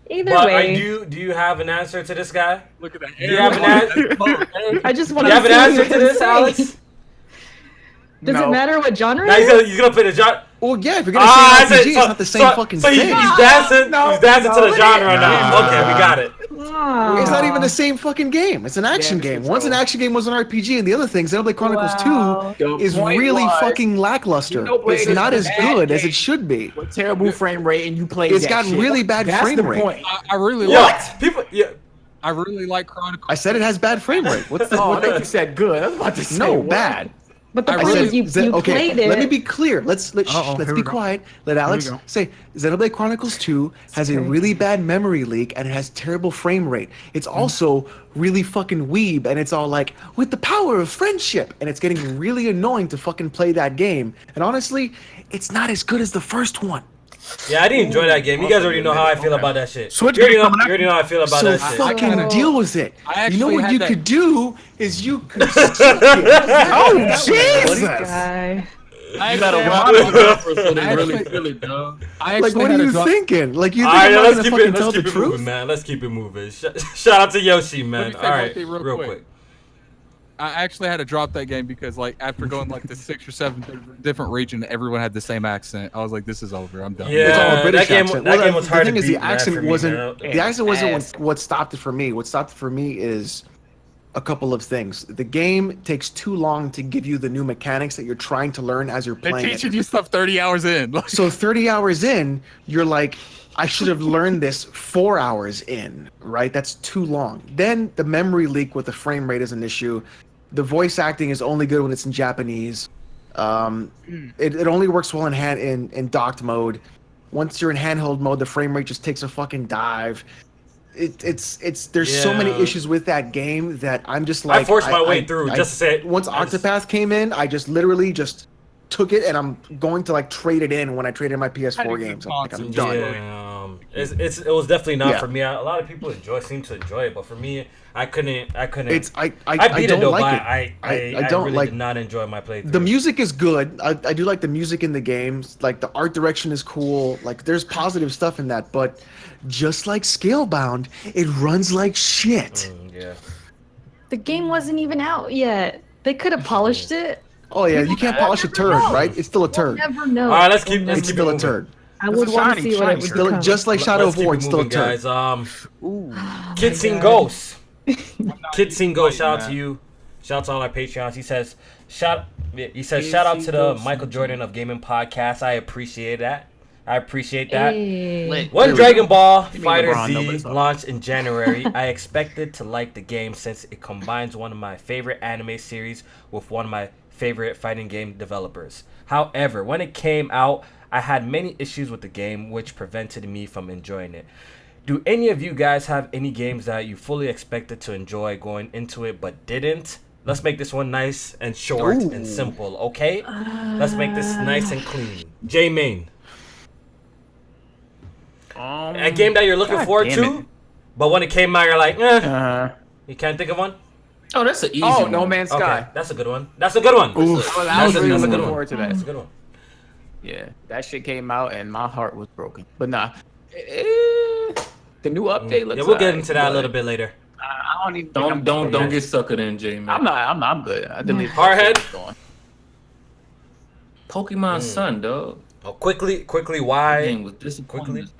Either But way, do you have an answer to this guy? Look at that. Do you have an answer? I just Do want you to have an answer to this, Alex? Does No. it matter what genre? Now it is? he's gonna play the genre. Well, yeah, if you're gonna say an RPG, it's not the same fucking so thing. he's dancing. He's dancing to the genre now. No. Okay, we got it. Oh. It's not even the same fucking game. It's an action Damage game. Once an control. action game was an RPG, and the other thing, Xenoblade Chronicles Wow. 2, The is point really was, fucking lackluster. Xenoblade It's is not a as bad good as game. it should be. With terrible frame rate, and you play. It's that got shit. really bad That's frame the rate. point. I really Yeah, like. people. Yeah. I really like Chronicles. I said it has bad frame rate. What's the Oh, I what think you said good. I was about to say No, what? bad. But the I point really- is, you played it. Let me be clear. Let's Uh-oh, let's here be we go. quiet. Let Alex we go. say Xenoblade Chronicles 2 has a crazy. really bad memory leak and it has terrible frame rate. It's also really fucking weeb and it's all like with the power of friendship and it's getting really annoying to fucking play that game. And honestly, it's not as good as the first one. Yeah, I didn't enjoy that game. You guys already know how I feel about that shit. Switch You already game know, coming out. you already know how I feel about So that shit. fucking So- deal with it. I You know actually what had you that- could do is you could suck it. Oh Jesus! Guy. I You gotta actually rock the rapper so they I really actually- feel it, dog. I Like, actually what are had a you drop- thinking? Like, you All think right, I'm not let's gonna keep fucking it. tell Let's the keep it truth? moving, man. Let's keep it moving. Shout out to Yoshi, man. me say All right, one thing real real quick. I actually had to drop that game because like after going like the 6 or 7 different region, everyone had the same accent. I was like, this is over. I'm done. Yeah. It's all a British that game- accent. that Well, game was hard the thing to is, the beat, man, accent for me, wasn't. man. The accent wasn't Ass. what stopped it for me. What stopped it for me is a couple of things. The game takes too long to give you the new mechanics that you're trying to learn as you're They're playing teaching it. you stuff 30 hours in. Like, So 30 hours in, you're like, I should have learned this 4 hours in, right? That's too long. Then the memory leak with the frame rate is an issue. The voice acting is only good when it's in Japanese. It only works well in docked mode. Once you're in handheld mode, the frame rate just takes a fucking dive. It's there's so many Yeah. issues with that game that I'm just like I forced my way through just to say it. Once I just- Octopath came in, I just literally just took it and I'm going to like trade it in when I trade in my PS4 games. I'm like, I'm done. Yeah, it was definitely not Yeah. for me. A lot of people seem to enjoy it, but for me, I couldn't. It's I beat don't it though, like but it. I don't really like did not enjoy my playthrough. the music is good. I do like the music in the games. Like the art direction is cool. Like there's positive stuff in that, but just like Scalebound, it runs like shit. Yeah. The game wasn't even out yet. They could have polished it. Oh yeah, you can't polish a turd, right? It's still a turd. Never know. All right, let's keep It's it still a moving. turd. I would a want to shiny, see what shiny it would Still, become. just like Shadow Let's of keep War, it it's still a moving, turd. guys. Ooh. Kid Sing Ghost. Kid Sing Ghost, shout out to you. Shout out to all our Patreons. He says shout out to the Michael Jordan of Gaming Podcast. I appreciate that. Hey. Lit. When Really. Dragon Ball mean Fighter LeBron, Z nobody's up. launched in January, I expected to like the game since it combines one of my favorite anime series with one of my favorite fighting game developers. However, when it came out, I had many issues with the game which prevented me from enjoying it. Do any of you guys have any games that you fully expected to enjoy going into it but didn't? Let's make this one nice and short and simple, okay? Let's make this nice and clean. J Main. A game that you're looking God forward damn to, it. but when it came out, you're like, eh. Uh, You can't think of one? Oh, that's an easy oh, one. No Man's Okay, Sky. that's a good one. That's a good one. I was That's a really good looking one. forward to that. That's a good one. Yeah, that shit came out and my heart was broken. But nah, the new update looks. Yeah, we'll get alright, into that a but little bit later. I don't even. think I'm Don't gonna- get suckered in, Jay, man. I'm good. I deleted that Hardhead? shit. Going. Pokemon Sun, dog. Oh, quickly, That why? game was disappointing. Quickly.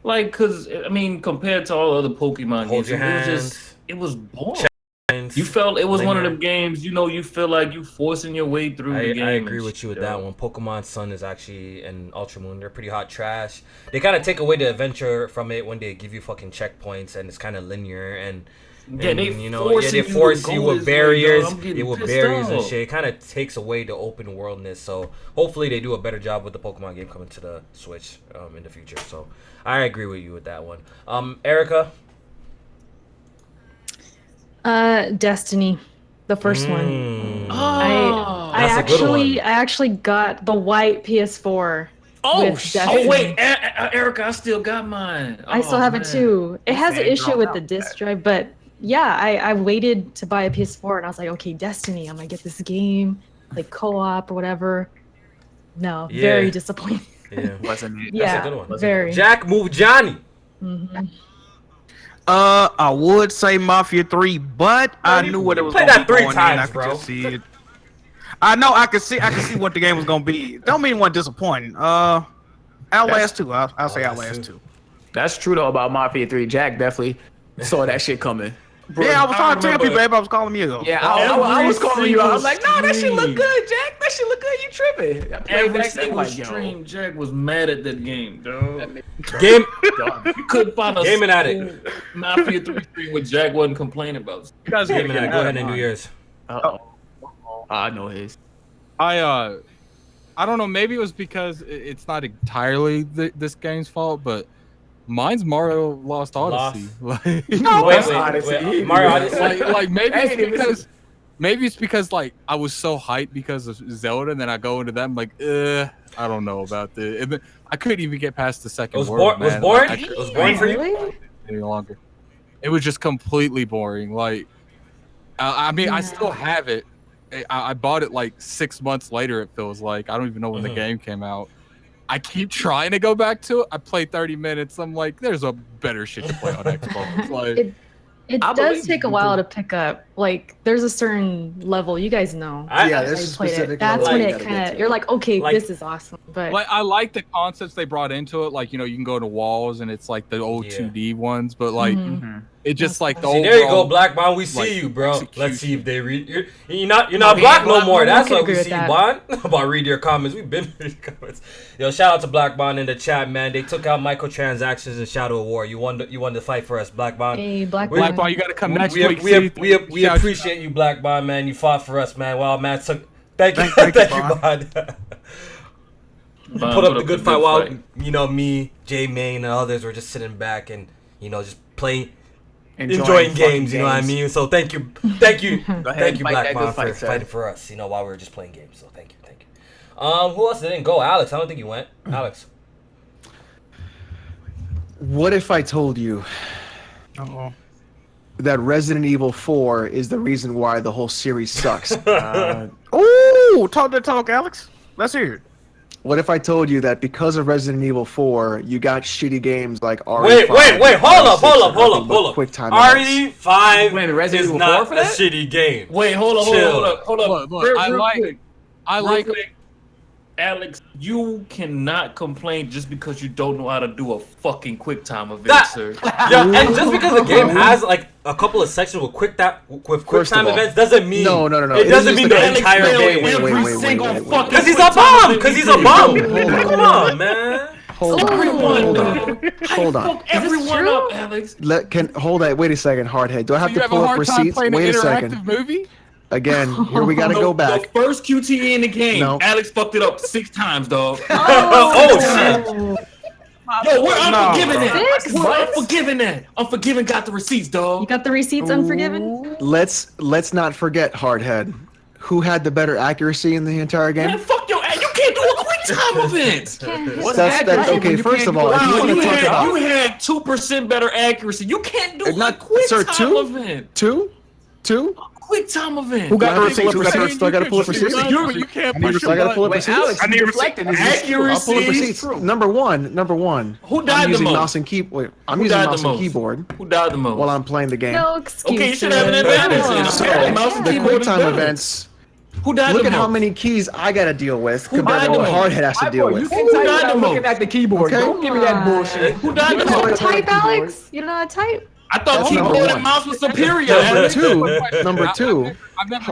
Like, cause I mean, compared to all other Pokemon Hold games, your hands. it was boring. And You felt it was one of linear. them games, you feel like you forcing your way through the game. I agree and with shit, you with dog. that one. Pokemon Sun is actually and Ultra Moon. They're pretty hot trash. They kind of take away the adventure from it when they give you fucking checkpoints and it's kind of linear and. Yeah, they they forcing force to you go with this way, barriers. dog. I'm getting It with pissed barriers and off. shit. It kind of takes away the open worldness. So hopefully they do a better job with the Pokemon game coming to the Switch in the future. So I agree with you with that one. Erica. Destiny, the first one. Mm. I That's a good one. actually got the white PS4. Oh, with sh- Destiny. oh wait, Erica, I still got mine. I still Oh, have it man. too. It has an ain't issue drawn with out the with disc that. drive, but yeah, I waited to buy a PS4 and I was like, okay, Destiny, I'm gonna get this game, like co-op or whatever. No, Yeah. very disappointing. Yeah. Wasn't it? Yeah, That's a good one. very. Jack Move Johnny. Mhm. I would say Mafia 3, but I you knew what it was played gonna that be 3 going in. I times, could bro. just see it. I know. I could see what the game was gonna be. Don't mean one disappointing. Outlast 2. I'll say Outlast 2. That's true though about Mafia 3. Jack definitely saw that shit coming. Yeah, I was trying to tell remember- people, babe. I was calling you. Yeah, I was calling you out. I was like, nah, that shit look stream. good, Jack. That shit look good. You tripping? I played Every that thing single like, yo. stream, Jack was mad at that game, dog. Game. You couldn't find a Gaming at it. single Mafia 3 stream where Jack wasn't complaining about. Gaming at it. Go ahead and do yours. Uh-oh. I know his. I don't know. Maybe it was because it's not entirely this game's fault, but mine's Mario Lost Odyssey. Like, Wait, Mario Odyssey. like maybe it's because like I was so hyped because of Zelda, and then I go into that, I'm like, I don't know about this. And then I couldn't even get past the second world. Was boring? It was boring for you? Any longer. It was just completely boring. Like, I mean, I still have it. I bought it like 6 months later. It feels like I don't even know when the game came out. I keep trying to go back to it. I play 30 minutes. I'm like, there's a better shit to play on Xbox. Like, it does take a while to pick up. Like, there's a certain level, you guys know. There's a specific That's level when you it gotta kind get of to. you're like, okay, Like- this is awesome. But like I like the concepts they brought into it. Like, you know, you can go to walls and it's like the old 2D ones, but like it just like the See, overall, there you go, Black Bond. We see like, you, bro. Let's execution. see if they read. You're not black no more. That's can why we agree with see you, that. Bond. About read your comments. We've been reading comments. Yo, shout out to Black Bond in the chat, man. They took out microtransactions in Shadow of War. You won the fight for us, Black Bond. hey, Black Black Ball, you got to come next We, week. we appreciate you, Black Bond, man. You fought for us, man. Wow, man. Thank you, Thank you, thank you, Bond. Put up the good fight while you know me, J Main, and others were just sitting back and just playing. Enjoying games, you know what I mean? So thank you, Go ahead thank you, and fight Black that Bond, good fight, for sir. fighting for us. While we were just playing games. So thank you. Who else didn't go? Alex, I don't think you went. Alex. What if I told you that Resident Evil 4 is the reason why the whole series sucks? Ooh, talk that talk, Alex. Let's hear it. What if I told you that because of Resident Evil 4, you got shitty games like RE5? Wait, hold up. QuickTime RE5 Wait, Resident is Evil not 4 for a that? shitty game. Wait, hold up. Look, Real I quick. like Real quick. Alex, you cannot complain just because you don't know how to do a fucking QuickTime event, sir. Yeah, and just because the game has like a couple of sections with QuickTime events doesn't mean No. It doesn't mean the entire game. Wait. Because he's a bum. Come on, man. Hold on. Everyone up, Alex. Hold on. Wait a second, Hardhead. Do I have you to have a pull up hard time receipts? playing Wait an a interactive second. movie? Again, here we gotta go back. The first QTE in the game, No. Alex fucked it up 6 times, dog. Oh shit. Yo, we're unforgiving that. Six? We're What? unforgiving that. Unforgiving got the receipts, you dog. got the receipts, Unforgiven. Let's not forget, Hardhead. Who had the better accuracy in the entire Man, game? fuck your ass. You can't do a QuickTime event. That's okay. First of all, if you Wow, want you to talk about had 2% better accuracy. You can't do Not- a QuickTime sir, two? event. two, Quichtime event. Who got I the think receipts? we're Who got the saying receipts? Do I got to pull up you receipts? can do it, but you can't push I got to pull up Wait, receipts. Alex, I need you receipts. deflecting. Is this Accuracy. I'll pull up is receipts. true. Number one. Who died I'm the using most? mouse and keyboard. I'm Who using died the mouse and most? keyboard Who died the most? while I'm playing the game. No excuse. Okay, you should have an advantage. So, Okay, mouse and the keyboard is QuickTime better. events. Who died Look the at how most? many keys I got to deal with Who compared to died the what most? Hardhead has to deal You with. can Who type died without the looking most? at the keyboard. Okay. Don't give me that bullshit. Who died the You don't know how most? to type, Alex. You don't know how to type. I thought That's keyboard number and one. mouse was superior. Number Alex. two,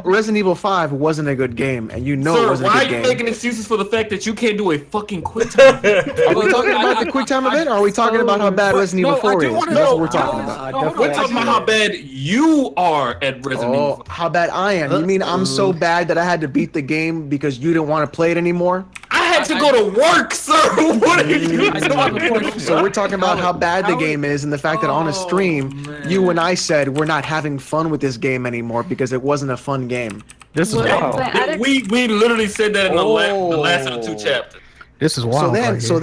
Resident Evil 5 wasn't a good game, and you know it Sir, wasn't why a are good you game. making excuses for the fact that you can't do a fucking QuickTime event? Are we talking about the QuickTime event, or are we talking about how bad Resident Evil 4 is? That's what we're talking about. We're talking about how bad you are at Resident Evil. Oh, how bad I am. You mean I'm so bad that I had to beat the game because you didn't want to play it anymore? I had to go to work, sir. What are you talking about? So we're talking about how bad the game is and the fact that on a stream, you and I said we're not having fun with this game anymore because it wasn't a fun game. This is Well, wild. but Alex- We literally said that in the last of the 2 chapters. This is wild. So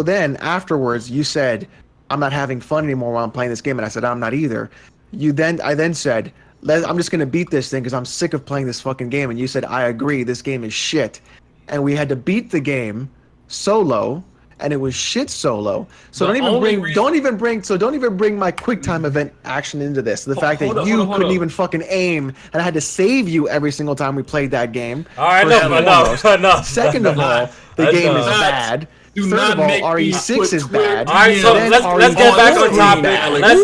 then afterwards you said I'm not having fun anymore while I'm playing this game, and I said I'm not either. I then said I'm just gonna beat this thing because I'm sick of playing this fucking game, and you said I agree, this game is shit, and we had to beat the game solo. And it was shit solo. So don't even bring my QuickTime event action into this. The fact that you couldn't even fucking aim, and I had to save you every single time we played that game. All right, enough. Second of all, the game is bad. Do Third not of all, make me RE6 put is bad. All right, so Then let's get back on RE4 is topic. bad.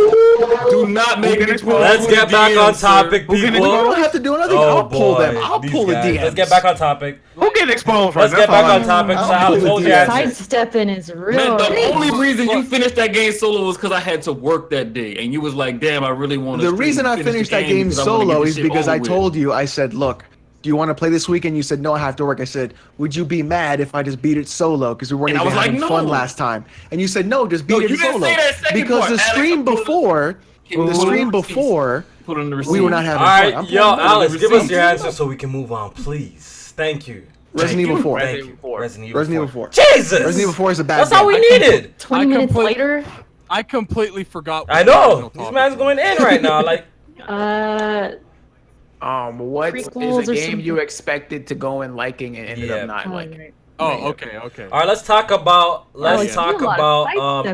Do not make me put Let's get back on topic, We people. don't have to do anything. Oh, I'll pull them. boy, I'll these pull the guys. DMs. Let's get back on topic. Who get exposed Let's first? get back on topic. So I'll Alex, pull what was the your DMs. answer? Sidestepping is real. Man, the only reason you finished that game solo was because I had to work that day, and you was like, "Damn, I really want to." The reason I finished that game solo is because I told you, I said, look, do you want to play this weekend? You said, no, I have to work. I said, would you be mad if I just beat it solo? Because we weren't even having fun last time. And you said, no, just beat it solo. Because the stream before, we were not having fun. Yo, Alex, give us your answer so we can move on, please. Thank you. Resident Evil 4. Resident Evil 4. Jesus! Resident Evil 4 is a bad That's all we needed. 20 minutes later. I completely forgot. I know. This man's going in right now. Like. What is a game you expected to go in liking and ended up not liking? Oh, okay. All right, let's talk about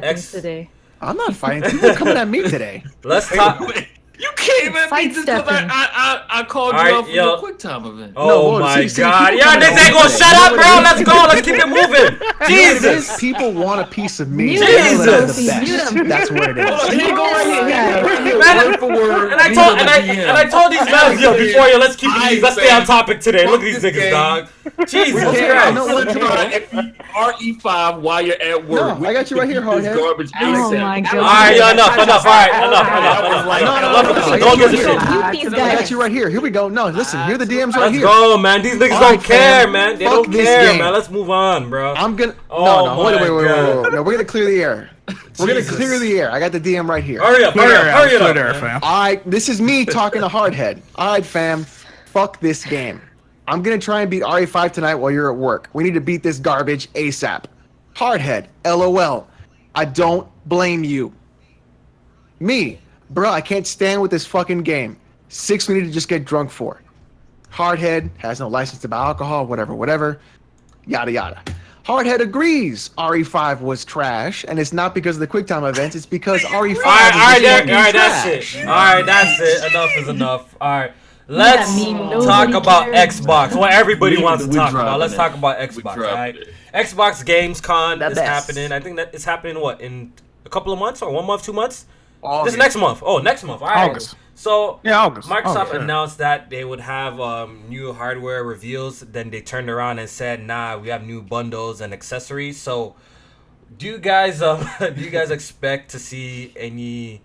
X today. I'm not fighting. People are coming at me today. Let's talk. You came at me because I called you out for the quick time event. Oh my god. Y'all niggas ain't gonna shut up, bro. Let's go. Let's keep it moving. Jesus. People want a piece of me. Jesus. That's what it is. Here you go right here. Word for word. And I told these guys, before let's keep these. Let's stay on topic today. Look at these niggas, dog. Jesus Christ. RE5 while you're at work. No, I got you right here, Hardhead. Garbage. Oh my god. All right, enough. All right, enough. Don't give a shit. I got you right here. Here we go. No, listen. Here are the DMs right here. Let's go, man. These niggas don't care, man. They don't care, man. Let's move on, bro. I'm gonna. No. Wait. No, we're gonna clear the air. We're gonna clear the air. I got the DM right here. Hurry up, fam. This is me talking to Hardhead. All right, fam. Fuck this game. I'm gonna try and beat RE5 tonight while you're at work. We need to beat this garbage ASAP. Hardhead. LOL. I don't blame you. Me. Bro, I can't stand with this fucking game. 6 we need to just get drunk for. Hardhead has no license to buy alcohol, whatever. Yada yada. Hardhead agrees RE5 was trash, and it's not because of the QuickTime events, it's because RE5 was trash. That's it. Alright, that's it. Enough is enough. Alright. Let's talk about Xbox. What everybody wants to talk about. Let's talk about Xbox, alright? Xbox Gamescom is happening. I think that it's happening in a couple of months or 1 month, 2 months? This next month. Oh, next month. All right. August. So August. Microsoft announced that they would have new hardware reveals. Then they turned around and said, "Nah, we have new bundles and accessories." So, do you guys expect to see any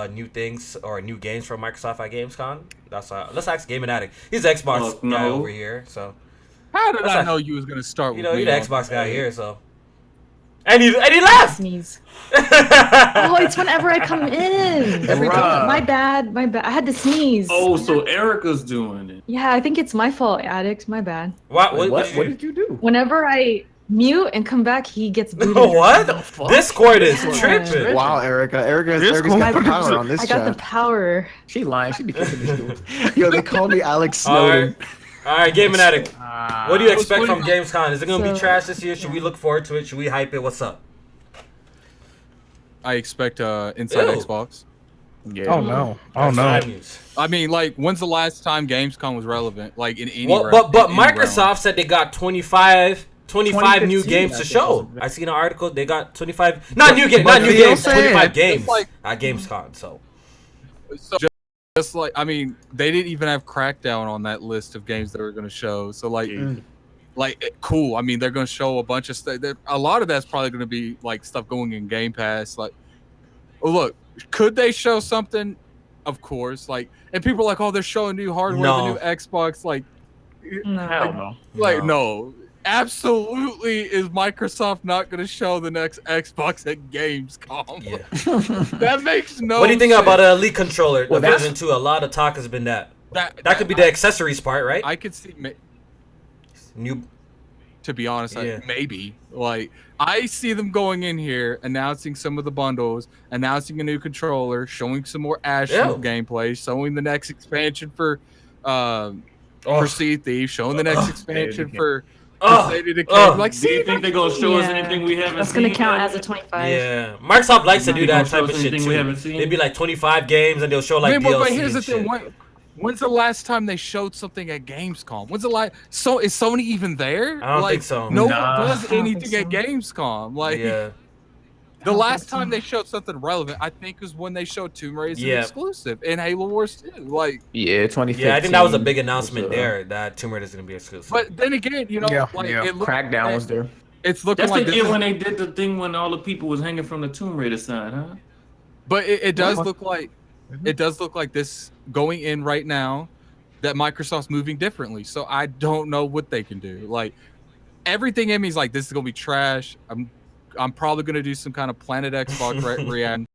new things or new games from Microsoft at Gamescom? Let's ask Gaming Addict. He's the Xbox guy over here. So, how did I know you was gonna start? You're the Xbox guy here, so. And he left. Sneeze. Oh, it's whenever I come in. Every time. My bad. I had to sneeze. Oh, so Erica's doing it. Yeah, I think it's my fault, Addict. My bad. What did you do? Whenever I mute and come back, he gets booted. What? Discord is tripping. Wow, Erica's got the power on this chat. I got the power. She lying. She be kicking this dude. Yo, they call me Alex Snowden. All right, Gaming Addict. What do you expect from Gamescom? Is it going to be trash this year? Should we look forward to it? Should we hype it? What's up? I expect Inside Xbox. Yeah. Oh no. I mean, like, when's the last time Gamescom was relevant? Like in any but Microsoft said they got 25 new games to show. I seen an article. They got 25. Not new games. 25 games at Gamescom. So just like, I mean, they didn't even have Crackdown on that list of games that were going to show. So cool. I mean, they're going to show a bunch of stuff. A lot of that's probably going to be like stuff going in Game Pass. Like, look, could they show something? Of course. Like, and people are like, oh, they're showing new hardware, the new Xbox. Like, no. Absolutely, is Microsoft not going to show the next Xbox at Gamescom? Yeah. That makes no sense. What do you think about a Elite controller? The version 2. A lot of talk has been that could be the accessories part, right? I could see new. To be honest, maybe. Like, I see them going in here, announcing some of the bundles, announcing a new controller, showing some more Astro gameplay, showing the next expansion for Sea of Thieves, showing the next expansion for. Do you think they're gonna show us anything we haven't seen? That's gonna count as a 25. Yeah, Microsoft likes to do that type of shit too. They'd be like 25 games and they'll show like DLC. But here's the thing: when's the last time they showed something at Gamescom? When's the last? So is Sony even there? I don't think so. No one does anything at Gamescom. Like, the last time they showed something relevant, I think, was when they showed Tomb Raider as an exclusive and Halo Wars 2. Like, 2015. Yeah, I think that was a big announcement there that Tomb Raider is going to be exclusive. But then again, Crackdown was there. It's looking like this when they did the thing when all the people was hanging from the Tomb Raider side, huh? But it does look like this going in right now. that Microsoft's moving differently. So I don't know what they can do. Like everything in me is like, this is gonna be trash. I'm probably gonna do some kind of Planet Xbox reaction.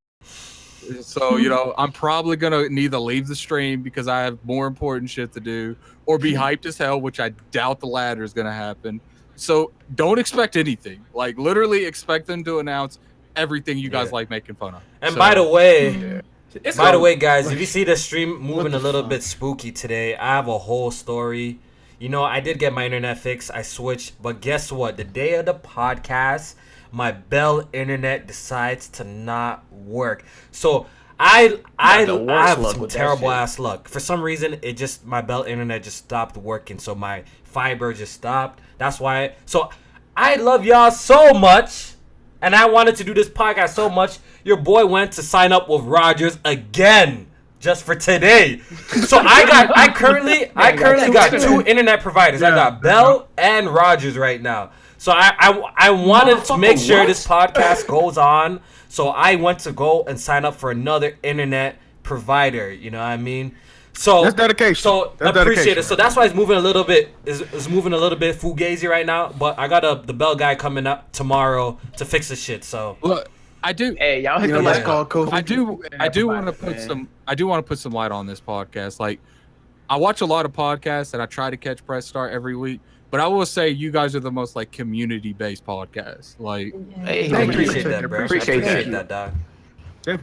So, I'm probably going to either leave the stream because I have more important shit to do or be hyped as hell, which I doubt the latter is going to happen. So don't expect anything. Like, literally expect them to announce everything you guys like making fun of. And by the way, guys, if you see the stream moving a little bit spooky today, I have a whole story. I did get my internet fixed. I switched. But guess what? The day of the podcast, my Bell internet decides to not work. So I have some terrible ass luck. For some reason, my Bell internet just stopped working. So my fiber just stopped. That's why. So I love y'all so much, and I wanted to do this podcast so much. Your boy went to sign up with Rogers again just for today. So I currently got two internet providers. I got Bell and Rogers right now. So I wanted to make sure this podcast goes on. So I went to go and sign up for another internet provider. You know what I mean? So that's dedication. So that's appreciate it. So that's why it's moving a little bit. Is moving a little bit fugazi right now. But I got the Bell guy coming up tomorrow to fix the shit. So look, I do. Hey, y'all hit the last call. I do want to put some light on this podcast. Like, I watch a lot of podcasts and I try to catch Press Start every week. But I will say you guys are the most like community-based podcast. Like, hey, I appreciate that, bro. Appreciate that, dog.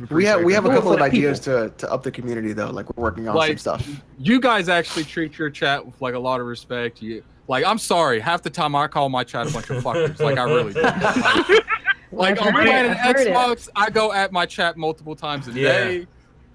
We have a couple of ideas to up the community though. Like we're working on some stuff. You guys actually treat your chat with like a lot of respect. I'm sorry, half the time I call my chat a bunch of fuckers. Like I really do. Like on Planet Xbox, I go at my chat multiple times a day.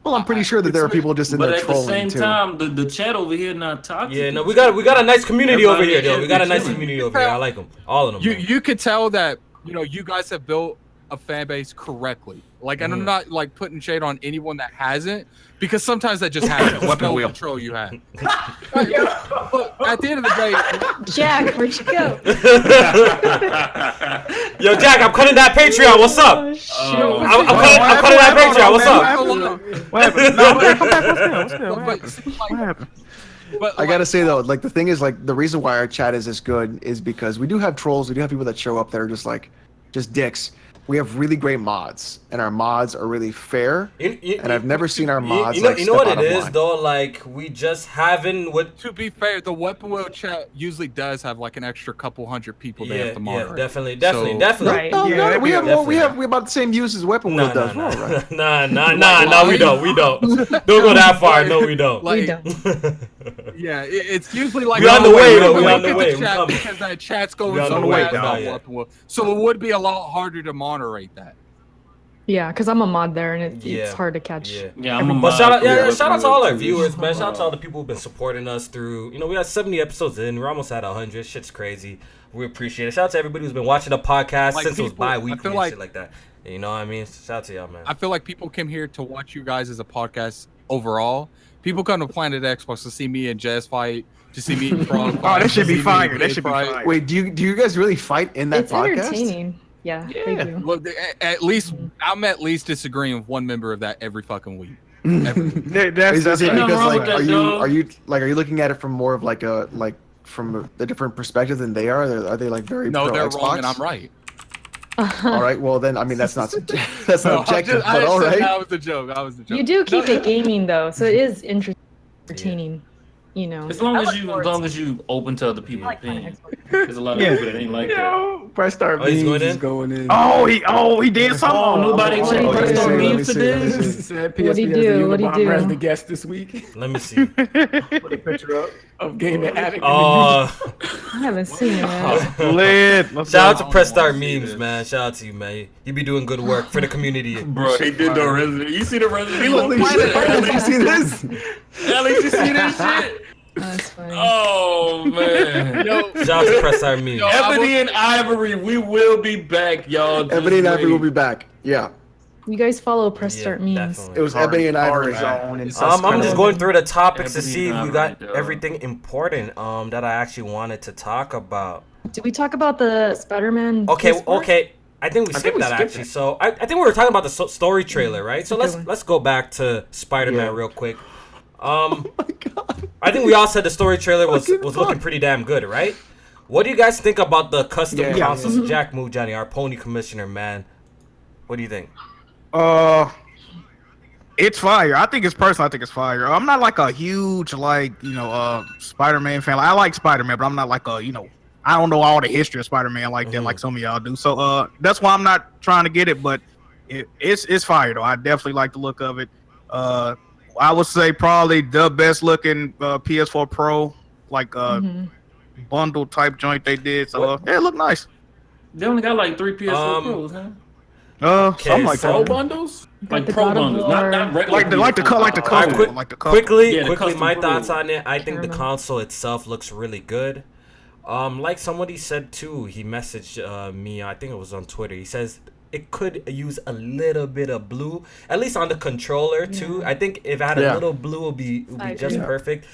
Well, I'm pretty sure that there are people just in there trolling too. But at the same time, the chat over here not toxic. Yeah, no, we got a nice community over here, though. We got a nice community over here. I like them, all of them. You could tell that you guys have built a fan base correctly. Like, and I'm not like putting shade on anyone that hasn't, because sometimes that just happens. Weapon wheel control you have. But at the end of the day, Jack, where'd you go? Yo, Jack, I'm cutting that Patreon. What's up? I'm cutting that Patreon. What's up? What happened? No, come back. What's good? What happened? But I gotta say though, like the thing is, like the reason why our chat is this good is because we do have trolls. We do have people that show up that are just dicks. We have really great mods, and our mods are really fair. And I've never seen our mods. You know what it is though? Like we just haven't. To be fair, the Weapon Wheel chat usually does have like an extra couple hundred people they have to monitor. Yeah, definitely. Right. No, we have about the same views as Weapon Wheel does. No, we don't. Don't go that far. No, we don't. We don't. Yeah, it's usually like we're on the way though. We're on the way. Because that chat's going so fast about Weapon Wheel. So it would be a lot harder to moderate that. Yeah, because I'm a mod there, and it's hard to catch. Yeah, I'm a mod. Shout out to all our viewers, man. Shout out to all the people who've been supporting us through. We got 70 episodes in. We're almost at 100. Shit's crazy. We appreciate it. Shout out to everybody who's been watching the podcast since it was bi-weekly and shit like that. You know what I mean? Shout out to y'all, man. I feel like people came here to watch you guys as a podcast overall. People come to Planet Xbox to see me and Jazz fight, to see me and Frog fight. Oh, that should be fire. That should be fire. Wait, do you guys really fight in that it's podcast? It's entertaining. Yeah, they do. Well, at least I'm at least disagreeing with one member of that every fucking week. Is that because are you looking at it from more of from a different perspective than they are? Are they like very pro they're Xbox? wrong and I'm right. All right, well then that's not objective, but all right. That was the joke. You do keep it gaming though, so it is entertaining. As long as you open to other people's opinions. There's a lot of people that ain't like that. Press Start memes is going in. Oh, he did something. Oh, nobody changed Press Start memes today. What'd he do? As the guest this week. Let me see. Put a picture up of Gaming Addict. I haven't seen it. Shout out to Press Start memes, man. Shout out to you, man. You be doing good work for the community. Bro, he did the Resident. You see the Resident Evil? You see this? Alex, you see this shit? That's funny. Oh man! Shout out to Press Start memes. Ebony and Ivory, we will be back, y'all. Ebony and Ivory will be back. Yeah. You guys follow Press Start memes. Definitely. It was Ebony and Ivory. I'm just going through the topics to see if we got everything important that I actually wanted to talk about. Did we talk about the Spider-Man? Okay. I think we skipped that actually. So I think we were talking about the story trailer, right? So let's go back to Spider-Man real quick. Oh my god! I think we all said the story trailer was looking pretty damn good, right? What do you guys think about the custom consoles? Jack Move Johnny, our pony commissioner, man. What do you think? It's fire. I think it's fire. I'm not like a huge Spider-Man fan. Like, I like Spider-Man, but I'm not like I don't know all the history of Spider-Man like that, like some of y'all do. So that's why I'm not trying to get it, but it's fire though. I definitely like the look of it. I would say probably the best looking PS4 Pro bundle type joint they did. So it looked nice. They only got like 3 PS4 Pros, huh? Something like Pro that. bundles? Like the Pro God of bundles, War. not regular. Like the Quickly, Yeah, the custom my Pro. thoughts on it. I think the Caramel. console itself looks really good. Like somebody said too, he messaged me. I think it was on Twitter. He says it could use a little bit of blue, at least on the controller too. I think if it had a little blue, it would be just perfect.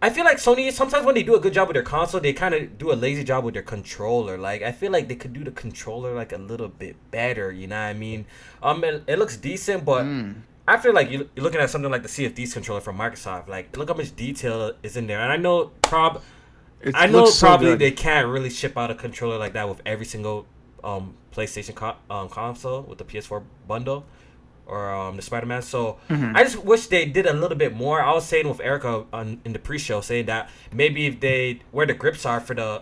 I feel like Sony, sometimes when they do a good job with their console, they kind of do a lazy job with their controller. Like, I feel like they could do the controller, like, a little bit better, you know what I mean? It looks decent, but after, like, you're looking at something like the Sea of Thieves controller from Microsoft, like, look how much detail is in there. And I know probably they can't really ship out a controller like that with every single PlayStation console with the PS4 bundle. Or the Spider-Man. So I just wish they did a little bit more. I was saying with Erica in the pre-show, saying that maybe if they where the grips are for the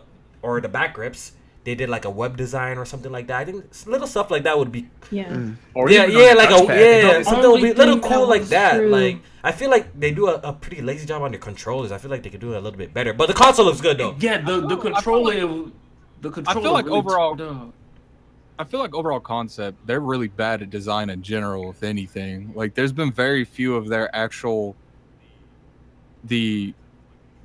back grips, they did like a web design or something like that. I think little stuff like that would be Yeah. Or something would be a little cool like that. true. Like I feel like they do a pretty lazy job on their controllers. I feel like they could do it a little bit better. But the console looks good though. Yeah, the controller. I feel like overall concept, they're really bad at design in general, if anything. Like, there's been very few of their the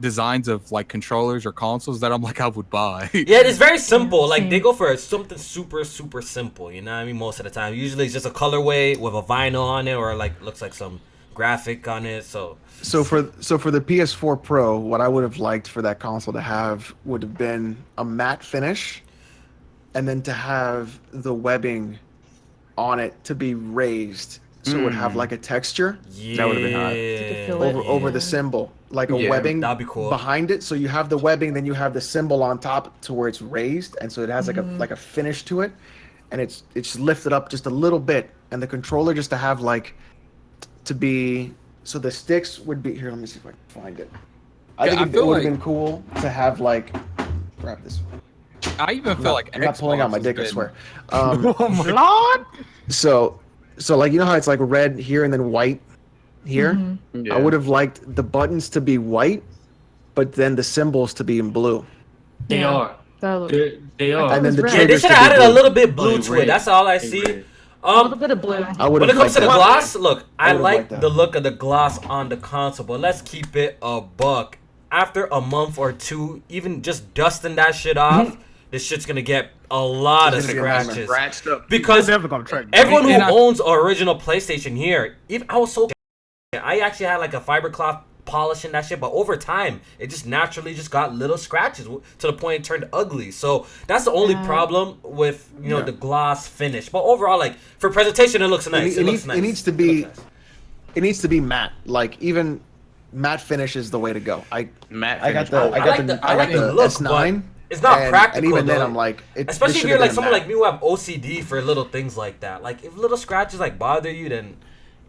designs of, like, controllers or consoles that I'm like, I would buy. Yeah, it's very simple. Like, same. they go for something super, super simple, you know what I mean? Most of the time. Usually it's just a colorway with a vinyl on it or, like, looks like some graphic on it, So for the PS4 Pro, what I would have liked for that console to have would have been a matte finish, and then to have the webbing on it to be raised, so it would have like a texture yeah. That would've been hot. You could feel it. over the symbol, like a webbing that'd be cool. behind it. So you have the webbing, then you have the symbol on top to where it's raised, and so it has like a finish to it, and it's lifted up just a little bit, and the controller just to have to be, so the sticks would be here. Let me see if I can find it. I think it would have been cool to have grab this. I even feel like I'm not pulling out my Xbox dick, I has swear. Oh my lord! So like, you know how it's like red here and then white here? I would have liked the buttons to be white, but then the symbols to be in blue. They are. They are. And then the red. Yeah, they triggers should to have be added a blue. little bit blue Oh, to red. it. That's all I Hey, see. red. A little bit of blue. I would When it have comes to the liked that. gloss, look, I would've like liked that. the look of the gloss on the console, but let's keep it a buck. After a month or two, even just dusting that shit off, this shit's gonna get a lot of It's gonna be a nightmare. scratches. Scratched up. Because Never gonna track me. everyone who And I- owns original PlayStation here, even I was so I actually had like a fiber cloth polishing that shit, but over time it just naturally just got little scratches to the point it turned ugly. So that's the only problem with the gloss finish. But overall, like for presentation, it looks nice. It looks nice. It needs to be It needs to be matte. Like, even matte finish is the way to go. I got the S9. It's not practical. And even then, though. I'm like, especially if you're like someone like me who have OCD for little things like that. Like, if little scratches like bother you, then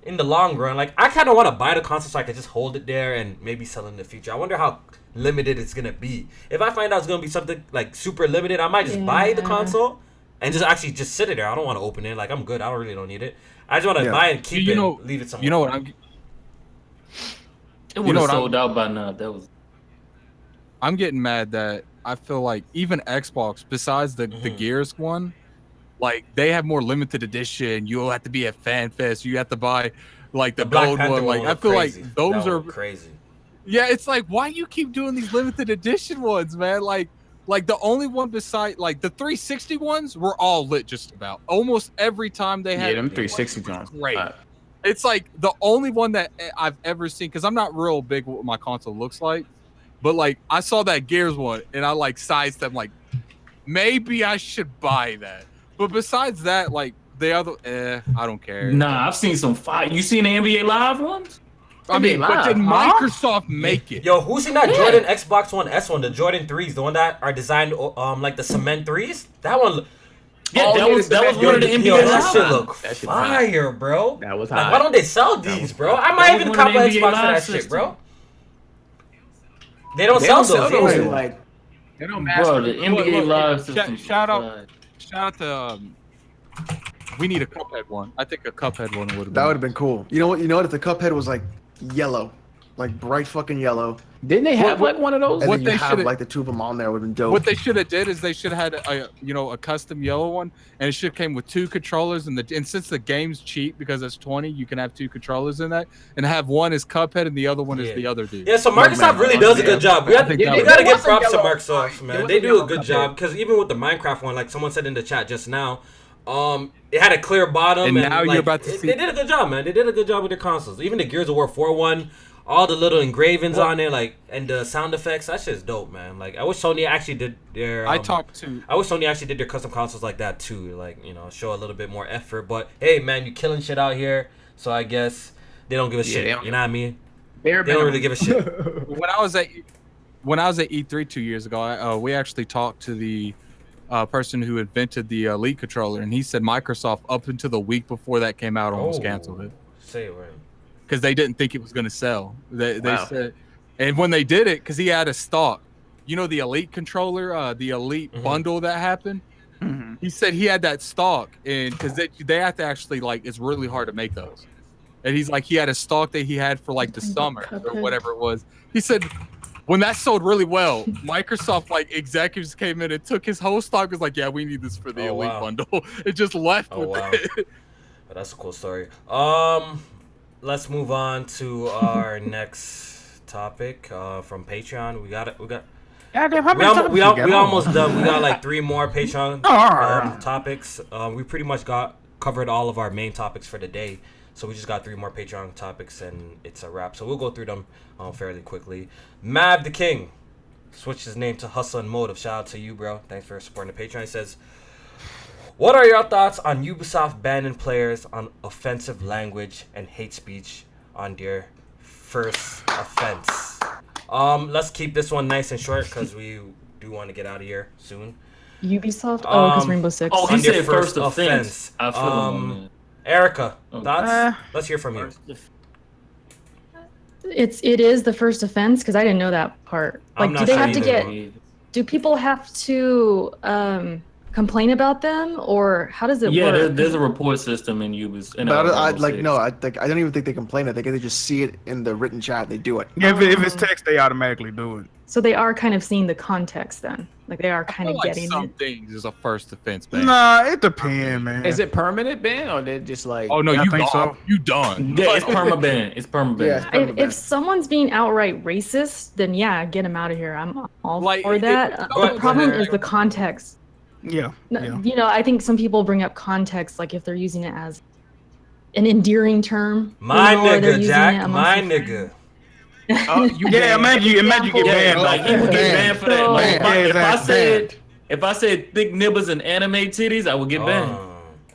in the long run, like, I kind of want to buy the console so I can just hold it there and maybe sell it in the future. I wonder how limited it's gonna be. If I find out it's gonna be something like super limited, I might just buy the console and just sit it there. I don't want to open it. Like, I'm good. I don't need it. I just want to buy it and keep it. And leave it somewhere. You know what I'm? It would have sold out by now. That was. I'm getting mad that I feel like even Xbox, besides the Gears one, like, they have more limited edition. You'll have to be at FanFest. You have to buy like the gold one. Like, I feel like those are crazy. Yeah, it's like, why you keep doing these limited edition ones, man? Like the only one beside, like, the 360 ones were all lit just about. Almost every time they had them 360 ones. Great. It's like the only one that I've ever seen, because I'm not real big with what my console looks like, but like I saw that Gears one and I like sized them like maybe I should buy that. But besides that, like the other, I don't care. Nah, I've seen some fire. You seen the NBA Live ones? I mean, but did Microsoft make it? Yo, who's seen that Jordan Xbox One S one, the Jordan 3s, the one that are designed like the cement 3s? That one. Yeah, that was one of the NBA. That shit look fire, bro. That was like, hot. why don't they sell these, bro? I might even cop an Xbox for that shit, bro. They don't sell those either. Like, they don't bro, the NBA Live system. Shout out to. We need a Cuphead one. I think a Cuphead one would have been. That would have been cool. You know what? You know what? If the Cuphead was like yellow, like bright fucking yellow. Didn't they have like one of those? And what then they you have should like the two of them on there would have been dope. What they should have did is they should have had a custom yellow one, and it should have came with 2 controllers. And since the game's cheap because it's 20, you can have 2 controllers in that, and have one is Cuphead and the other one is the other dude. Yeah, so Microsoft really does a good job. We got to give props to Microsoft, man. They do a good job because even with the Minecraft one, like someone said in the chat just now, it had a clear bottom, and now like, you're about to see. They did a good job, man. They did a good job with their consoles. Even the Gears of War 4 one. All the little engravings on there, like, and the sound effects, that shit's dope, man. Like, I wish Sony actually did their. I wish Sony actually did their custom consoles like that too. Like, you know, show a little bit more effort. But hey, man, you killing shit out here, so I guess they don't give a shit. You know what I mean? They don't really give a shit. When I was at E3 2 years ago, we actually talked to the person who invented the Elite controller, and he said Microsoft up until the week before that came out almost canceled it. Say it right. Because they didn't think it was going to sell. They said, and when they did it, because he had a stock, you know, the Elite controller, the Elite bundle that happened. Mm-hmm. He said he had that stock, and because they have to actually it's really hard to make those. And he's like, he had a stock that he had for like the summer or whatever it was. He said when that sold really well, Microsoft executives came in and took his whole stock. Was like, yeah, we need this for the Elite bundle. It just left with it. Oh, that's a cool story. Let's move on to our next topic from Patreon. We almost done. We got like 3 more Patreon topics. We pretty much covered all of our main topics for the day. So we just got 3 more Patreon topics and it's a wrap. So we'll go through them fairly quickly. Mav the King switched his name to Hustle and Motive. Shout out to you, bro. Thanks for supporting the Patreon. He says, what are your thoughts on Ubisoft banning players on offensive language and hate speech on their first offense? Let's keep this one nice and short because we do want to get out of here soon. Ubisoft? Oh, because Rainbow Six. Oh, he said first offense. I feel Erica, thoughts? Let's hear from you. It is the first offense because I didn't know that part. Do they have to get? Do people have to complain about them, or how does it work? Yeah, there's a report system in Ubisoft. I don't even think they complain. I think they just see it in the written chat. They do it. Yeah, if it's text, they automatically do it. So they are kind of seeing the context then. They are kind of getting some it. things is a first offense ban. Nah, it depends, man. Is it permanent ban or they just like? Oh no, you think so? You done? Yeah, it's perma ban. It's perma ban. Yeah, If someone's being outright racist, then yeah, get them out of here. I'm all for that. The problem is the context. Yeah. You know, I think some people bring up context, like if they're using it as an endearing term. My nigga, Jack. My nigga. Imagine you get banned. Like he would get banned for that. Like, if I said thick nippers and anime titties, I would get banned.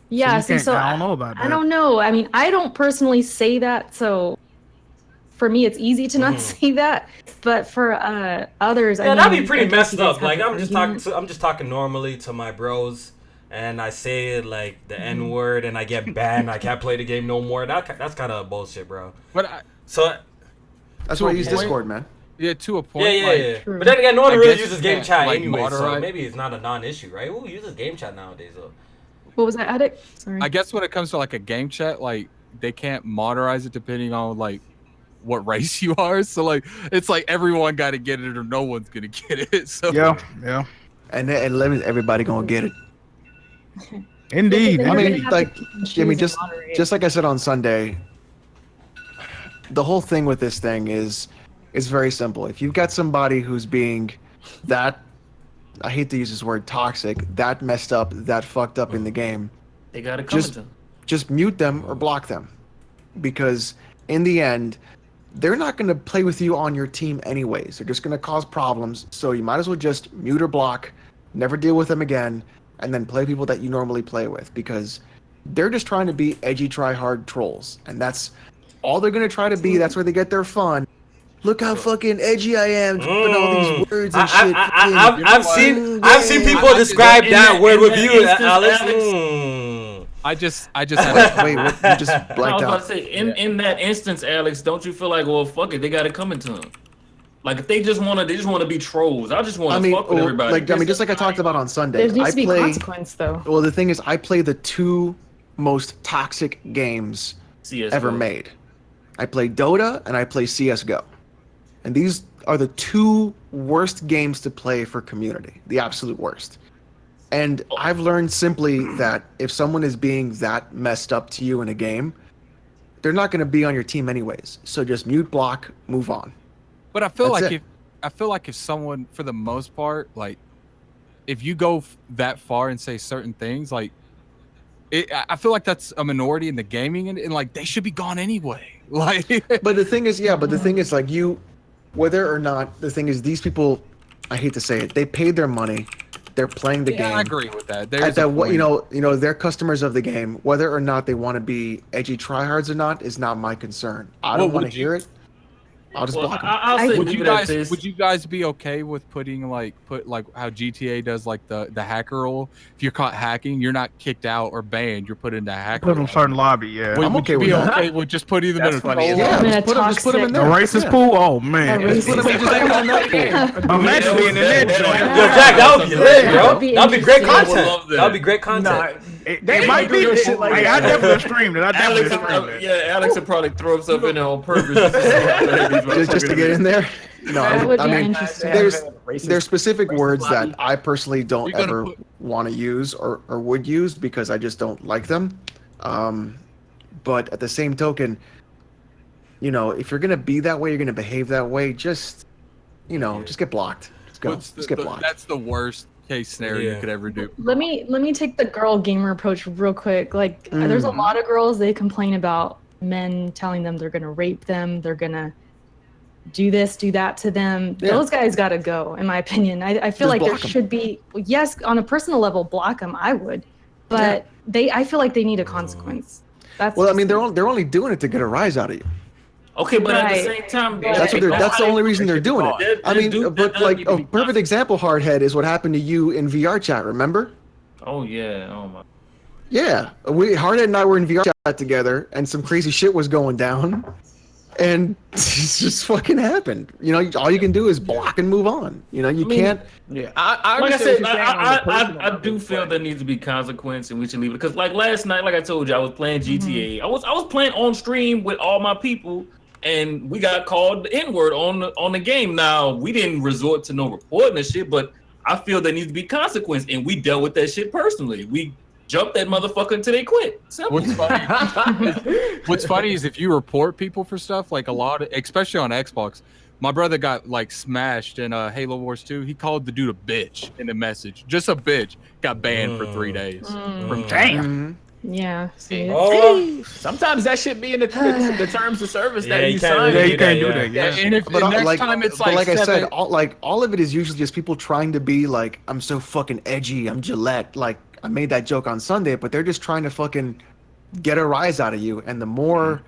Yeah, so I don't know about that. I don't know. I mean, I don't personally say that, so for me, it's easy to not say that. But for others, that'd be pretty messed up. Like I'm just talking normally to my bros, and I say it like the N word, and I get banned. I can't play the game no more. That's kind of bullshit, bro. That's why I use Discord, man. Yeah, to a point. Yeah. But then again, no one really uses game chat anyway, so maybe it's not a non-issue, right? Who uses game chat nowadays, though? What was that, Addict? Sorry. I guess when it comes to a game chat, they can't moderize it depending on what race you are. So it's everyone got to get it or no one's gonna get it. So yeah. And everybody gonna get it. Indeed. I mean, just like I said on Sunday, the whole thing with this thing is very simple. If you've got somebody who's being that, I hate to use this word, toxic, that messed up, that fucked up in the game, they gotta come just mute them or block them, because in the end, they're not going to play with you on your team anyways. They're just going to cause problems. So you might as well just mute or block, never deal with them again, and then play people that you normally play with, because they're just trying to be edgy, try hard trolls, and that's all they're gonna try to be. That's where they get their fun. Look how fucking edgy I am, putting all these words and shit. I've seen people describe that word with you, Alex. I just had Wait, what? You just I blanked was about out. to say, in that instance, Alex, don't you feel like, well, fuck it, they got it coming to them? Like if they just wanna be trolls. I just want to fuck with everybody. Just like I talked about on Sunday. There needs I to be play. consequence, though. Well, the thing is, I play the two most toxic games CS:GO. ever made. I play Dota and I play CS:GO, and these are the two worst games to play for community. The absolute worst. And I've learned simply that if someone is being that messed up to you in a game, they're not going to be on your team anyways. So just mute, block, move on. But I feel That's like if someone, for the most part, like if you go that far and say certain things, like I feel like that's a minority in the gaming, and like they should be gone anyway. Like, but the thing is, like whether or not the thing is, these people, I hate to say it, they paid their money. They're playing the game. I agree with that. At that, they're customers of the game. Whether or not they want to be edgy tryhards or not is not my concern. I don't want to hear it. I'll just block them. I'll say would you guys be okay with putting put how GTA does like the hacker rule? If you're caught hacking, you're not kicked out or banned. You're put in the hacker. Put them in a certain lobby. Yeah, I'm okay with that. Okay with just putting them in a funny. Yeah, I'm just put them in the there. racist pool. Oh man, Put them in that pool. imagine being in that joint. Yo, Jack, that would be lit, bro. That would be That would be great interesting. content. That would be great content. It might be. Like, I definitely streamed it. Alex would probably throw himself in there on purpose just to get in there. No, That would I be mean, interesting. there's specific words that I personally don't You're gonna ever want to use or would use because I just don't like them. But at the same token, if you're gonna be that way, you're gonna behave that way. Just get blocked. Just get blocked. That's the worst case scenario you could ever do. Let me take the girl gamer approach real quick. Like, there's a lot of girls, they complain about men telling them they're gonna rape them, they're gonna do this, do that to them. Yeah. Those guys gotta go, in my opinion. I feel Just like there block 'em. should be, yes, on a personal level, block them. I would, but I feel like they need a consequence. That's Well, I mean, just- they're only doing it to get a rise out of you. Okay, but at the Right. same time, That's the only reason they're doing it. I mean, but like a perfect example, Hardhead, is what happened to you in VR chat. Remember? Oh yeah, oh my. Yeah, Hardhead and I were in VR chat together, and some crazy shit was going down, and it just fucking happened. All you can do is block and move on. You can't. Yeah, I Like I understand said, what you're saying on the personal I do level, feel but- there needs to be consequence, and we should leave it. Because like last night, like I told you, I was playing GTA. I was playing on stream with all my people, and we got called the N-word on the game. Now we didn't resort to no reporting and shit, but I feel there needs to be consequence, and we dealt with that shit personally. We jumped that motherfucker until they quit. Simple. What's funny is if you report people for stuff, like especially on Xbox, my brother got smashed in Halo Wars 2. He called the dude a bitch in the message. Just a bitch. Got banned for 3 days. From Damn. yeah. See, Sometimes that should be in the terms of service Yeah, that you you can't sign. really you can't do that. Yeah. And if But the next like, time it's but like I said, seven- all of it is usually just people trying to be like, I'm so fucking edgy, I'm Gillette. Like I made that joke on Sunday, but they're just trying to fucking get a rise out of you, and the more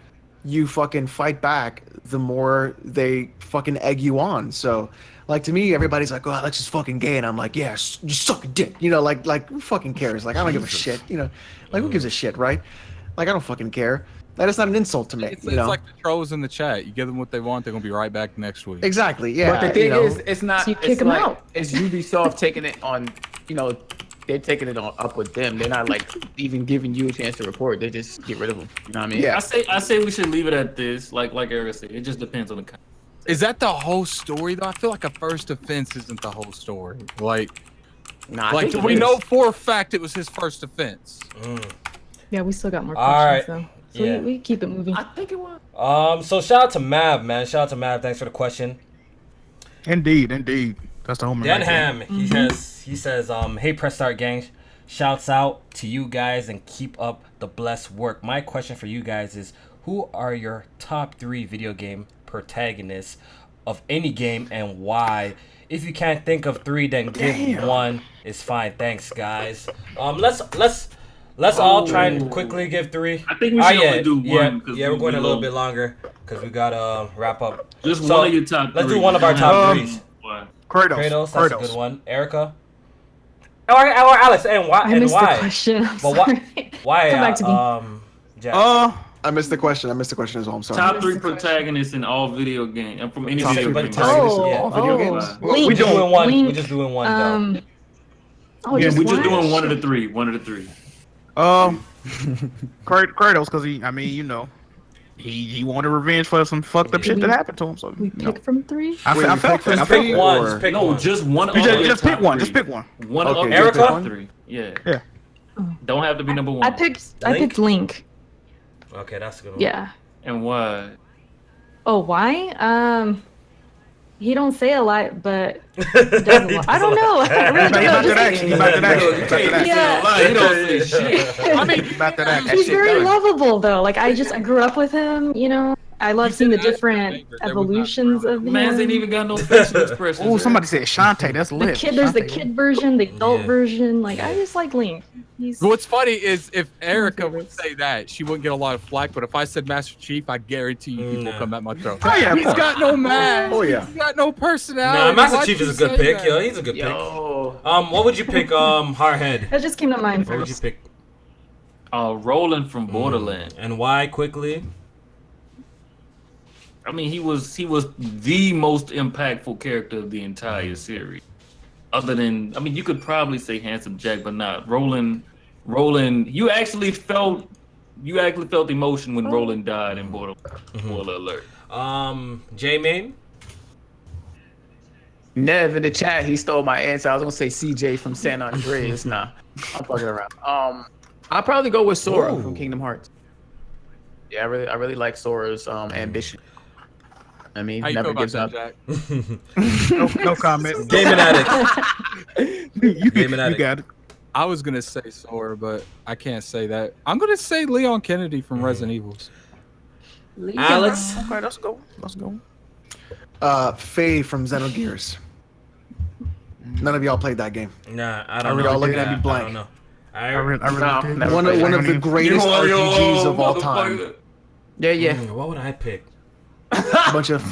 you fucking fight back, the more they fucking egg you on. So, like to me, everybody's like, "Oh, that's just fucking gay," and I'm like, "Yeah, you suck a dick," like who fucking cares? Like I don't give a shit, like who gives a shit, right? Like I don't fucking care. That is not an insult to me, it's like the trolls in the chat. You give them what they want, they're gonna be right back next week. Exactly, yeah. But the thing is, it's not. So you it's kick 'em like, out. It's Ubisoft taking it on. They're taking it on up with them. They're not like even giving you a chance to report. They just get rid of them. You know what I mean? Yeah. I say we should leave it at this. Like Eric said, it just depends on the. Is that the whole story though? I feel like a first offense isn't the whole story. Like Nah, I think we it know is. for a fact it was his first offense. yeah, we still got more All questions right. though. So Yeah. we keep it moving. I think it was. So shout out to Mav, man. Shout out to Mav. Thanks for the question. Indeed. That's the homie. right there. Denham, he says, hey Press Start gang, shouts out to you guys and keep up the blessed work. My question for you guys is, who are your top 3 video game protagonists of any game and why? If you can't think of 3, then give one. It's fine. Thanks, guys. Let's Let's all try and quickly give 3. I think we should only do one. Yeah, we're going a little bit longer because we gotta wrap up. Just one of your top 3. Let's do one of our top 3s. Kratos. That's a good one. Erica. Or Alex, and why? I missed the question. I'm sorry. Why? Come back to me. Jack. I missed the question. As well. I'm sorry. Top 3 protagonists in all video games. And from any Top video 3 game. protagonists in all video games. Link. We're doing one. Link. We're just doing one though. Oh, Yeah, just we're just one? doing one of the 3. One of the 3. Kratos, because he wanted revenge for some fucked up shit that happened to him. So We pick from 3? I felt Just that. pick one. Just pick No, one. just one. Just pick one. Just pick one. One Okay, of just your pick top one? 3. Yeah. Yeah. Don't have to be number 1. I picked Link. Okay, that's a good one. Yeah. And why? Oh, why? He don't say a lot, but he does a lot. I don't know. I really don't know. He about that action. Yeah. You don't say shit. I mean, he about that action. He's very lovable though. Like I grew up with him, you know. I love seeing the different evolutions of him. Mans ain't even got no facial expressions. Oh, somebody said Shantae. That's The lit. kid, there's the Shantae. kid version, the adult Yeah. version. Like I just like Link. He's What's funny is if Erica would say that, she wouldn't get a lot of flack. But if I said Master Chief, I guarantee you people Nah. come at my throat. Oh, yeah, He's got no mask. Oh, yeah. He's got no personality. Nah, Master Why'd Chief you is a good say pick. that? Yo, he's a good pick. Yo. What would you pick? Hardhead. that just came to mind What would you first. pick? Roland from Borderlands. And why? Quickly. I mean, he was the most impactful character of the entire series. Other than, I mean, you could probably say Handsome Jack, but not Roland. You actually felt emotion when Roland died in Borderlands. Spoiler alert. J-Main. Nev in the chat, he stole my answer. I was gonna say CJ from San Andreas. Nah, I'm fucking around. I'll probably go with Sora from Kingdom Hearts. Yeah, I really like Sora's ambition. I mean, How you never feel about gives that, up. Jack? No comment. Gaming addict. Gaming You addict. got it. I was gonna say Sora, but I can't say that. I'm gonna say Leon Kennedy from Resident Evils. Alex. Okay, let's go. Let's go. Faye from Xenogears. None of y'all played that game. Nah, I Are don't we know. all looking at me I blank? don't know. I really No, did. never One played of the that. greatest RPGs of all time. Yeah. What would I pick? A bunch of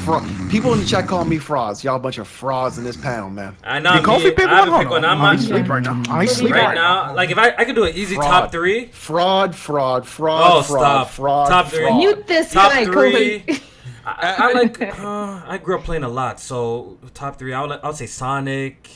people in the chat call me frauds. Y'all a bunch of frauds in this panel, man. I know. Did Kofi pick I haven't one? picked one. Hold I'm on. not He's asleep right now. He's asleep right now. Like if I could do an easy top 3. Fraud. Oh, stop. Top 3. fraud. Mute this Top guy, 3. Kobe. I like. I grew up playing a lot, so top 3. I would say Sonic,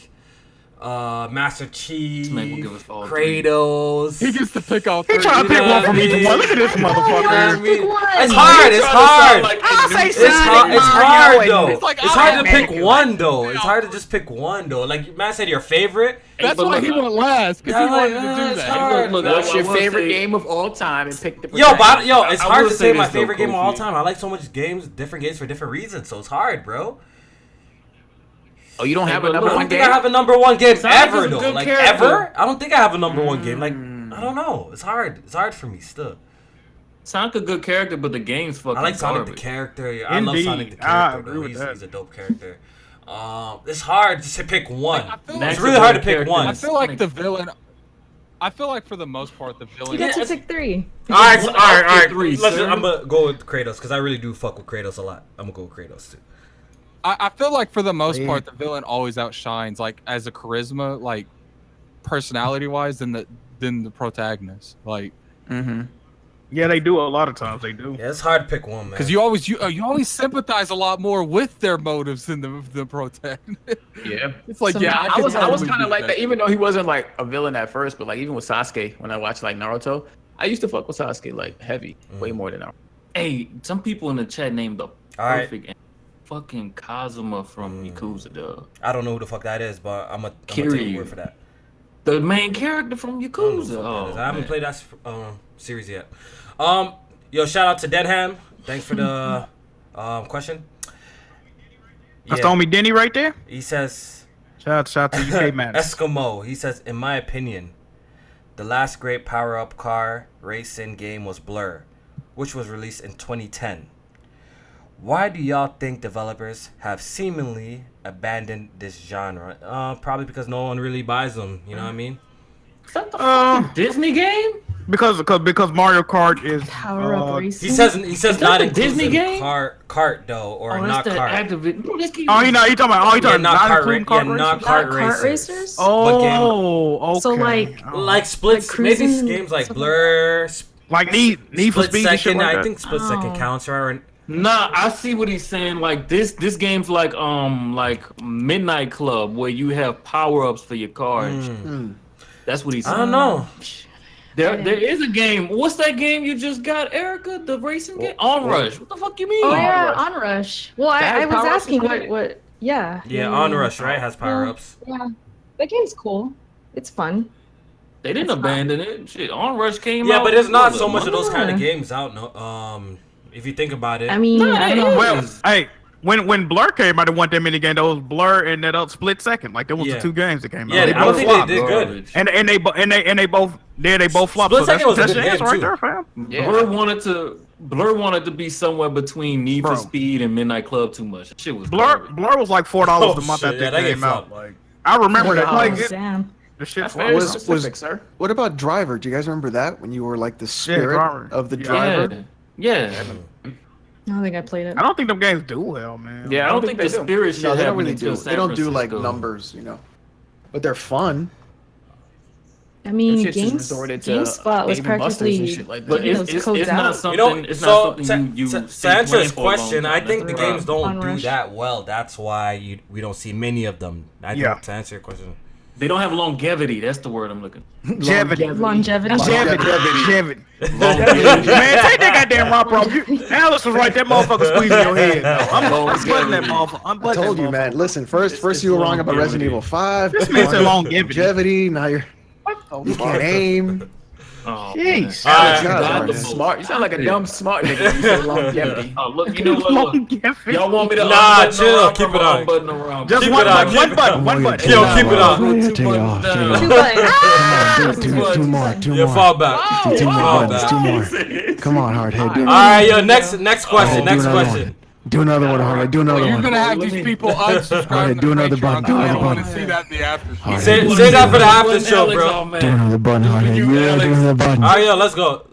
Master Chief, man will give us all 3. Kratos. He gets to pick all 3. He trying to pick one from each one. Look at this motherfucker. Pick one. It's hard. It's hard. I'll say It's Sonic, hard. It's Mario, hard and- though. It's like It's hard to automatic. pick one though. It's hard to just pick one though. Like man said, your favorite. That's why he went last, because he Yeah, wanted like, to do it's that. hard. What's your I will favorite say- game of all time and pick the Yo, protagonist? it's I hard will to say say my this, though, favorite game of all Kofi. time. I like so much games, different games for different reasons, so it's hard, bro. Oh, you don't have a but number look, I one don't think I game? have a number one game Sonic ever is a though. good Like character. ever? I don't think I have a number one game. Like I don't know. It's hard. It's hard for me still. Sonic a good character, but the game's fucking I like Sonic the garbage. character. I love Indeed. Sonic the I character. agree Though. with that. He's a dope character. It's hard to pick one. I feel It's like- really hard to pick one. I feel like the villain. I feel like for the most part, the You villain. get to pick 3. All right. 3, Let's. sir. I'm gonna go with Kratos because I really do fuck with Kratos a lot. I'm gonna go with Kratos too. I feel like for the most part, the villain always outshines, like as a charisma, like personality wise, than the protagonist. Like, Yeah, they do a lot of times. They do. Yeah, it's hard to pick one, man. because you always sympathize a lot more with their motives than the protagonist. Yeah. It's like, So yeah, I was totally kind do of like that, even though he wasn't like a villain at first, but like even with Sasuke, when I watched like Naruto, I used to fuck with Sasuke like heavy, way more than Naruto. Hey, some people in the chat named the right. perfect and fucking Kazuma from Yakuza, dog. I don't know who the fuck that is, but I'm gonna take Kiryu. your word for that. The main character from I don't know who Yakuza. the fuck that is. Oh, I haven't man. played that series yet. Yo, shout out to Deadham. Thanks for the question. That's the homie Denny right there. He says, Shout out to UK man. Eskimo. He says, in my opinion, the last great power-up car racing game was Blur, which was released in 2010. Why do y'all think developers have seemingly abandoned this genre? Probably because no one really buys them. You know what I mean? Is that the fucking Disney game? because Mario Kart is Power Up Racing. He says not a inclusive Disney game? Cart though, or not that's cart. Bro, this game Oh, you talking about? Yeah, not not kart, including yeah, not Not kart racers. Oh, okay. So, like- Like splits, Like maybe cruising games like stuff Blur, like Need for Split Speed and shit Second. like I that. think Split Second Oh. counts, right? Nah, I see what he's saying. Like this game's like Midnight Club where you have power ups for your cars. That's what he's saying. I don't know. There is a game. What's that game you just got, Erica? The racing game? Onrush. What the fuck you mean? Oh yeah, Rush. Onrush. Well, That I has was power-ups asking in it? what. Yeah. Yeah, Onrush, right, has power ups. Yeah, that game's cool. It's fun. They didn't abandon it. Shit, Onrush came out. Yeah, but there's not what, so a much of those month kind of Yeah. games out. No, if you think about it. I mean, Nah, I it don't know. is. Well, hey, when Blur came out, there wasn't that many games. Those Blur and that Split Second. Like there was Yeah. the two games that came Yeah, out. I don't think flopped. they did good. Garbage. And they both flopped. Split So Second was a that's good chance game, right too. there, fam. Yeah. Blur wanted to be somewhere between Need for Bro. Speed and Midnight Club too much. That shit was Blur garbage. was like $4 Oh, a month shit, that yeah, they that came get out. flopped. Like I remember that. Oh, Like damn. the shit That's flopped. very Was- specific, sir. What about Driver? Do you guys remember that when you were like the spirit Driver. of the Yeah. driver? Yeah. I don't think I played it. I don't think them games do well, man. Yeah, I don't think the they do. spirit shit No, they don't happened really until do. San They don't do like Francisco. numbers, you know. But they're fun. I mean, Them shits is resorted to GameSpot was Dave and Buster's and practically shit like that. But putting it's, those it's, codes it's not out. something. You know, it's so not something you to stay answer his playing for a long question, time. I That's think the problem. games don't do Onrush. that well. That's why we don't see many of them. I think Yeah. to answer your question. They don't have longevity. That's the word I'm looking. Longevity. Longevity. Longevity. Longevity. Man, take that goddamn rock, bro. Alice was right. That motherfucker squeezing your head. I'm butting that motherfucker. I'm I butting told that you, motherfucker. man. Listen, first you were wrong about Resident Evil 5. This man said longevity. Longevity. Now you can't aim. Oh, Jeez. man. God, God, man. the Smart. You sound like a dumb smart nigga. You say longevity. Oh, look, you know what? Look. Longevity. Y'all want me to Nah, unbutton chill, around keep from it on. unbutton around? Just Keep one it on, button. keep One it button. One button. Yo, keep it on. Two buttons down. Two buttons. Two more. Yeah, fall back. Two more Fall buttons. back. Two more. Come on, Hardhead. Do All right, yo, next question. do Next another question. one. Do another one, Hardhead. Do another You're one. gonna have these people unsubscribe. do another button, do I another don't want to button. see that in the after show. Say that for the after show, bro. Do another button, Hardhead. You, Yeah, do Alex. another button. All right, yo, let's go.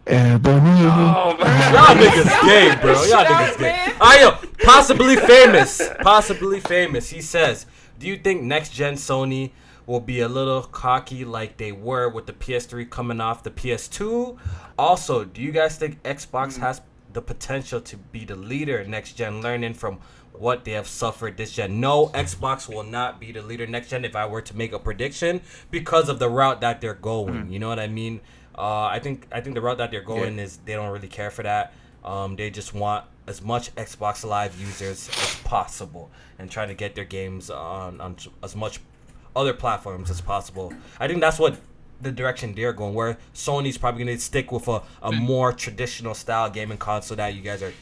Bunny. Oh, man. Y'all niggas gay, bro. Y'all niggas gay. Alright, yo, possibly famous. Possibly famous. He says, do you think next gen Sony will be a little cocky like they were with the PS3 coming off the PS2? Also, do you guys think Xbox has the potential to be the leader next gen, learning from what they have suffered this gen? No, Xbox will not be the leader next gen if I were to make a prediction because of the route that they're going. You know what I mean? I think the route that they're going is they don't really care for that. They just want as much Xbox Live users as possible and trying to get their games on as much other platforms as possible. I think that's what the direction they're going, where Sony's probably going to stick with a more traditional style gaming console that you guys are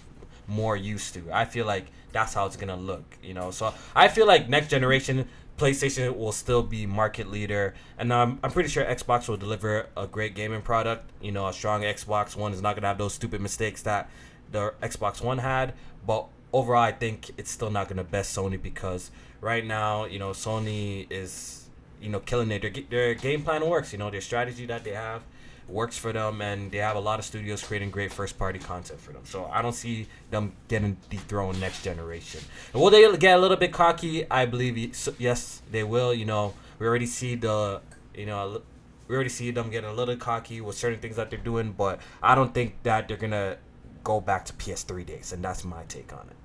more used to. I feel like that's how it's going to look, you know. So I feel like next generation PlayStation will still be market leader, and I'm pretty sure Xbox will deliver a great gaming product. You know, a strong Xbox One is not gonna have those stupid mistakes that the Xbox One had. But overall, I think it's still not gonna best Sony because right now, you know, Sony is, you know, killing it. Their game plan works. You know, their strategy that they have works for them, and they have a lot of studios creating great first-party content for them. So I don't see them getting dethroned next generation. And will they get a little bit cocky? I believe yes, they will. You know, we already see them getting a little cocky with certain things that they're doing, but I don't think that they're gonna go back to PS3 days, and that's my take on it.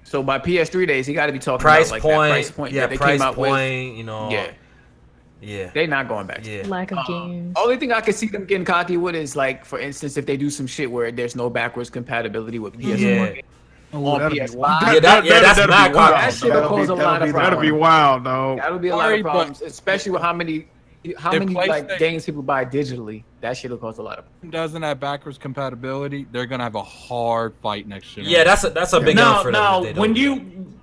So by PS3 days, he got to be talking Price about like point, that price point yeah, that they price came out point. You know, with. yeah, They're not going back. yeah. Lack of games. Only thing I could see them getting cocky with is like, for instance, if they do some shit where there's no backwards compatibility with PS4 Yeah. games Oh, on that'd be PS5. wild. Yeah, that's that'd mad be wild. cocky. That shit will cause a lot of That'd be problems. wild, though. That'll be a lot Sorry, of but- problems, especially with how many like PlayStation- games people buy digitally. That shit will cause a lot of problems. Doesn't have backwards compatibility, they're gonna have a hard fight next year. Yeah, that's a big Now, one for them. now, if they when don't.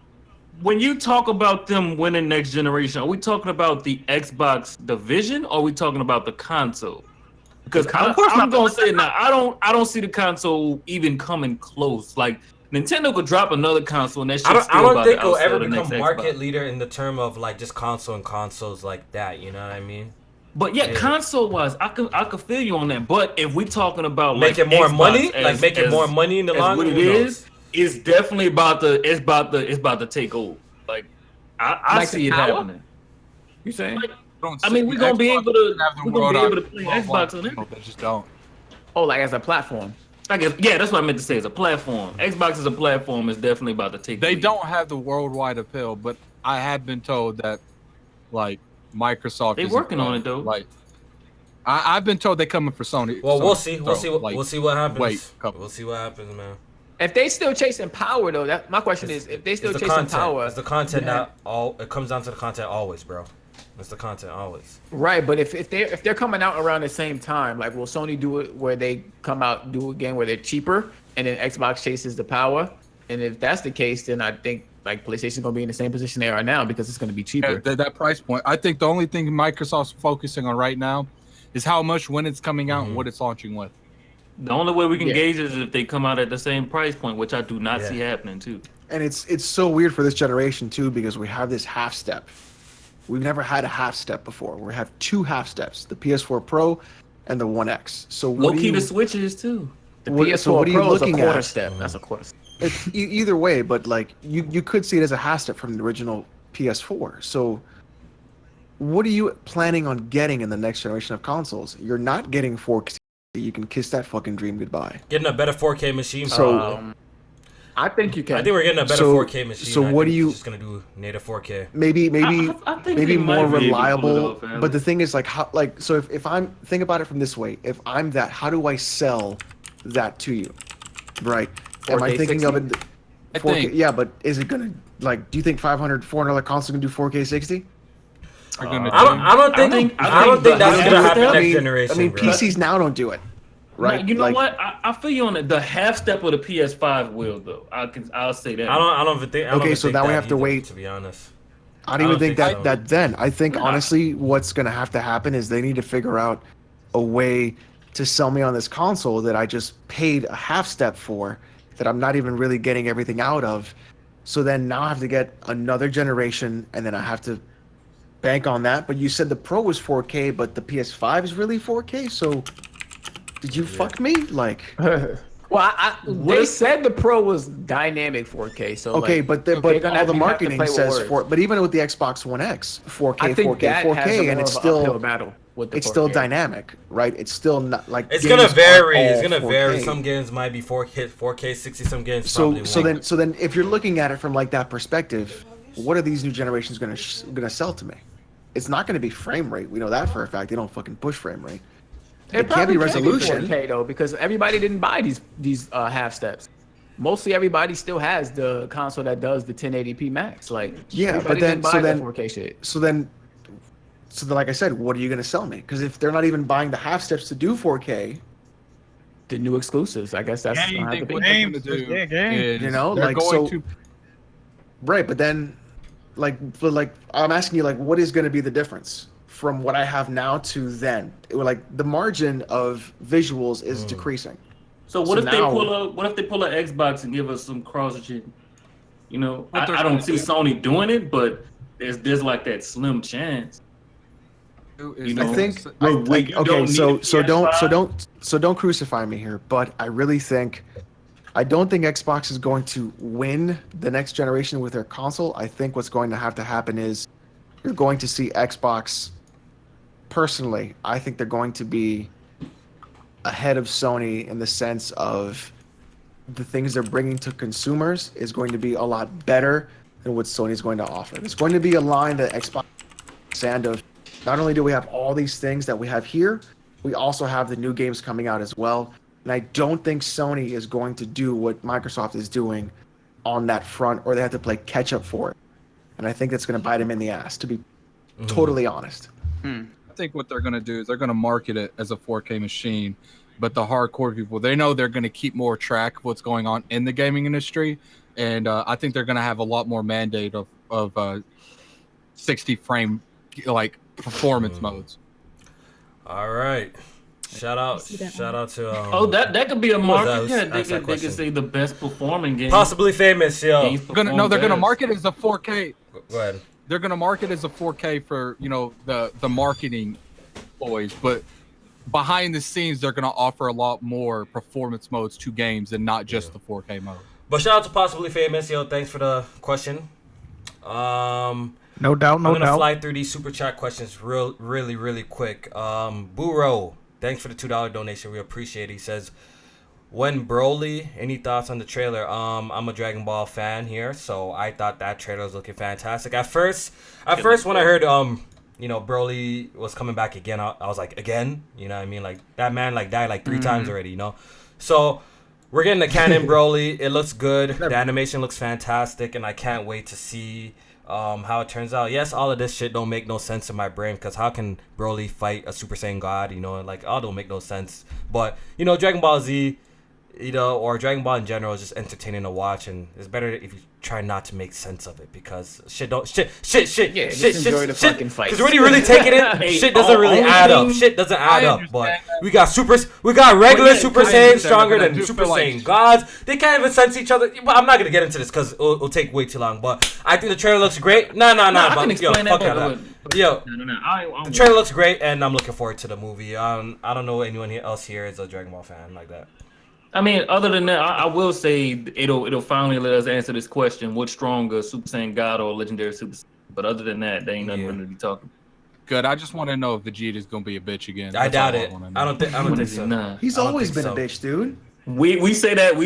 when you talk about them winning next generation, are we talking about the Xbox division or are we talking about the console? Because I'm gonna say now, I don't see the console even coming close. Like Nintendo could drop another console and that shit I still don't about think to it'll outsell ever the become next market Xbox. leader in the term of like just console and consoles like that. You know what I mean? But yeah, console wise, I could feel you on that. But if we talking about making more money, making more money in the long run, it's definitely about to take over. Like I see it happening. You saying? Like, I mean, we're gonna be able to play Xbox on it. They just don't. Oh, like as a platform. I guess that's what I meant to say. As a platform, Xbox as a platform is definitely about to take. They don't have the worldwide appeal, but I have been told that, like, Microsoft. They're working on it though. Like, I've been told they're coming for Sony. Well, Sony, we'll see. We'll see. like, We'll see what happens. We'll see what happens, man. If they still chasing power though, that my question is, if they still chasing power, it's the content. Not all. It comes down to the content always, bro. It's the content always. Right, but if they're coming out around the same time, like, will Sony do it where they come out do a game where they're cheaper, and then Xbox chases the power? And if that's the case, then I think like PlayStation's gonna be in the same position they are now because it's gonna be cheaper. Yeah, that price point. I think the only thing Microsoft's focusing on right now is how much when it's coming out and what it's launching with. The only way we can gauge is if they come out at the same price point, which I do not see happening too. And it's so weird for this generation too, because we have this half step. We've never had a half step before. We have two half steps: the PS4 Pro and the One X. So low key the Switches too. The PS4 Pro is a quarter step. That's a quarter step. It's either way, but like you could see it as a half step from the original PS4. So what are you planning on getting in the next generation of consoles? You're not getting 4K. You can kiss that fucking dream goodbye. Getting a better 4K machine. So I think you can. I think we're getting a better 4K machine. So what do you? Just gonna do native 4K. Maybe I think maybe more reliable. Off, but the thing is, like, how, like, so if I'm think about it from this way, if I'm that, how do I sell that to you? Right? Am I thinking 60? of it? 4K, yeah, but is it gonna, like? Do you think $400 console can do 4K 60? I don't think that's gonna happen next generation. I mean, bro. PCs now don't do it. Right. No, you know what? I feel you on it. The half step of the PS5 will though. I'll say that. I don't even think. Okay, so now we have to wait. To be honest, I don't even think that then. I think honestly, what's gonna have to happen is they need to figure out a way to sell me on this console that I just paid a half step for, that I'm not even really getting everything out of. So then now I have to get another generation, and then I have to bank on that. But you said the Pro was 4K, but the PS5 is really 4K. So did you fuck me? Like, well, they said the Pro was dynamic 4K. So okay, like, but all the marketing says but even with the Xbox One X, 4K, 4K, and it's still battle. It's still dynamic, right? It's still not like it's gonna vary. It's gonna vary. Some games might be 4K 60. Some games probably won't. So then, if you're looking at it from like that perspective, what are these new generations gonna sell to me? It's not gonna be frame rate. We know that for a fact. They don't fucking push frame rate. It can't be resolution. 4K though, because everybody didn't buy these half steps. Mostly everybody still has the console that does the 1080p max. Like, yeah, but then 4K shit. So then, like I said, what are you gonna sell me? Because if they're not even buying the half steps to do 4K, the new exclusives, I guess that's what they're going to do. You know, like so. Right, but then, like I'm asking you, like, what is going to be the difference from what I have now to then? Like the margin of visuals is decreasing. So what if they pull a Xbox and give us some cross-gen? You know, I don't see Sony doing it, but there's like that slim chance. You know, I think okay. So don't crucify me here, but I really think I don't think Xbox is going to win the next generation with their console. I think what's going to have to happen is you're going to see Xbox. Personally, I think they're going to be ahead of Sony in the sense of the things they're bringing to consumers is going to be a lot better than what Sony's going to offer. There's going to be a line that Xbox sand of. Not only do we have all these things that we have here, we also have the new games coming out as well. And I don't think Sony is going to do what Microsoft is doing on that front, or they have to play catch up for it. And I think that's going to bite them in the ass, to be totally honest. I think what they're going to do is they're going to market it as a 4K machine, but the hardcore people, they know they're going to keep more track of what's going on in the gaming industry. And I think they're going to have a lot more mandate of 60 frame, like, performance modes. All right. Shout out to that could be a market. Yeah, they could say the best performing game. Possibly famous, yo. They're gonna market it as a 4K. Go ahead. They're gonna market it as a 4K for, you know, the marketing toys, but behind the scenes, they're gonna offer a lot more performance modes to games and not just the 4K mode. But shout out to Possibly Famous, yo. Thanks for the question. No doubt, no I'm gonna doubt. fly through these super chat questions really quick. Buro, thanks for the $2 donation. We appreciate it. He says, when Broly, any thoughts on the trailer? I'm a Dragon Ball fan here, so I thought that trailer was looking fantastic. At first when I heard Broly was coming back again, I was like, again? You know what I mean? Like, that man died like 3 times already, you know? So we're getting the canon Broly. It looks good. The animation looks fantastic, and I can't wait to see how it turns out. Yes, all of this shit don't make no sense in my brain, because how can Broly fight a Super Saiyan God? You know, like, all don't make no sense. But, Dragon Ball Z, or Dragon Ball in general is just entertaining to watch, and it's better if you try not to make sense of it, because shit enjoy the fucking fight. Because when you really take it in, shit doesn't really add up. Shit doesn't add up. But we got regular Super Saiyan stronger than Super Saiyan gods. They can't even sense each other. But I'm not gonna get into this because it'll take way too long. But I think the trailer looks great. No. I can explain that. Yo, the trailer looks great, and I'm looking forward to the movie. I don't know anyone else here is a Dragon Ball fan like that. I mean, other than that, I will say it'll finally let us answer this question: what's stronger, Super Saiyan God or Legendary Super Saiyan? But other than that, they ain't nothing really to be talking. Good. I just want to know if Vegeta's gonna be a bitch again. I doubt it. I don't think so. Nah. He's always been a bitch, dude. We say that every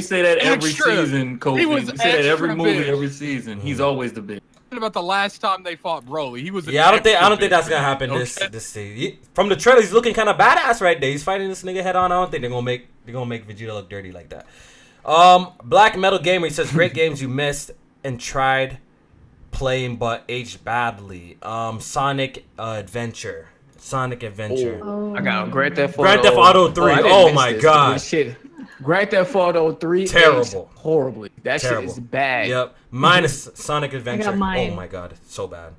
Extra. season, Kofi. We say that every movie, every season. He's always the bitch. About the last time they fought Broly, he was. I don't think that's gonna happen this season. From the trailer, he's looking kind of badass right there. He's fighting this nigga head on. I don't think they're gonna make Vegeta look dirty like that. Black Metal Gamer, he says, great games you missed and tried playing but aged badly. Sonic Adventure. Oh, I got Grand Theft Auto 3. Oh my god. Shit. Grand Theft Auto 3 terrible. Horribly. That terrible. Shit is bad. Yep. Mine is Sonic Adventure. Mine. Oh my god, it's so bad.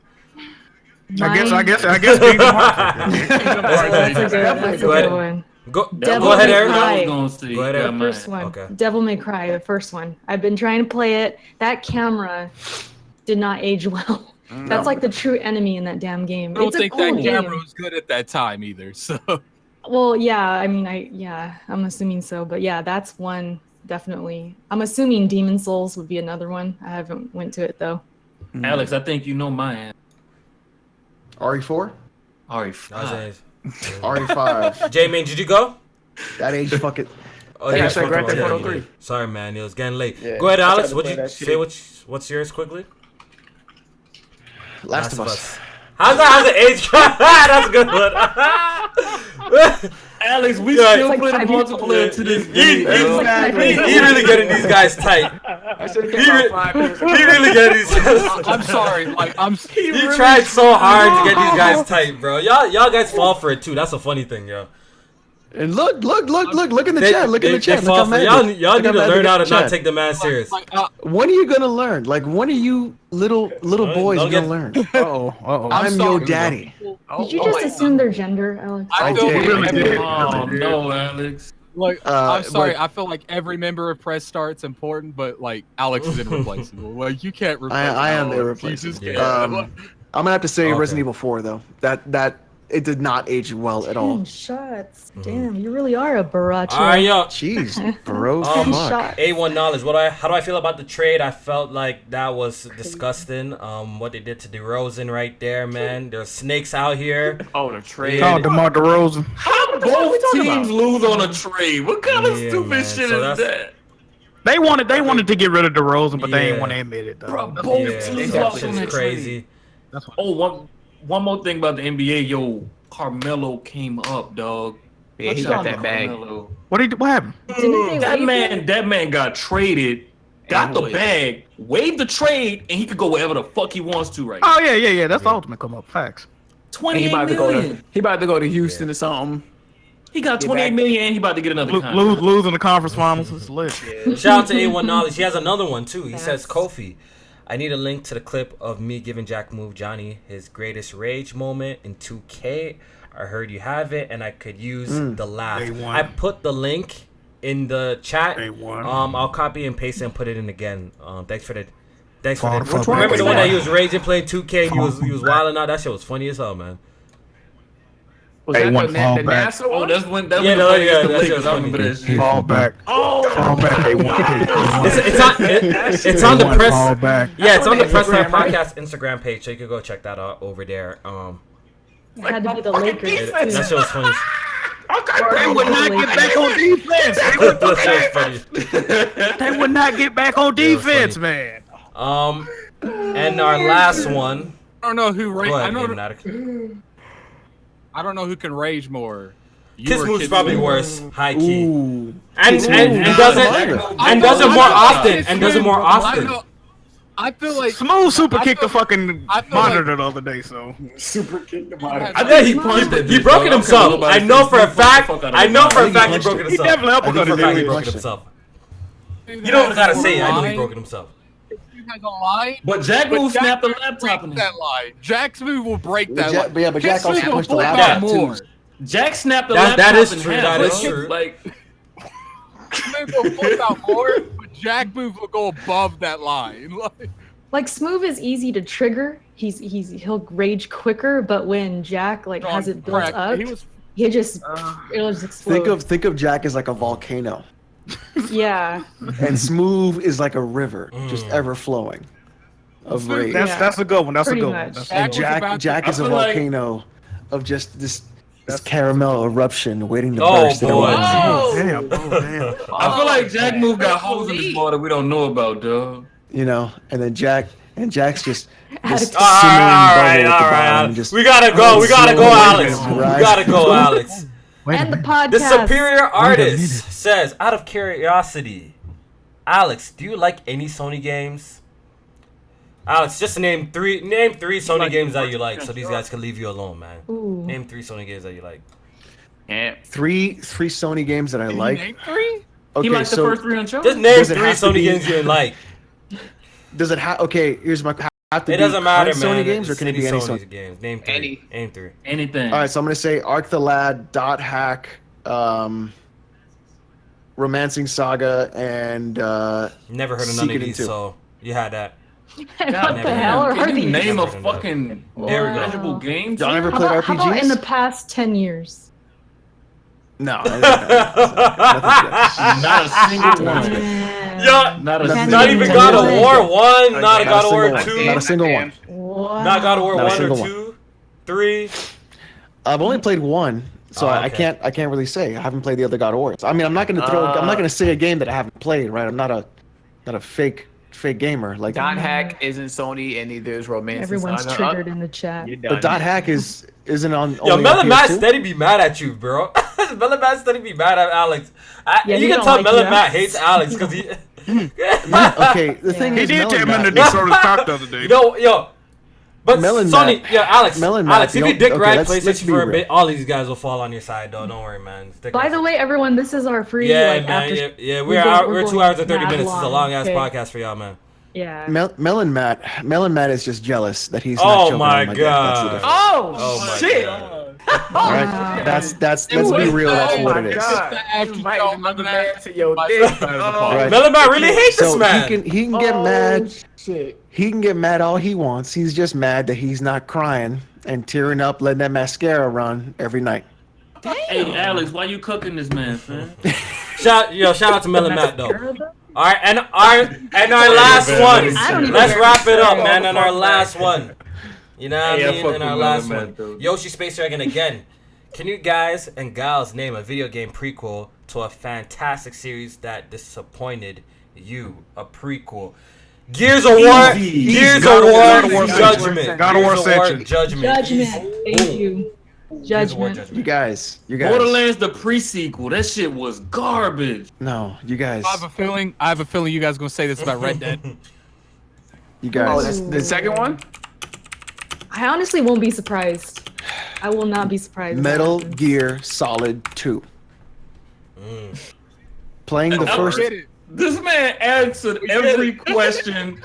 I guess Kingdom Hearts. That's a good one. Go Devil ahead, May Aaron. Cry. Go ahead, Aaron. The first one. Okay. Devil May Cry, the first one. I've been trying to play it. That camera did not age well. That's like the true enemy in that damn game. I don't think that game. camera was good at that time either. So. Well, yeah. I mean, I'm assuming so. But yeah, that's one definitely. I'm assuming Demon Souls would be another one. I haven't went to it though. Alex, I think you know mine. RE4? RE5. RE5. J-Man, did you go? That age fucking. Oh, Yeah, I yeah, said Grand Theft Auto 3. Sorry, man. It was getting late. Yeah. Go ahead, I tried Alex. to What'd play you that say? shit. What's yours quickly? Last of Us. How's the age? That's a good one. Alex, we Yeah, still it's play like the 5 multiplayer to this He day. really getting these guys tight. I should have came out 5 years ago. He really getting these guys. I'm sorry. He tried so hard to get these guys tight, bro. Y'all guys fall for it too. That's a funny thing, yo. And look in the chat. Look in the chat. Fall Look for how y'all. mad- Y'all look need how to mad learn they how got to the not chat. take the man serious. When are you gonna learn? Like, when are you little boys don't gonna get- learn? Uh-oh. I'm sorry, your daddy. Did you just assume their gender, Alex? I feel did. like Really did. Oh no, Alex. I'm sorry. but- I feel like every member of press start's important, but like Alex is irreplaceable. Like you can't replace. I am Alex. You irreplaceable. just can't. I'm gonna have to say Okay. Resident Evil 4 though. That it did not age well at all. 10 shots. Damn, you really are a baracha. All right, yo. Jeez, bro. 10 Fuck. shots. A1 knowledge. How do I feel about the trade? I felt like that was disgusting. What they did to DeRozan right there, man. There's snakes out here. Oh, the trade. Called DeMar DeRozan. How both teams lose on a trade? What kind of Yeah, stupid man. shit So is that? They wanted to get rid of DeRozan, but they Yeah. ain't want to admit it though. Bro, both Yeah, teams that lost on shit's that crazy. That's what. Oh, one more thing about the NBA, yo, Carmelo came up, dog. Yeah, he Touchdown got that to bag. Carmelo. What happened? Didn't they That waive it? man got traded, got And the waived. bag, waived the trade, and he could go wherever the fuck he wants to right now. Oh yeah. That's the ultimate come up. Facts. And 28 million. he about to go to Houston or something. He got Get 28 back. million, and he about to get another contract. Losing the conference finals is lit. Shout out to A1 Knowledge. He has another one too. He says, Yes. Kofi, I need a link to the clip of me giving Jack Move Johnny his greatest rage moment in 2K. I heard you have it, and I could use the laugh. A1. I put the link in the chat. A1. I'll copy and paste it and put it in again. Thanks for the. Which one Remember was the one that? that he was raging playing 2K? He was wilding out. That shit was funny as hell, man. Was Hey, that one the fall NASA back. one? Oh, that's when that Yeah, was no, the yeah, Lakers. that's I remember funny. that shit. Fall back. Fall back. They want It's on the press. Fall back. Yeah, it's on the Press Start Instagram, right? Podcast Instagram page, so you can go check that out over there. It had to be the Lakers. That shit was funny. They would not get back on defense. That shit was funny. They would not get back on defense, man. And our last one. I don't know who. Go ahead, I don't know who can rage more. You Kiss or Move's Kid probably Move. worse, high key, Ooh. and does it more often, and does it more often. I feel like Smooth super I kicked the feel- fucking I feel monitor the other day, so. Super kick the monitor. I think he broke it himself. I know for a fact. I know for a fact he broke it He himself. definitely I know for a fact he uppercutted broke it it. himself. You don't gotta say it. I know he broke it himself. You has a line. But Jack Move Jack snapped the Move laptop in breaks that line. Jack's move will break that Jack- line. but yeah, but Jack Kiss also Move will pushed the pull laptop out too. more. Jack snapped the That laptop is in true, half, that bro. is true. Like, Move will pull out more, but Jack move will go above that line. Like Smooth is easy to trigger. He'll rage quicker, but when Jack like has it built Correct. up, He was it'll just explode. Think of Jack as like a volcano, Yeah. and Smooth is like a river, just Mm. ever flowing of rage. That's a good one. That's a Pretty good one. much. That's- And Jack was about Jack to- is a I feel like- volcano of just this caramel eruption waiting to Oh, burst. boy. Damn, damn. I feel like Jack Move got holes in his ball that we don't know about, dog. You know, and then Jack's just Addict. All right. We gotta go. We gotta go, Alex. We gotta go, Alex. And the podcast. The superior artist says, out of curiosity, Alex, do you like any Sony games? Alex, just name three Sony games that you like, so these guys can leave you alone, man. Ooh. Name 3 Sony games that you like. Yeah. three Sony games that I like. Name 3? Okay, He liked so the first 3 Uncharted. Just name Does it 3 have to Sony be- games you like. does it have? Okay, here's my. Have to It be doesn't matter, current man. Sony games, or can it be any Sony? games? Name 3. Any. Name 3. Anything. All right, so I'm gonna say Arc the Lad, Dot Hack, Romancing Saga, and Never heard of none Seek of It these, Into. so you had that. What never the hell heard. are Can you these? name a Never heard of fucking There we go. eligible game? Y'all ever How played about, RPGs? how about in the past 10 years? No, nothing Not a single one. Yeah, Not a Nothing. single not even Ten God of years. War 1, not Not a God of War single 2, one. Not a single one. Wow. not God of War Not a 1 or single 2, 3. I've only played one, so Oh, I okay. can't really say. I haven't played the other God of Wars. I mean, I'm not gonna say a game that I haven't played, right? I'm not a fake gamer. Like, Dot Hack isn't Sony, and neither is Romance. Everyone's triggered in the chat. but Dot Hack isn't on. Yo, only Melon on Matt PS2? steady be mad at you, bro. Melon Matt steady be mad at Alex. Yeah, You he can don't tell like Melon you, Matt Alex. hates Alex because he. Okay, the thing He is, did Melon tell him in the Matt- Desora's talk the other day. Yo. But Melon Sony, Matt- yeah, Alex, Melon Matt, Alex, if you you know- dick okay, ride let's PlayStation be for a real. bit, all these guys will fall on your side, though. Don't worry, man. Stick By with the us. way, everyone, this is our free Yeah, like man. after. Yeah, we're we're 2 going hours and 30 mad minutes. It's a long ass okay. podcast for y'all, man. Yeah. Melon Matt is just jealous that he's not Oh choking my on my dick. That's the god. difference. Oh, my shit! God. All right, that's let's be real. That's what it is. God. After Invite y'all another mad man to your my dick. side of the Oh, party. Right. Melon Matt really hates this So man. he can get mad. Shit. He can get mad all he wants. He's just mad that he's not crying and tearing up, letting that mascara run every night. Hey, Alex, why you cooking this man, fam? Shout out to Melon Matt though. All right, and our last one. I don't even Let's care. wrap it up, man. And our last one. You know what Hey, I I mean? fuck And with our Melon last Matt, one. though. Yoshi Space Dragon again. Can you guys and gals name a video game prequel to a fantastic series that disappointed you? A prequel. Gears of War. Easy. Gears God of of War. War Judgment. God of War Gears Ascension. Judgment. Judgment. Thank you. Gears of War Judgment. You guys. Borderlands the pre-sequel. That shit was garbage. No, you guys. I have a feeling you guys gonna say this about Red Dead. You guys. Oh, that's the second one? I honestly won't be surprised. I will not be surprised. if that Metal happens. Gear Solid 2. Playing the I first. Get it. This man answered every question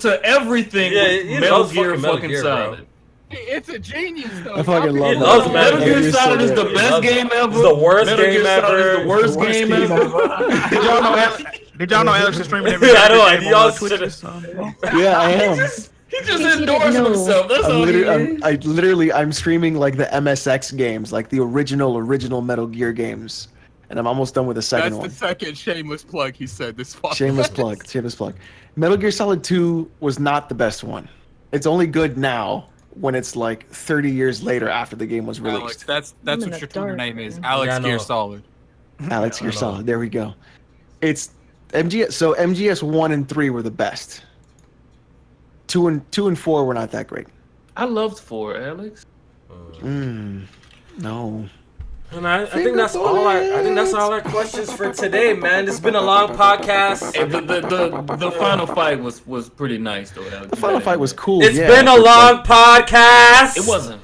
to everything Yeah, with he Metal loves Gear fucking Metal fucking Gear, bro. Solid. It's a genius though. I fucking love He loves Metal Gear Gear Solid is the He best loves it. game ever. It's the worst Metal game Gear Solid ever. is the worst game ever. Did y'all know Alex is streaming every I know, day and y'all on Twitch? should Yeah, I am. He just Casey didn't endorsed know. himself. That's all he is. I'm streaming like the MSX games, like the original Metal Gear games, and I'm almost done with the second That's one. the second shameless plug he said this fall. Shameless plug. Metal Gear Solid 2 was not the best one. It's only good now when it's like 30 years later after the game was released. Alex, that's I'm in what the your Twitter dark, name is. man. Alex Yeah, I know. Gear Solid. Alex Gear Solid. There we go. It's MGS. So MGS 1 and 3 were the best. 2 and 4 were not that great. I loved 4, Alex. No. And I think that's all our questions for today, man. It's been a long podcast. Hey, the final fight was pretty nice though, Alex. The final fight was cool. It's yeah, been a but, long podcast. It wasn't.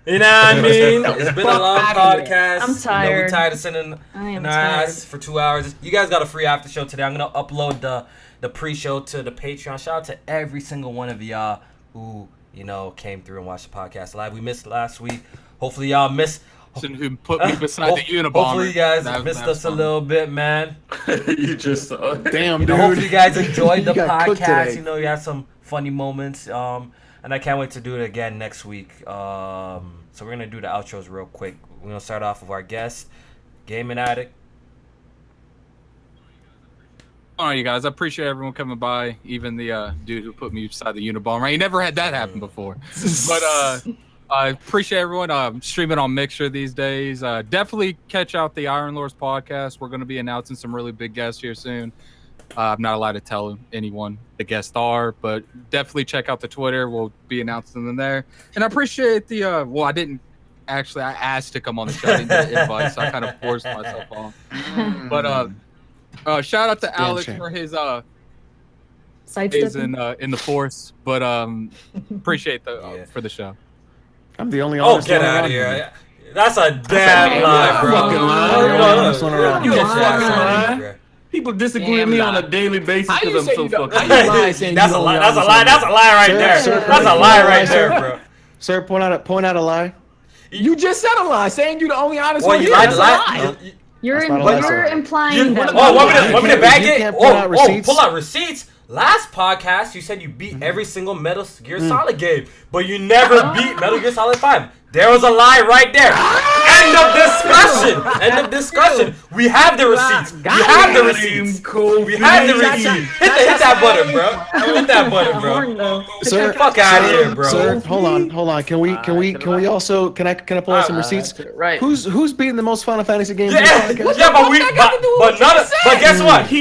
You know what I mean? It's been a long podcast. I'm You know, tired. we tired of sitting I am in our tired. ass for 2 hours. You guys got a free after show today. I'm gonna upload the pre-show to the Patreon. Shout out to every single one of y'all who came through and watched the podcast live. We missed last week. Hopefully y'all missed. Who put me beside the Unabomber. Hopefully you guys That missed was us a fun. little bit, man. You just saw it. Damn, You know, dude. hopefully you guys enjoyed the You got cooked podcast. today. You know, you had some funny moments. And I can't wait to do it again next week. So we're gonna do the outros real quick. We're gonna start off with our guest, Gaming Addict. All right, you guys. I appreciate everyone coming by. Even the dude who put me beside the Unabomber. He never had that happen before. But I appreciate everyone. Streaming on Mixer these days. Definitely catch out the Iron Lords podcast. We're going to be announcing some really big guests here soon. I'm not allowed to tell anyone the guests are, but definitely check out the Twitter. We'll be announcing them there. And I appreciate the I didn't actually. I asked to come on the show. I didn't get an invite, so I kind of forced myself on. But shout out to Alex shame. for his days Sidestepping. in the force. But appreciate for the show. I'm the only Oh, honest get one out around of here. here. That's a damn lie, bro. Fucking lie. I'm the only honest one around You here. a Get your ass fucking out of lie. here, People disagree with me on a daily basis How you because say I'm so you don't- fucking. how you lie saying That's you a don't lie. know That's a this lie. one? That's a lie right Sir, there. sir, That's a lie right sir. there, bro. Sir, point out a lie. You just said a lie, saying you the only honest Well, one you here. lied. That's a lie. You're That's not a lie, you're sir. implying that. Oh, want me to bag You it? can't pull out receipts. Pull out receipts. Last podcast, you said you beat every single Metal Gear Solid game, but you never beat Metal Gear Solid 5. There was a lie right there. End of discussion. End of discussion. We have the receipts. We have the receipts. We have the receipts. Hit that button, bro. Hit that button, bro. Sir, Fuck out of here, bro. Sir, hold on. Can we also can I pull out some receipts? Right. Who's beating the most Final Fantasy games? in the Yeah, podcast? yeah, but guess what? But guess Who's what? beating?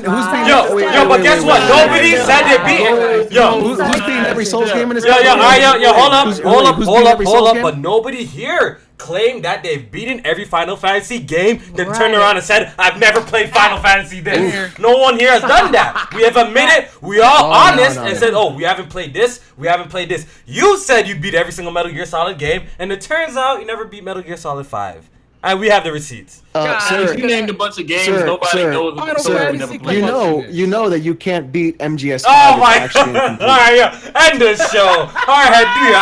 But guess what? Nobody said they beat it. Yo, Who's beating every Souls game in this? Yo, podcast? hold up, Who's hold beating up. every Souls game? But nobody here claimed that they've beaten every Final Fantasy game, then turned Right. around and said, I've never played Final Fantasy this. No one here has done that. We have admitted, we all honest, and said, oh, we haven't played this, we haven't played this. You said you beat every single Metal Gear Solid game, and it turns out you never beat Metal Gear Solid 5. And we have the receipts. Sir, You named a bunch of games Sir, nobody sir, knows. Final sir, Fantasy never you played. you know that you can't beat MGS. Oh my actually god! incomplete. Alright, yeah. End the show. Alright, do your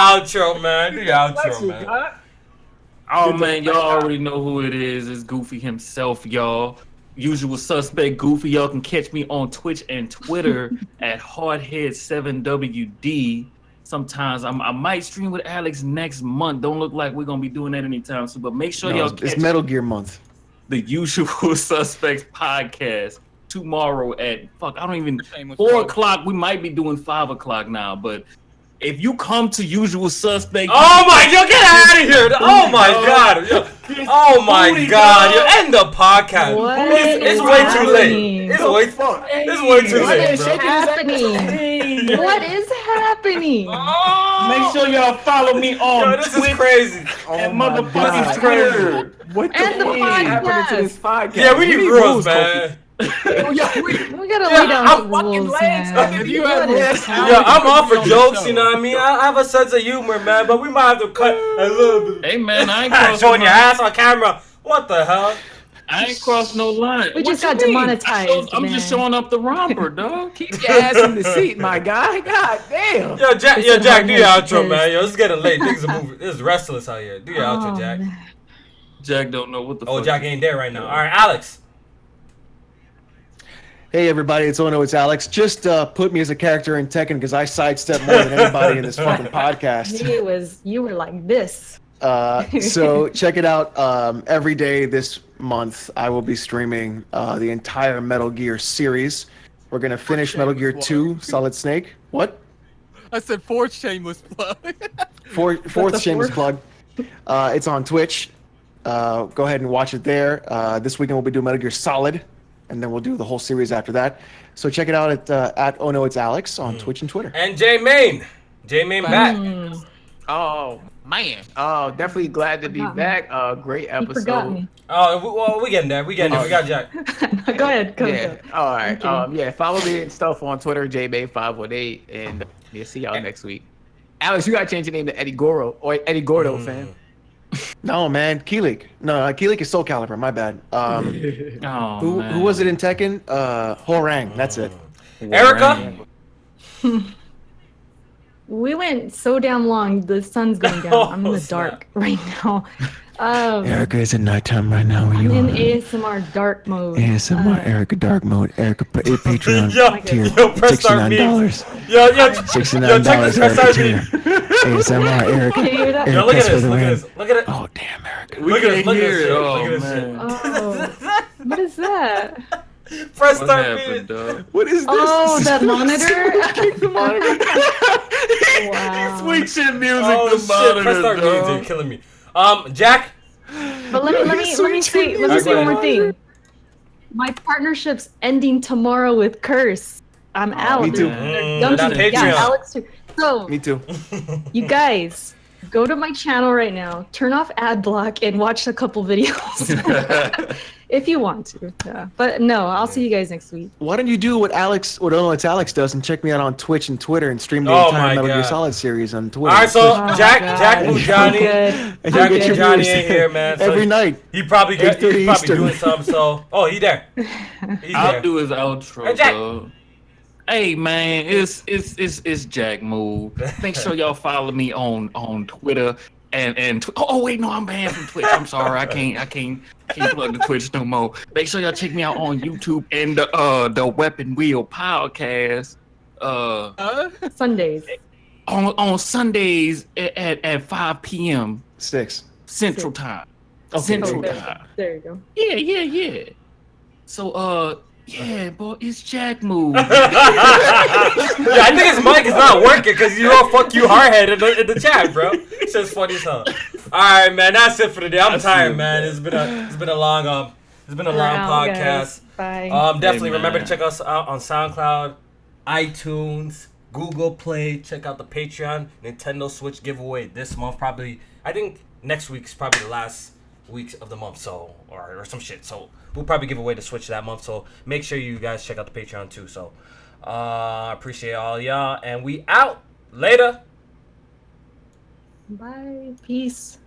outro, man. Do your outro, man. Oh man, y'all already know who it is. It's Goofy himself, y'all. Usual suspect Goofy. Y'all can catch me on Twitch and Twitter at Hardhead7WD. Sometimes I might stream with Alex next month. Don't look like we're gonna be doing that anytime soon. But make sure No, y'all it's catch Metal Gear month. the Usual Suspects podcast tomorrow at I don't even Shameless 4 plug. o'clock. We might be doing 5 o'clock now, but if you come to Usual Suspect, Oh my, yo, get out of here! Oh my god! Yo, oh my god! Yo, end the podcast. What It's is way too happening? late. It's way too What late, is bro. happening? What is happening? make sure y'all follow me on Yo, this is Twitch crazy. and God. motherfucking Twitter. What the And the fuck happened to podcast. this podcast? Yeah, we need rules, man. Oh, yeah, We gotta lay down I'm some fucking rules, legs. man. If you What had is this- happening? Yeah, I'm all for jokes, you know what I mean? I have a sense of humor, man, but we might have to cut a little bit. Hey man, I ain't crossed Showing your ass on camera. What the hell? I ain't crossed no line. We just What got you mean? demonetized, I'm just man. showing up the romper, dog. Keep your ass in the seat, my guy. God damn. Yo, Jack, It's a do your hard outro, head man. Yo, it's getting late. Niggas are moving. It's restless out here. Do your outro, Oh, Jack. man. Jack don't know what the Oh, fuck. Jack ain't there right now. All right, Alex. Hey everybody, it's Ono, it's Alex. Just put me as a character in Tekken because I sidestep more than anybody in this fucking podcast. You were like this. So check it out. Every day this month, I will be streaming the entire Metal Gear series. We're gonna finish Metal Gear 2, Solid Snake. What? I said fourth shameless plug. Fourth shameless plug. It's on Twitch. Go ahead and watch it there. This weekend we'll be doing Metal Gear Solid, and then we'll do the whole series after that. So check it out at Oh No It's Alex on Twitch and Twitter. And J Main back. Oh man, definitely glad to be back. Great You forgot episode. me. Oh, well, we getting there. We got Jack. Go ahead. Go Yeah. ahead. All right. Thank Yeah. Follow me and stuff on Twitter, JBay518, and yeah, see y'all next week. Alex, you gotta change your name to Eddie Gordo or Eddie Gordo, fam. No, man, Keelik. No, Keelik is Soul Calibur. My bad. Oh, Who was it in Tekken? Horang. That's it. Erica? We went so damn long. The sun's going down. I'm in the dark right now. Erica is in nighttime right now. Where I'm you in are. ASMR dark mode. ASMR Erica dark mode. Erica Patreon tier Yo, press start $69. Yo, $69 check this Erica press tier. ASMR Erica. Can you hear that? Yo, look at Press for this. the Look at win. this. Look at it. Oh damn, Erica. We Look at this. can't Look at hear this it. shit. Oh, Look at this man. shit. Oh, what is that? Press What start happened, beat. dog? What is this? Oh, This that is- monitor. the monitor. Wow. Sweet shit music. Oh the shit, monitor, press start beat, dog. dude, killing me. Jack. But let me say one more thing. My partnership's ending tomorrow with Curse. I'm out. me too. Gumshoe. That Patreon. Yeah, Alex too. So Me too. you guys go to my channel right now, turn off ad block, and watch a couple videos if you want to. Yeah. But no, I'll see you guys next week. Why don't you do what Ono It's Alex does and check me out on Twitch and Twitter and stream the Oh entire my Metal Gear God. Solid series on Twitter. All right, so Oh, Jack God. Mujani. And Jack you get your Mujani viewers ain't here, man. So every night. He probably 8:30 Eastern. doing something. So, oh, he there. He's I'll there. do his outro, Hey, Jack. dog. Hey man, it's Jack Move. Make sure y'all follow me on Twitter and oh wait, no, I'm banned from Twitch. I'm sorry, I can't plug the Twitch no more. Make sure y'all check me out on YouTube and the Weapon Wheel podcast. Sundays. On Sundays at 5 p.m. 6. Central Time. Okay, Central there you Time. There you go. Yeah. So yeah, boy, it's Jack Move. Yeah, I think his mic is not working because you all fuck you hardhead in the chat, bro. It's just funny as hell. All right, man, that's it for today. I'm tired, man. It's been a long podcast. Bye. Definitely Hey, remember to man. check us out on SoundCloud, iTunes, Google Play. Check out the Patreon Nintendo Switch giveaway this month. Probably, I think next week's probably the last weeks of the month, so or some shit. So we'll probably give away the Switch that month. So make sure you guys check out the Patreon too. So appreciate all y'all, and we out later. Bye. Peace.